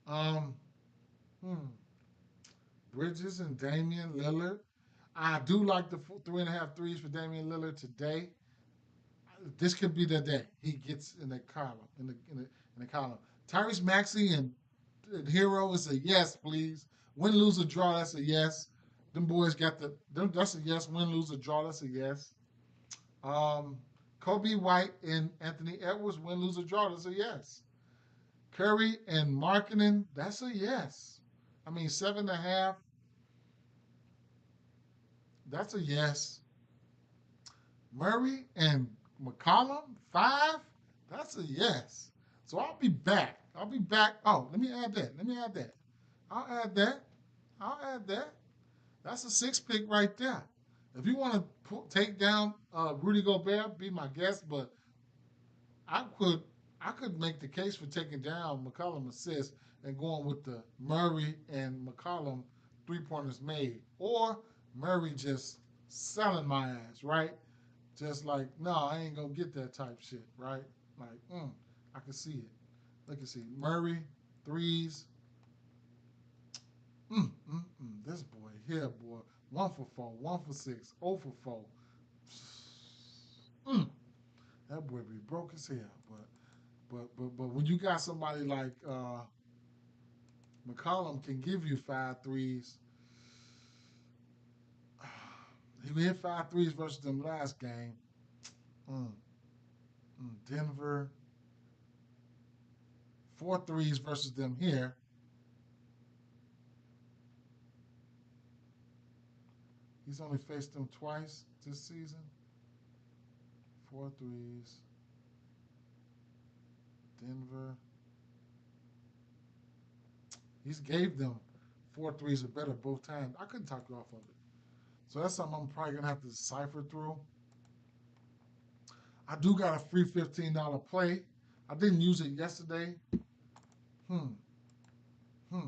um, hmm, Bridges and Damian Lillard. I do like the 3.5 threes for Damian Lillard today. This could be the day he gets in the column, in the column. Tyrese Maxey and Hero is a yes, please. Win, lose, or draw, that's a yes. Them boys got that's a yes. Win, lose, or draw, that's a yes. Um, Kobe White and Anthony Edwards, win, lose, or draw, that's a yes. Curry and Markkinen, that's a yes. I mean, 7.5, that's a yes. Murray and McCollum, 5, that's a yes. So I'll be back. I'll be back. Oh, let me add that. Let me add that. I'll add that. I'll add that. That's a 6 pick right there. If you want to take down Rudy Gobert, be my guest, but I could I could make the case for taking down McCollum assist and going with the Murray and McCollum 3 pointers made, or Murray just selling my ass, right? Just like, no, I ain't gonna get that type shit, right? Like, I can see it. Look and see Murray threes. This boy here, boy, 1 for 4, 1 for 6, 0 for 4. Mm, that boy be broke as hell, but when you got somebody like McCollum can give you 5 threes. He hit 5 threes versus them last game. Mm, Denver, 4 threes versus them here. He's only faced them twice this season. 4 threes. Denver. He's gave them 4 threes or better both times. I couldn't talk you off of it. So that's something I'm probably gonna have to decipher through. I do got a free $15 play. I didn't use it yesterday. Hmm. Hmm.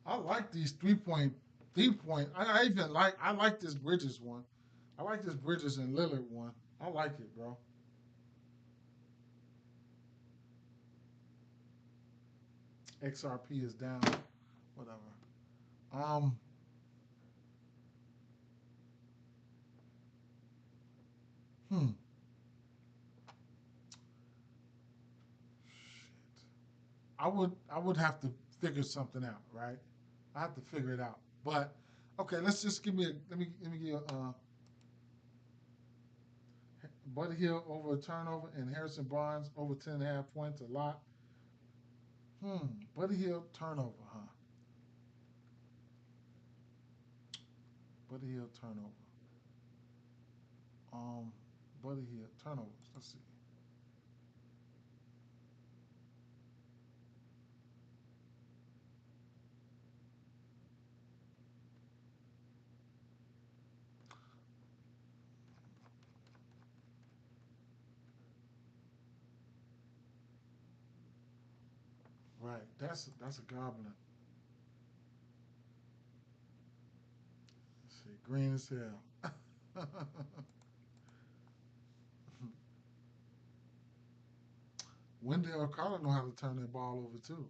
I like these 3 point. I like this Bridges one. I like this Bridges and Lillard one. I like it, bro. XRP is down. Whatever. Um. Hmm. Shit. I would have to figure something out, right? I have to figure it out. But okay, let's just give me a let me give you Buddy Hill over a turnover and Harrison Barnes over 10.5 points a lot. Buddy Hill turnover, huh? Buddy Hill turnover. Um, Buddy Hill turnovers. Let's see. Right, that's a goblin. Let's see, green as hell. Wendell Carter know how to turn that ball over too.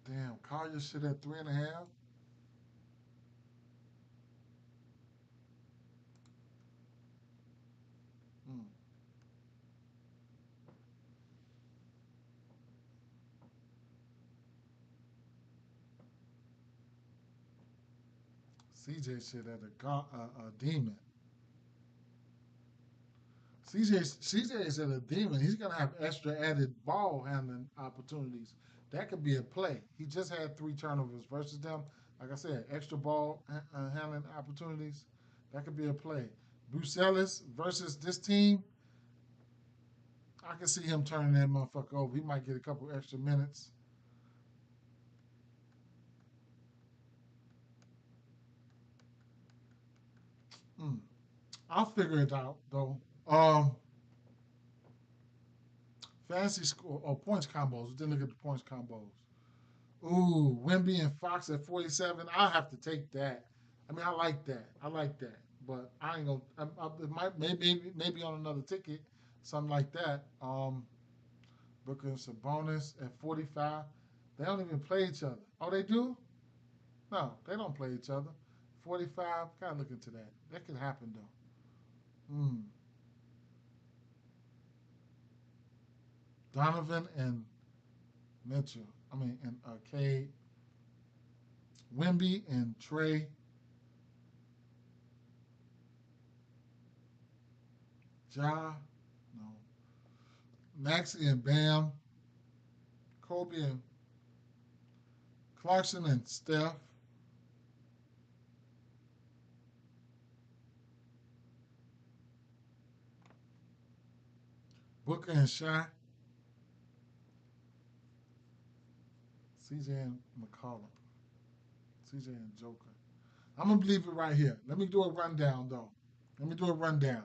Damn, Collier shit at 3.5. Hmm. CJ shit at a demon. CJ is at a demon. He's gonna have extra added ball handling opportunities. That could be a play. He just had 3 turnovers versus them. Like I said, extra ball handling opportunities. That could be a play. Bruce Ellis versus this team. I can see him turning that motherfucker over. He might get a couple extra minutes. Mm. I'll figure it out though. Fantasy score or points combos. Then look at the points combos. Ooh, Wimby and Fox at 47. I'll have to take that. I mean, I like that. I like that. But I ain't gonna. It might maybe on another ticket, something like that. Booker and Sabonis at 45. They don't even play each other. Oh, they do? No, they don't play each other. 45. Gotta look into that. That could happen though. Hmm. Donovan and Mitchell. I mean, and Cade, Wimby and Trey. Ja. No. Maxie and Bam. Kobe and Clarkson and Steph. Booker and Shy. CJ and McCollum. CJ and Joker. I'm gonna leave it right here. Let me do a rundown though. Let me do a rundown.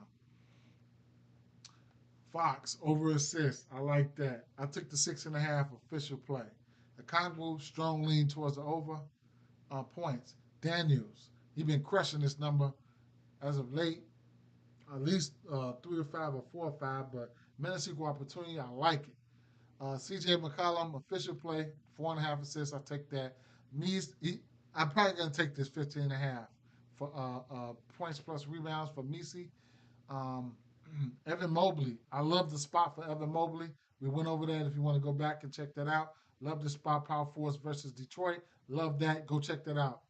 Fox over assist. I like that. I took the 6.5 official play. The Congo strong lean towards the over points. Daniels. He been crushing this number as of late. At least 3 or 5 or 4 or 5, but minutes equal opportunity. I like it. CJ McCollum, official play, 4.5 assists. I take that. I'm probably going to take this 15.5 for points plus rebounds for Misi. Um, Evan Mobley. I love the spot for Evan Mobley. We went over that if you want to go back and check that out. Love the spot, Power Force versus Detroit. Love that. Go check that out.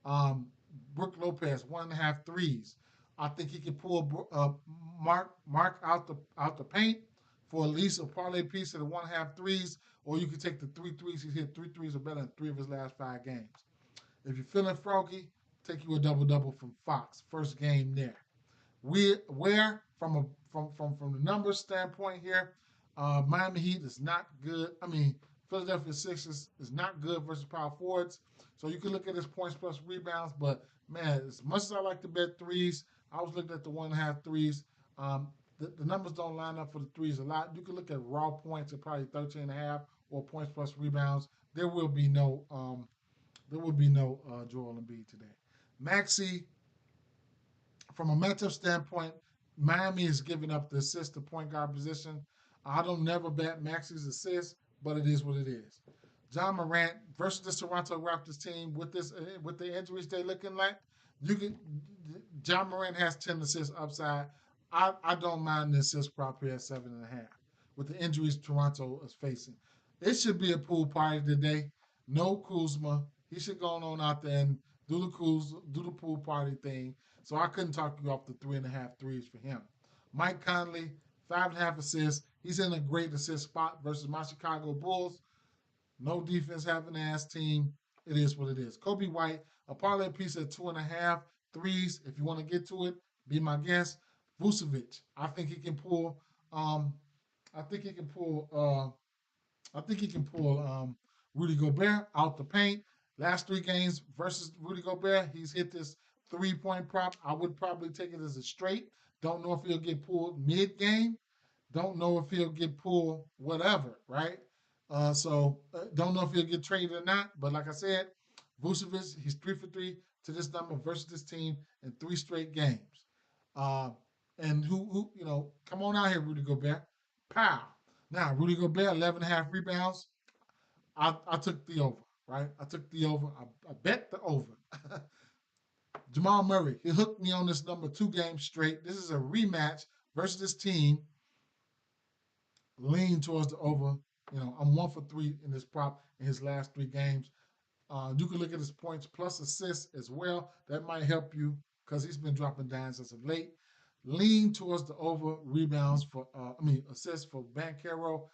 Um, Brook Lopez, 1.5 threes. I think he can pull Mark out the paint for at least a parlay piece of the 1.5 threes, or you can take the 3 threes. He's hit 3 threes or better in 3 of his last 5 games. If you're feeling froggy, take you a double double from Fox. First game there. Where from the numbers standpoint here, Miami Heat is not good. I mean, Philadelphia Sixers is not good versus power forwards. So you can look at his points plus rebounds, but man, as much as I like to bet threes, I was looking at the 1.5 threes. Um, the numbers don't line up for the threes a lot. You can look at raw points at probably 13.5 or points plus rebounds. There will be no Joel Embiid today. Maxi, from a matchup standpoint, Miami is giving up the assist to point guard position. I don't never bet Maxi's assist, but it is what it is. John Morant versus the Toronto Raptors team with the injuries they looking like, you can John Morant has 10 assists upside. I don't mind the assist prop here at 7.5 with the injuries Toronto is facing. It should be a pool party today. No Kuzma. He should go on out there and do the pool party thing. So I couldn't talk you off the 3.5 threes for him. Mike Conley, 5.5 assists. He's in a great assist spot versus my Chicago Bulls. No defense, half an ass team. It is what it is. Kobe White, a parlay piece at 2.5 threes. If you want to get to it, be my guest. Vucevic, I think he can pull. Um, I think he can pull. I think he can pull Rudy Gobert out the paint. Last 3 games versus Rudy Gobert, he's hit this 3 point prop. I would probably take it as a straight. Don't know if he'll get pulled mid game. Don't know if he'll get pulled whatever, right? Don't know if he'll get traded or not. But like I said, Vucevic, he's 3 for 3 to this number versus this team in 3 straight games. Uh, and come on out here, Rudy Gobert. Pow. Now, Rudy Gobert, 11.5 rebounds. I took the over, right? I took the over. I bet the over. Jamal Murray, he hooked me on this number 2 games straight. This is a rematch versus this team. Lean towards the over. I'm 1 for 3 in this prop in his last 3 games. You can look at his points plus assists as well. That might help you because he's been dropping dimes as of late. Lean towards the over rebounds assists for Bankero.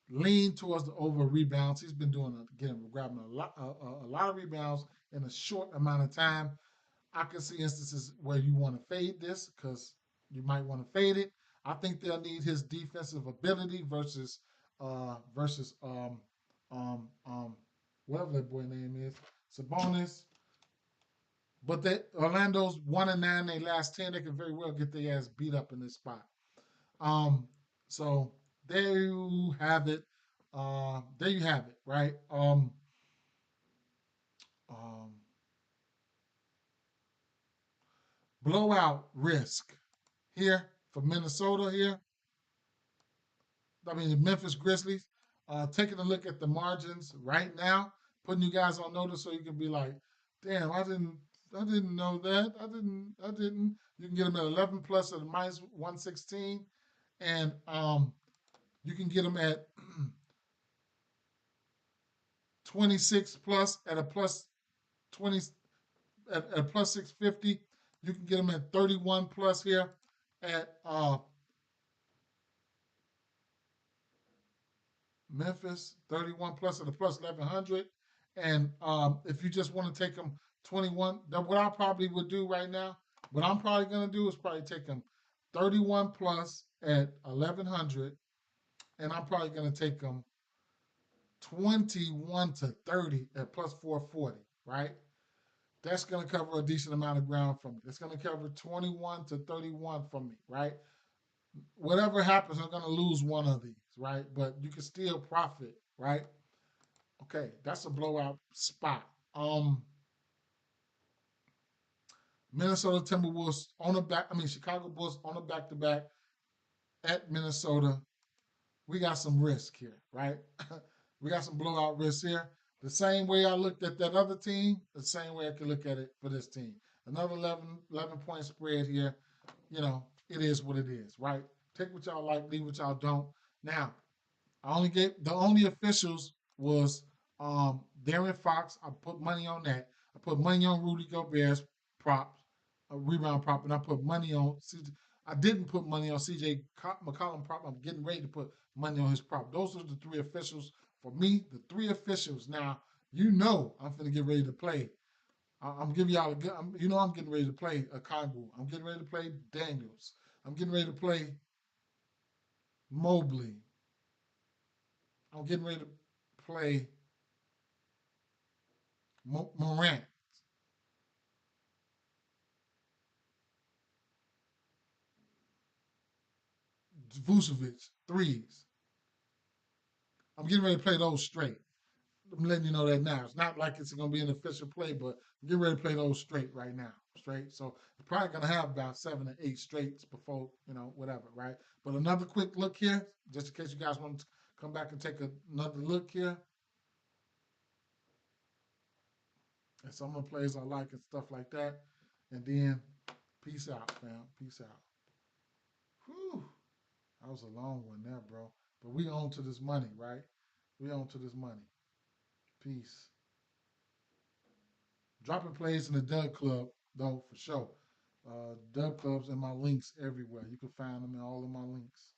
Lean towards the over rebounds. He's been grabbing a lot of rebounds in a short amount of time. I can see instances where you want to fade this because you might want to fade it. I think they'll need his defensive ability versus whatever that boy name is, Sabonis. But Orlando's 1-9, they last 10. They can very well get their ass beat up in this spot. Um, so there you have it. There you have it, right? Um, blowout risk here for Minnesota here. I mean, the Memphis Grizzlies. Taking a look at the margins right now, putting you guys on notice so you can be like, damn, I didn't know that. I didn't. You can get them at 11 plus at minus 116, and you can get them at 26 plus at a plus 20 at a plus 650. You can get them at 31 plus here at Memphis, 31 plus at a plus 1100. And if you just want to take them 21, that what I probably would do right now, what I'm probably going to do is probably take them 31 plus at 1100. And I'm probably going to take them 21 to 30 at plus 440, right? That's going to cover a decent amount of ground for me. It's going to cover 21 to 31 for me, right? Whatever happens, I'm going to lose one of these, right? But you can still profit, right? Okay, that's a blowout spot. Minnesota Timberwolves on the back. I mean, Chicago Bulls on the back to back at Minnesota. We got some risk here, right? We got some blowout risk here. The same way I looked at that other team, the same way I can look at it for this team. Another 11 point spread here. You know, it is what it is, right? Take what y'all like, leave what y'all don't. Now, I only gave the only officials was Darren Fox. I put money on that. I put money on Rudy Gobert's props, a rebound prop, and I put money on CJ. I didn't put money on CJ McCollum prop. I'm getting ready to put money on his prop. Those are the three officials for me. The three officials. Now you know I'm gonna get ready to play. I'm giving y'all a good. You know I'm getting ready to play a Congo. I'm getting ready to play Daniels. I'm getting ready to play Mobley. I'm getting ready to play Morant, Vucevic, threes. I'm getting ready to play those straight. I'm letting you know that now. It's not like it's going to be an official play, but I'm getting ready to play those straight right now. Straight. So you're probably going to have about 7 or 8 straights before, whatever, right? But another quick look here, just in case you guys want to come back and take another look here at some of the plays I like and stuff like that. And then peace out, fam. Peace out. Whew. That was a long one there, bro. But we on to this money, right? We on to this money. Peace. Dropping plays in the Dub Club, though, for sure. Dub Clubs and my links everywhere. You can find them in all of my links.